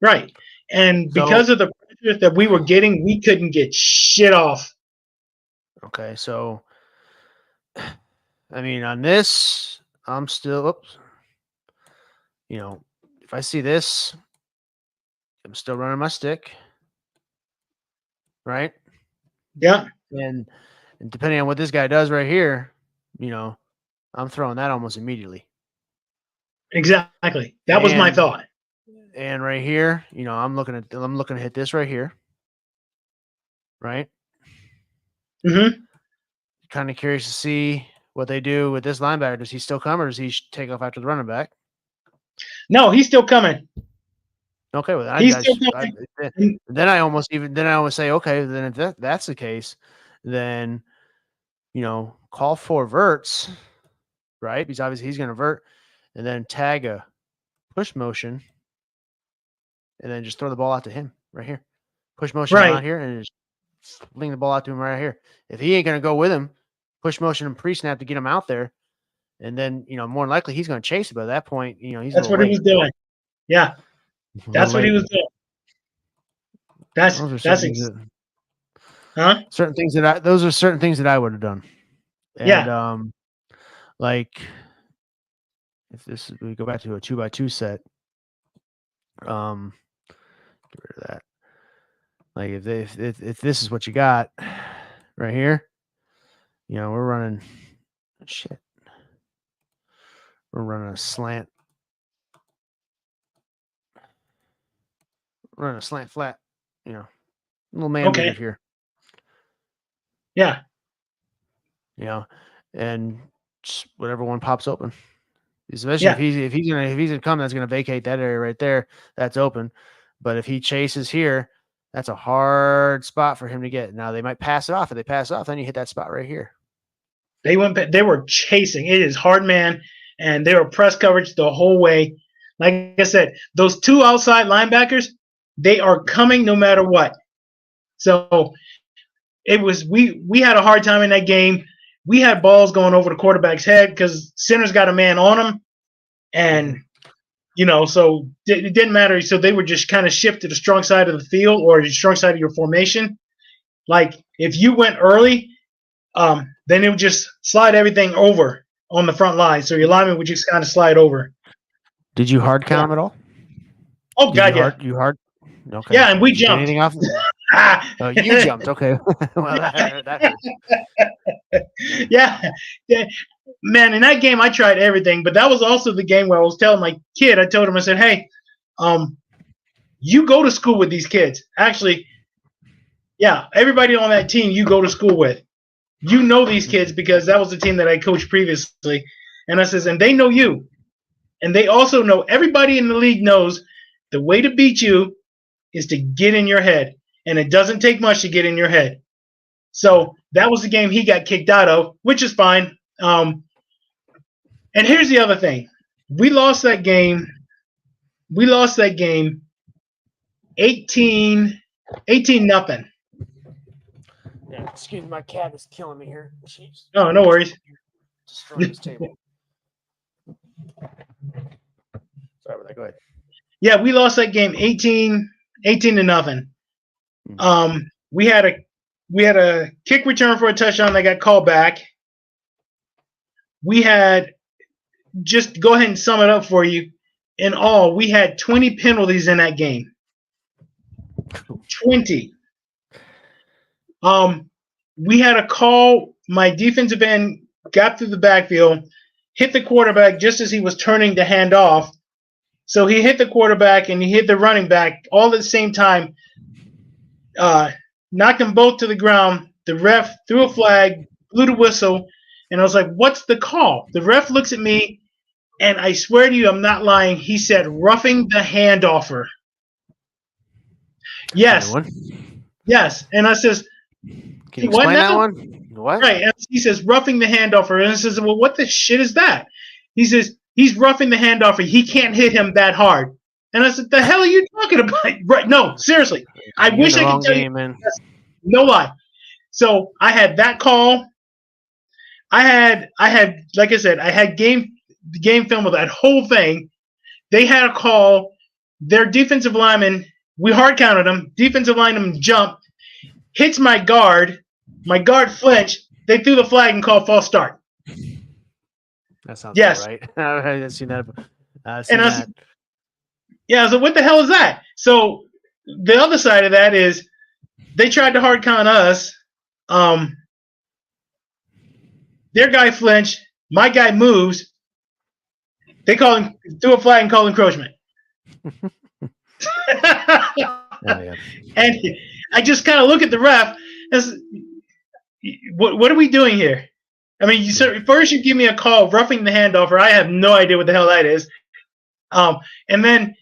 Right. And because of the pressure that we were getting, we couldn't get shit off. Okay, so I mean, on this, I'm still, oops. You know, if I see this, I'm still running my stick, right? Yeah, And depending on what this guy does right here, you know, I'm throwing that almost immediately. exactly. That was my And thought. and right here, you know, I'm looking to hit this right here, right? Hmm. Kind of curious to see what they do with this linebacker. Does he still come, or does he take off after the running back? No, he's still coming. Okay, well, He's still coming. then I almost say, okay, then if that's the case, then you know, call for verts, right? Because obviously he's going to vert, and then tag a push motion, and then just throw the ball out to him right here. Push motion him Right. out here, and just fling the ball out to him right here. If he ain't going to go with him, push motion and pre-snap to get him out there, and then you know more than likely he's going to chase it. But at that point, you know he's That's a what little he was late. doing. Yeah, that's what he was doing. Those are certain things that I would have done. And Yeah. Like if we go back to a 2x2 set, get rid of that. Like if this is what you got right here, you know, we're running a slant. Running a slant flat, you know, little man beater here. Yeah. You know, and just whatever one pops open. Especially if he's gonna come, that's gonna vacate that area right there. That's open. But if he chases here, that's a hard spot for him to get. Now they might pass it off. If they pass it off, then you hit that spot right here. They were chasing. It is hard man, and they were press coverage the whole way. Like I said, those two outside linebackers, they are coming no matter what. So it was we had a hard time in that game. We had balls going over the quarterback's head because center's got a man on him, and you know, so it didn't matter. So they would just kind of shift to the strong side of the field or the strong side of your formation. Like if you went early, then it would just slide everything over on the front line. So your lineman would just kind of slide over. Did you hard count him at all? Oh, God, yeah. You hard? Okay. Yeah, and we jumped. Anything off? You jumped. Okay. Well, that hurts. Yeah. Man, in that game, I tried everything, but that was also the game where I was telling my kid, I told him, I said, hey, you go to school with these kids. Actually, yeah, everybody on that team you go to school with. You know these kids because that was the team that I coached previously. And I says, and they know you. And they also know, everybody in the league knows the way to beat you is to get in your head. And it doesn't take much to get in your head. So that was the game he got kicked out of, which is fine. And here's the other thing. We lost that game 18-0. Yeah, excuse me, my cat is killing me here. Jeez. Oh, no worries. Destroying this table. Sorry about that. Go ahead. Yeah, we lost that game 18-0. We had a kick return for a touchdown that got called back. We had, just go ahead and sum it up for you. In all, we had 20 penalties in that game. 20. We had a call. My defensive end got through the backfield, hit the quarterback just as he was turning to hand off. So he hit the quarterback and he hit the running back all at the same time. Knocked them both to the ground. The ref threw a flag, blew the whistle, and I was like, what's the call? The ref looks at me, and I swear to you, I'm not lying. He said, roughing the handoffer. Yes. Yes. And I says, can you explain that one? What? Right. And he says, roughing the handoffer. And I says, well, what the shit is that? He says, he's roughing the handoffer. He can't hit him that hard. And I said, the hell are you talking about? Right. No, seriously. I wish I could tell you. Man. No lie. So I had that call. I had, like I said, I had game film of that whole thing. They had a call. Their defensive lineman, we hard counted them. Defensive lineman jumped, hits my guard. My guard flinched. They threw the flag and called false start. That sounds Yes. about right. I've seen that. And yeah, so what the hell is that? So the other side of that is they tried to hard con us. Their guy flinched. My guy moves. They call him, threw a flag and called encroachment. yeah. And I just kind of look at the ref as, what are we doing here? I mean, first you give me a call roughing the handoff, or I have no idea what the hell that is. And then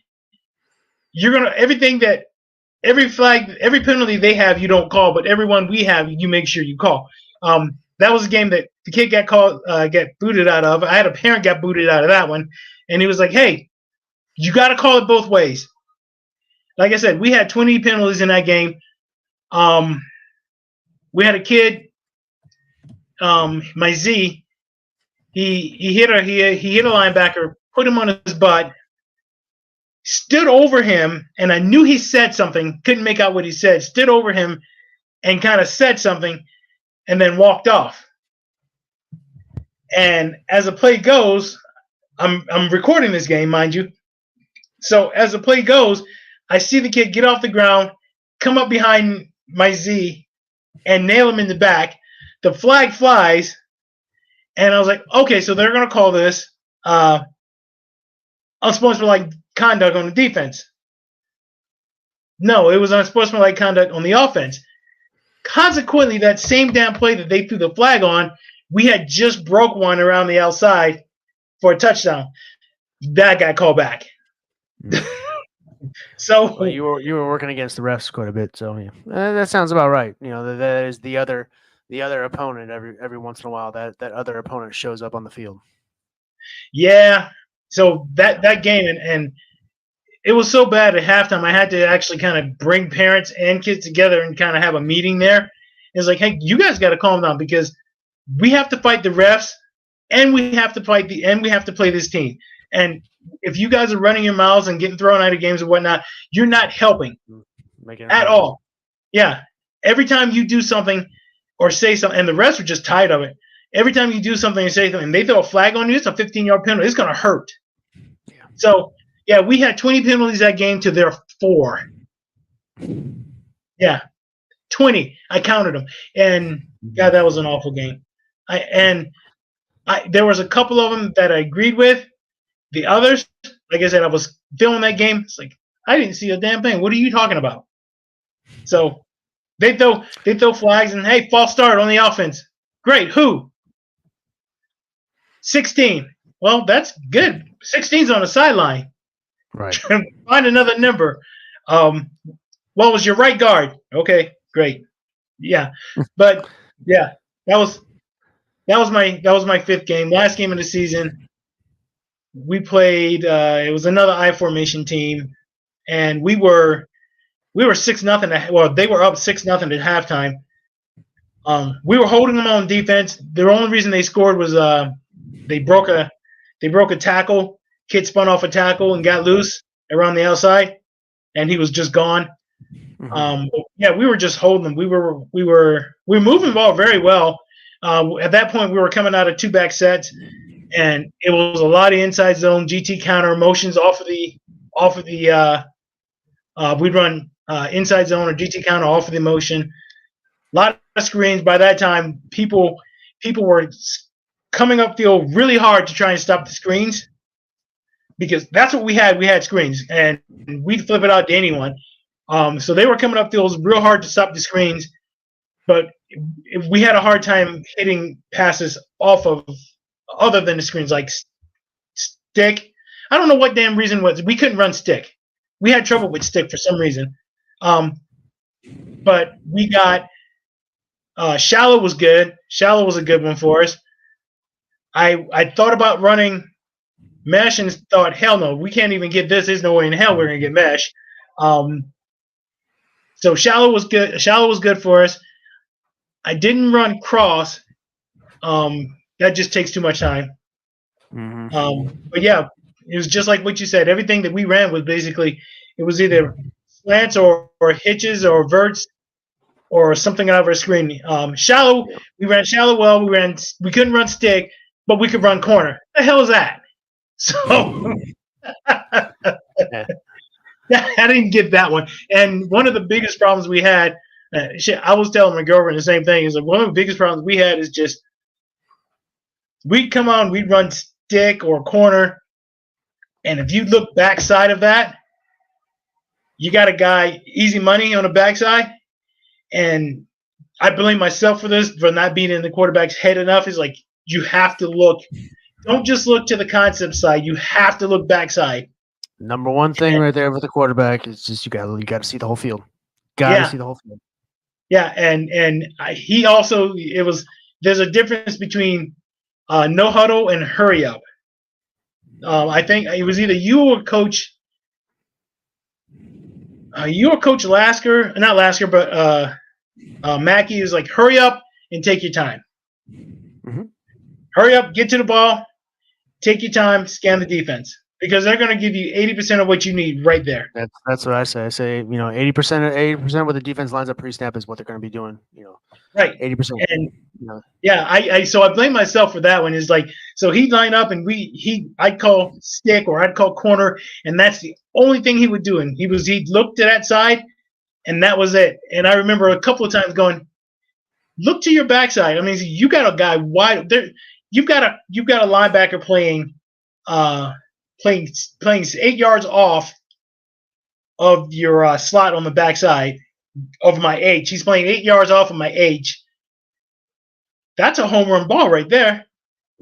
you're gonna every flag, every penalty they have, you don't call, but every one we have, you make sure you call. That was a game that the kid got booted out of. I had a parent got booted out of that one, and he was like, "Hey, you got to call it both ways." Like I said, we had 20 penalties in that game. We had a kid, my Z. He hit a linebacker, put him on his butt, stood over him, and I knew he said something. Couldn't make out what he said. Stood over him and kind of said something, and then walked off. And as the play goes, I'm recording this game, mind you. So as the play goes, I see the kid get off the ground, come up behind my Z, and nail him in the back. The flag flies, and I was like, okay, so they're going to call this unsportsmanlike conduct on the defense. No, it was unsportsmanlike conduct on the offense. Consequently, that same damn play that they threw the flag on, we had just broke one around the outside for a touchdown. That got called back. So well, you were working against the refs quite a bit, so yeah, that sounds about right. You know, that is the other opponent every once in a while. That other opponent shows up on the field. Yeah. So that game and it was so bad at halftime. I had to actually kind of bring parents and kids together and kind of have a meeting there. It's like, hey, you guys got to calm down because we have to fight the refs and we have to play this team. And if you guys are running your mouths and getting thrown out of games and whatnot, you're not helping at all. Yeah. Every time you do something or say something, and the refs are just tired of it. Every time you do something and say something, and they throw a flag on you, it's a 15-yard penalty. It's going to hurt. Yeah. So, yeah, we had 20 penalties that game to their 4. Yeah, 20. I counted them. And, God, that was an awful game. There was a couple of them that I agreed with. The others, like I said, I was filming that game. It's like, I didn't see a damn thing. What are you talking about? So they throw flags and, hey, false start on the offense. Great. Who? 16. Well, that's good. 16's on the sideline. Right. Find another number. What was your right guard? Okay, great. Yeah. But yeah, that was my 5th game. Last game of the season. We played it was another I formation team, and we were 6-0. Well, they were up 6-0 at halftime. We were holding them on defense. The only reason they scored was they broke a tackle. Kid spun off a tackle and got loose around the outside, and he was just gone. Mm-hmm. Yeah, we were just holding them. We were moving the ball very well. At that point, we were coming out of 2-back sets, and it was a lot of inside zone GT counter motions off of the. We'd run inside zone or GT counter off of the motion. A lot of screens. By that time, people were coming upfield really hard to try and stop the screens, because that's what we had. We had screens, and we'd flip it out to anyone. So they were coming upfield real hard to stop the screens, but we had a hard time hitting passes off of other than the screens, like stick. I don't know what damn reason was. We couldn't run stick. We had trouble with stick for some reason. But we got shallow was good. Shallow was a good one for us. I thought about running mesh and thought, hell no, we can't even get this. There's no way in hell we're gonna get mesh. So shallow was good. Shallow was good for us. I didn't run cross. That just takes too much time. Mm-hmm. But yeah, it was just like what you said. Everything that we ran was basically, it was either slants or hitches or verts or something out of our screen. Shallow, we ran shallow well. We couldn't run stick. but we could run corner. The hell is that? So Yeah. I didn't get that one. And one of the biggest problems we had, I was telling my girlfriend the same thing. Is like one of the biggest problems we had is just we'd come on, we'd run stick or corner, and if you look backside of that, you got a guy easy money on the backside, and I blame myself for this for not being in the quarterback's head enough. Is like you have to look. Don't just look to the concept side. You have to look backside. Number one thing right there with the quarterback is just you got to see the whole field. Got to Yeah. see the whole field. Yeah, and he also there's a difference between no huddle and hurry up. I think it was either you or Coach Lasker, not Lasker, but Mackey is like hurry up and take your time. Mm-hmm. Hurry up, get to the ball, take your time, scan the defense because they're going to give you 80% of what you need right there. That's what I say. I say 80% what the defense lines up pre-snap is what they're going to be doing. Right. 80%. And yeah, I blame myself for that one. Is like so he'd line up and I'd call stick or I'd call corner, and that's the only thing he would do. And he'd look to that side, and that was it. And I remember a couple of times going, look to your backside. I mean, you got a guy wide there. You've got a linebacker playing 8 yards off of your slot on the backside of my H. He's playing 8 yards off of my H. That's a home run ball right there.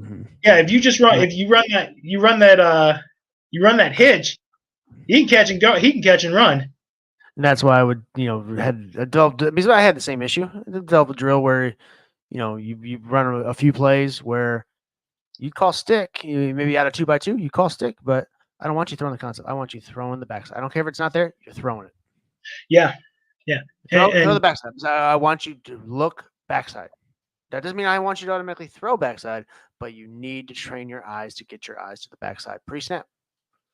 Mm-hmm. Yeah, if you run that hitch, he can catch and go. He can catch and run. And that's why I would, because I had the same issue. The double drill where, you run a few plays where you call stick, maybe out of 2x2, you call stick, but I don't want you throwing the concept. I want you throwing the backside. I don't care if it's not there. You're throwing it. Yeah. Throw the backside. I want you to look backside. That doesn't mean I want you to automatically throw backside, but you need to train your eyes to get your eyes to the backside pre-snap.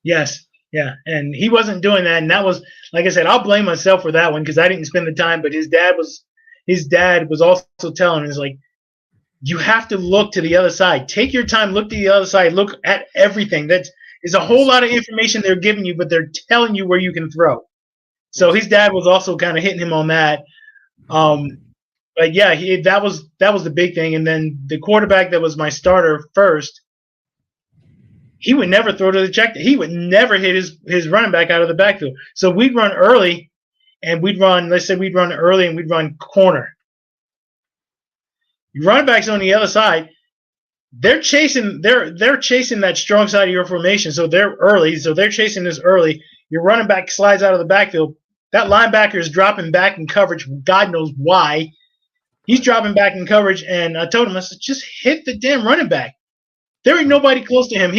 Yes. Yeah. And he wasn't doing that. And that was, like I said, I'll blame myself for that one because I didn't spend the time, but his dad was also telling him, is like, you have to look to the other side. Take your time, look to the other side, look at everything. That is a whole lot of information they're giving you, but they're telling you where you can throw. So his dad was also kind of hitting him on that. But yeah, that was the big thing. And then the quarterback that was my starter first, he would never throw to the check. He would never hit his running back out of the backfield. So we'd run early, and we'd run early and we'd run corner. Your running backs on the other side, they're chasing that strong side of your formation. So they're early. So they're chasing this early. Your running back slides out of the backfield. That linebacker is dropping back in coverage. God knows why. He's dropping back in coverage, and I told him, I said, just hit the damn running back. There ain't nobody close to him.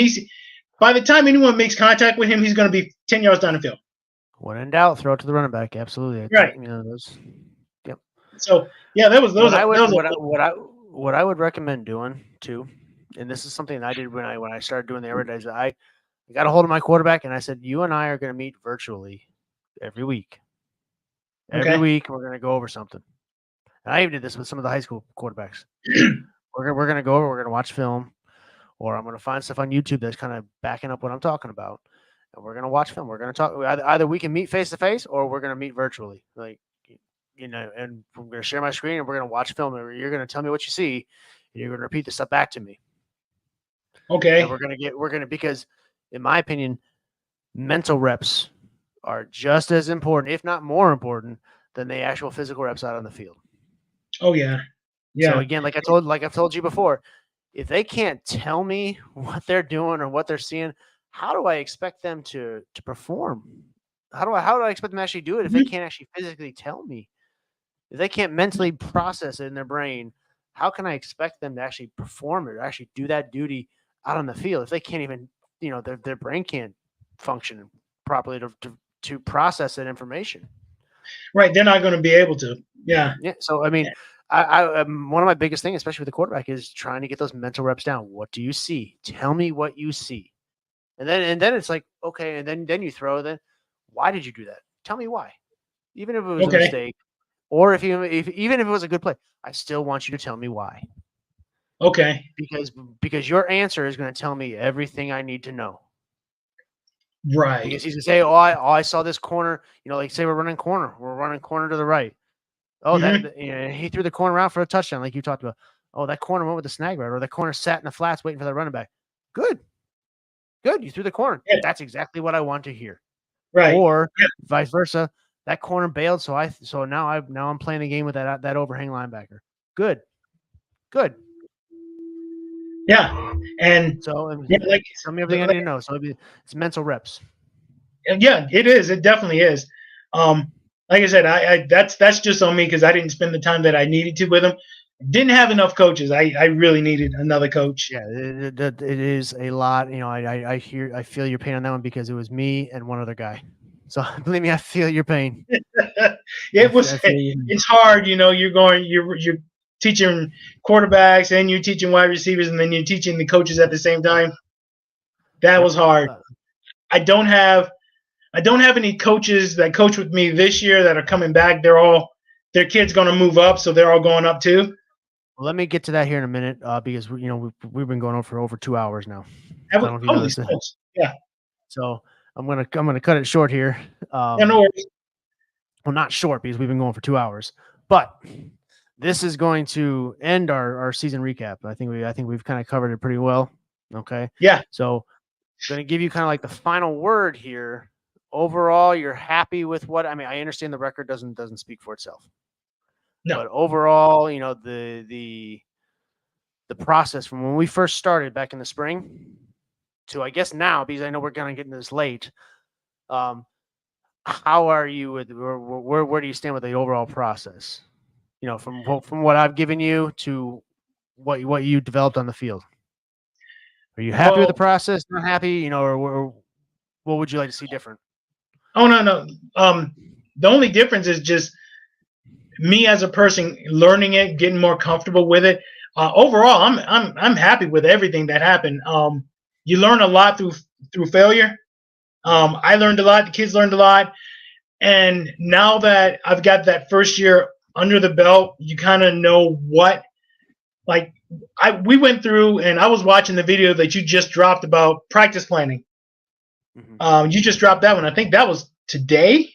By the time anyone makes contact with him, he's going to be 10 yards down the field. When in doubt, throw it to the running back. Absolutely. Right. Yep. So yeah, what I would recommend doing too, and this is something I did when I started doing the air raid, I got a hold of my quarterback and I said, you and I are going to meet virtually every week. Every week we're going to go over something. And I even did this with some of the high school quarterbacks. We're going to go over, we're going to watch film, or I'm going to find stuff on YouTube that's kind of backing up what I'm talking about. And we're going to watch film. We're going to talk. Either we can meet face to face or we're going to meet virtually. And I'm going to share my screen and we're going to watch film. And you're going to tell me what you see, and you're going to repeat the stuff back to me. Okay. And because in my opinion, mental reps are just as important, if not more important, than the actual physical reps out on the field. Oh yeah. Yeah. So again, like I've told you before, if they can't tell me what they're doing or what they're seeing, how do I expect them to perform? How do I expect them to actually do it if they can't actually physically tell me? If they can't mentally process it in their brain, how can I expect them to actually perform it or actually do that duty out on the field if they can't even, their brain can't function properly to process that information? Right, they're not going to be able to. Yeah. Yeah. So I mean, I one of my biggest things, especially with the quarterback, is trying to get those mental reps down. What do you see? Tell me what you see. And then it's like, okay, and then you throw. Then why did you do that? Tell me why. Even if it was a mistake, or even if it was a good play, I still want you to tell me why. Okay. because your answer is going to tell me everything I need to know. Right. Because he's gonna say, I saw this corner. Like say we're running corner to the right. Oh, he threw the corner out for a touchdown, like you talked about. Oh, that corner went with the snag route, or that corner sat in the flats waiting for that running back. Good. You threw the corner. Yeah. That's exactly what I want to hear. Right. Or vice versa. That corner bailed, so now I'm playing the game with that overhang linebacker. Good. Yeah. And So like tell me everything I need to know. So it's mental reps. Yeah, it is. It definitely is. Like I said, I that's just on me because I didn't spend the time that I needed to with him. Didn't have enough coaches. I really needed another coach. Yeah, it is a lot. I feel your pain on that one because it was me and one other guy. So believe me, I feel your pain. It's hard, you're teaching quarterbacks and you're teaching wide receivers and then you're teaching the coaches at the same time. That was hard. I don't have any coaches that coach with me this year that are coming back. Their kids going to move up, so they're all going up too. Well, let me get to that here in a minute because we've been going on for over 2 hours now. Yeah. So I'm gonna cut it short here. No worries. Well, not short because we've been going for 2 hours, but this is going to end our season recap. I think we've kind of covered it pretty well. Okay. Yeah. So I'm going to give you kind of like the final word here. Overall, you're happy with what? I mean, I understand the record doesn't speak for itself. No. But overall, the process from when we first started back in the spring to I guess now, because I know we're kind of getting this late. How are you with where do you stand with the overall process? From what I've given you to what you developed on the field. Are you happy with the process? Not happy? Or what would you like to see different? Oh no. The only difference is just me as a person learning it, getting more comfortable with it. Overall, I'm happy with everything that happened. You learn a lot through failure. I learned a lot. The kids learned a lot. And now that I've got that first year under the belt, you kind of know what. Like we went through, and I was watching the video that you just dropped about practice planning. Mm-hmm. You just dropped that one. I think that was today.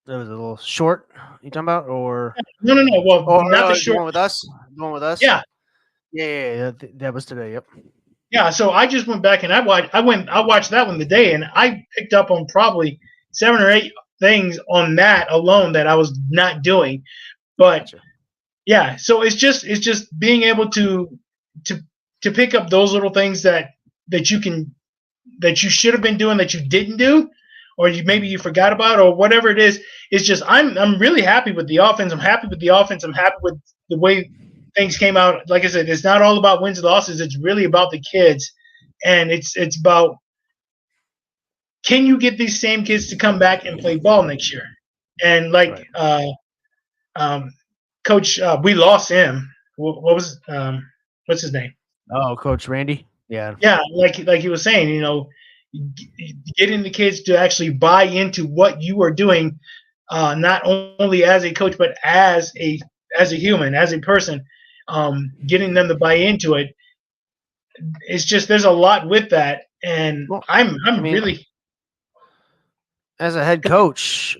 That was a little short. You talking about or no? Well, not the short. The one with us. The one with us. Yeah. That was today. Yep. Yeah. So I just went back and I watched that one today, and I picked up on probably 7 or 8 things on that alone that I was not doing, but. Gotcha. Yeah, so it's just being able to pick up those little things that you should have been doing that you didn't do, or maybe you forgot about, or whatever it is. It's just I'm really happy with the offense. I'm happy with the offense. I'm happy with the way things came out. Like I said, it's not all about wins and losses. It's really about the kids, and it's about can you get these same kids to come back and play ball next year, and like Coach, we lost him. What was what's his name? Oh, Coach Randy. Yeah. Yeah, like he was saying, getting the kids to actually buy into what you are doing, not only as a coach but as a human, as a person, getting them to buy into it. It's just there's a lot with that, and I'm really. As a head coach,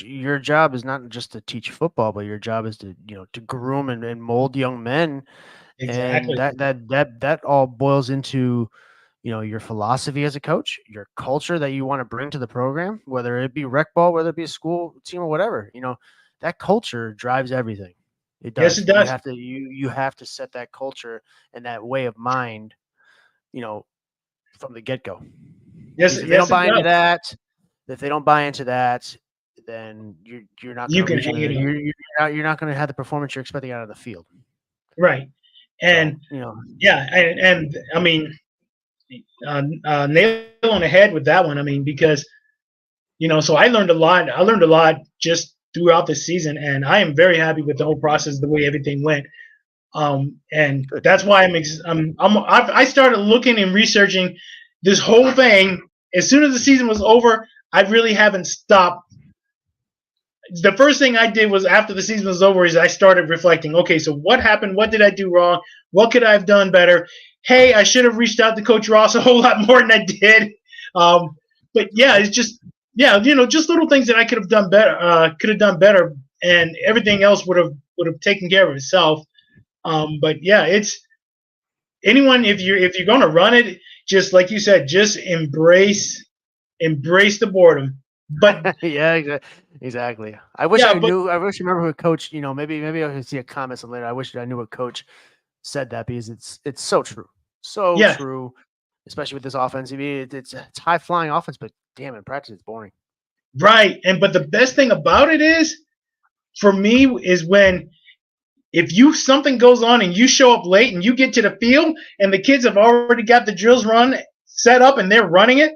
your job is not just to teach football, but your job is to groom and mold young men. Exactly. And that all boils into your philosophy as a coach, your culture that you want to bring to the program, whether it be rec ball, whether it be a school team or whatever. That culture drives everything. It does. Yes, it does. You have to set that culture and that way of mind, from the get-go. Yes, if they don't buy into that. If they don't buy into that, then you're not going to you're not going to have the performance you're expecting out of the field. Right. And and I mean nail on the head with that one. I mean, because so I learned a lot just throughout the season, and I am very happy with the whole process, the way everything went. And that's why I started looking and researching this whole thing as soon as the season was over. I really haven't stopped. The first thing I did was after the season was over is I started reflecting. Okay, so what happened? What did I do wrong? What could I have done better? Hey, I should have reached out to Coach Ross a whole lot more than I did. But yeah, it's just just little things that I could have done better. Could have done better, and everything else would have taken care of itself. But yeah, it's anyone if you're going to run it, just like you said, just embrace the boredom. But Yeah, exactly. I wish yeah, I but knew. I wish I remember what coach. Maybe I can see a comment some later. I wish I knew what coach said that because it's so true, so yeah, true. Especially with this offense, I mean, it's high flying offense, but damn, in practice it's boring. right. But the best thing about it is, for me, is when if you something goes on and you show up late and you get to the field and the kids have already got the drills run set up and they're running it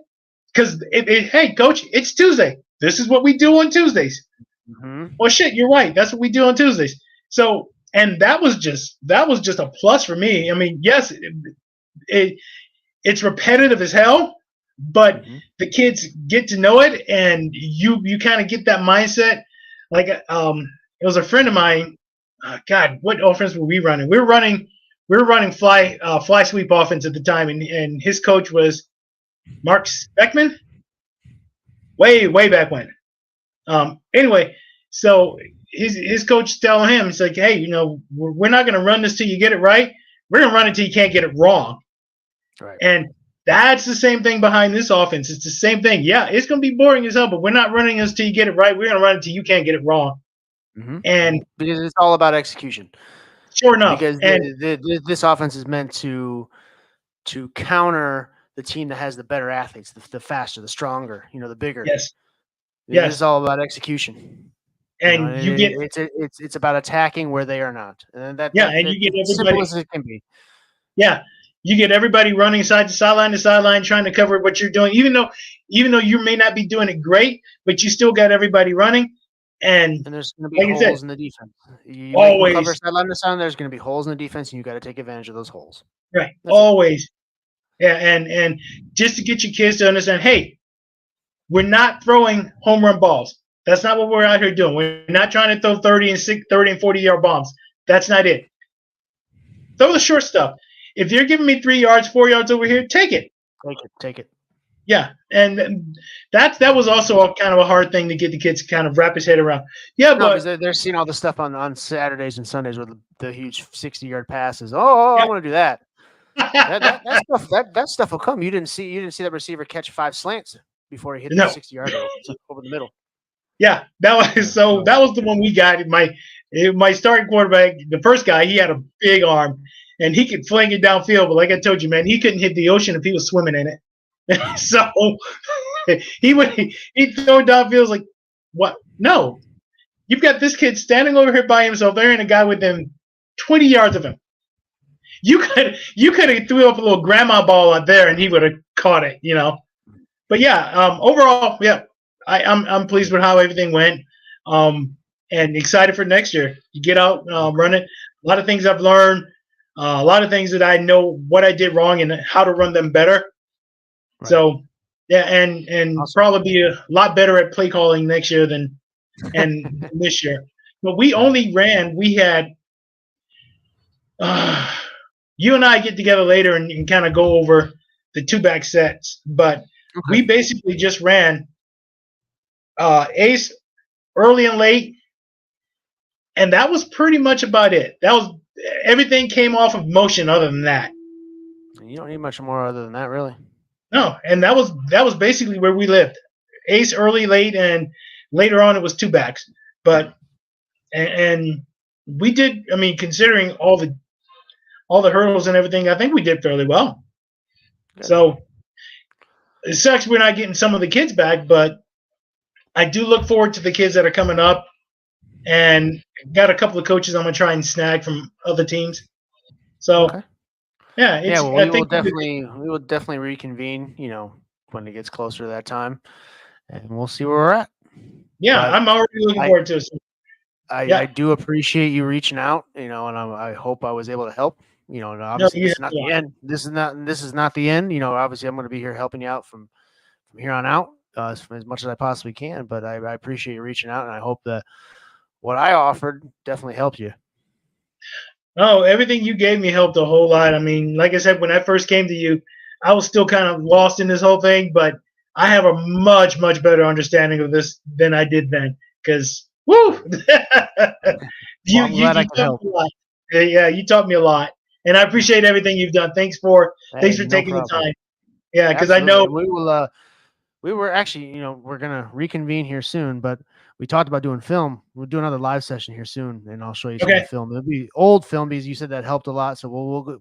because hey coach, it's Tuesday. This is what we do on Tuesdays. Mm-hmm. Well, shit, you're right. That's what we do on Tuesdays. So, and that was just a plus for me. I mean, yes, it's repetitive as hell, but Mm-hmm. the kids get to know it, and you kind of get that mindset. Like, it was a friend of mine. God, what offense were we running? We were running fly sweep offense at the time, and his coach was Mark Speckman. Way back when. Anyway, so his coach is telling him, it's like, hey, we're not going to run this till you get it right. We're going to run it till you can't get it wrong. Right. And that's the same thing behind this offense. It's the same thing. Yeah, it's going to be boring as hell, but we're not running this till you get it right. We're going to run it till you can't get it wrong. Mm-hmm. And because it's all about execution. sure enough, Because and this offense is meant to counter the team that has the better athletes, the faster, the stronger, the bigger. yes, This is all about execution. and you get it's about attacking where they are not, and and you get it's everybody. simple as it can be. Yeah, you get everybody running side to sideline, trying to cover what you're doing. Even though you may not be doing it great, but you still got everybody running. And there's going to be like I said, holes in the defense. You always cover sideline to sideline. There's going to be holes in the defense, and you got to take advantage of those holes. right, That's always. Yeah, and just to get your kids to understand, hey, we're not throwing home run balls. That's not what we're out here doing. We're not trying to throw 30 and 40-yard bombs. That's not it. Throw the short stuff. If you're giving me 3 yards, 4 yards over here, take it. Take it. Yeah, and that was also a kind of a hard thing to get the kids to kind of wrap his head around. Yeah, because but they're seeing all the stuff on Saturdays and Sundays with the huge 60-yard passes. Oh, yeah. I want to do that. That stuff will come. You didn't see that receiver catch 5 slants before he hit the 60-yard over the middle. Yeah, that was the one we got. My starting quarterback, the first guy, he had a big arm and he could fling it downfield. But like I told you, man, he couldn't hit the ocean if he was swimming in it. So he'd throw it downfield like, what? No, you've got this kid standing over here by himself. There ain't a guy within 20 yards of him. You could have threw up a little grandma ball out there and he would have caught it, But yeah, overall, yeah, I'm pleased with how everything went, and excited for next year. You get out, run it. A lot of things I've learned, a lot of things that I know what I did wrong and how to run them better. Right. So yeah, and awesome. Probably be a lot better at play calling next year than this year. But we only ran. We had. You and I get together later and kind of go over the 2-back sets, but we basically just ran ace early and late, and that was pretty much about it. That was everything came off of motion. Other than that, you don't need much more other than that, really. No, and that was basically where we lived. Ace early, late, and later on it was 2-backs. But and we did. I mean, considering all the hurdles and everything, I think we did fairly well. Good. So it sucks we're not getting some of the kids back, but I do look forward to the kids that are coming up, and got a couple of coaches I'm gonna try and snag from other teams. So yeah, well, we will definitely reconvene, when it gets closer to that time, and we'll see where we're at. Yeah, but I'm already looking forward to it. So, I do appreciate you reaching out, and I hope I was able to help. And obviously this is not the end. This is not the end. Obviously I'm going to be here helping you out from here on out as much as I possibly can. But I appreciate you reaching out, and I hope that what I offered definitely helped you. Oh, everything you gave me helped a whole lot. I mean, like I said, when I first came to you, I was still kind of lost in this whole thing, but I have a much better understanding of this than I did then. Because, woo, Well, I'm glad I you could taught help. me a lot. Yeah, you taught me a lot, and I appreciate everything you've done. Hey, Thanks for no taking the problem. time. Yeah, because I Absolutely. know. And we will we were actually, we're gonna reconvene here soon, but we talked about doing film. We'll do another live session here soon, and I'll show you some of Okay, the film. It'll be old film because you said that helped a lot. So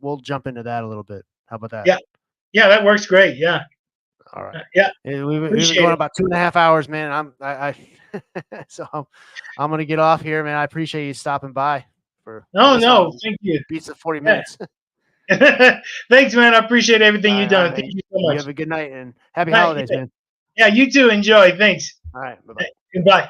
we'll jump into that a little bit. How about that? yeah, yeah, that works great. Yeah, All right. yeah, We've been appreciate going it. about 2.5 hours, man. So I'm gonna get off here, man. I appreciate you stopping by for No, this all no, thank you. beats the 40 Yeah. minutes. Thanks, man. I appreciate everything All you've right, all done. right, Thank man. you so You much. have a good night and happy Night. holidays, man. Yeah, you too. Enjoy. Thanks. All right, bye bye. Goodbye.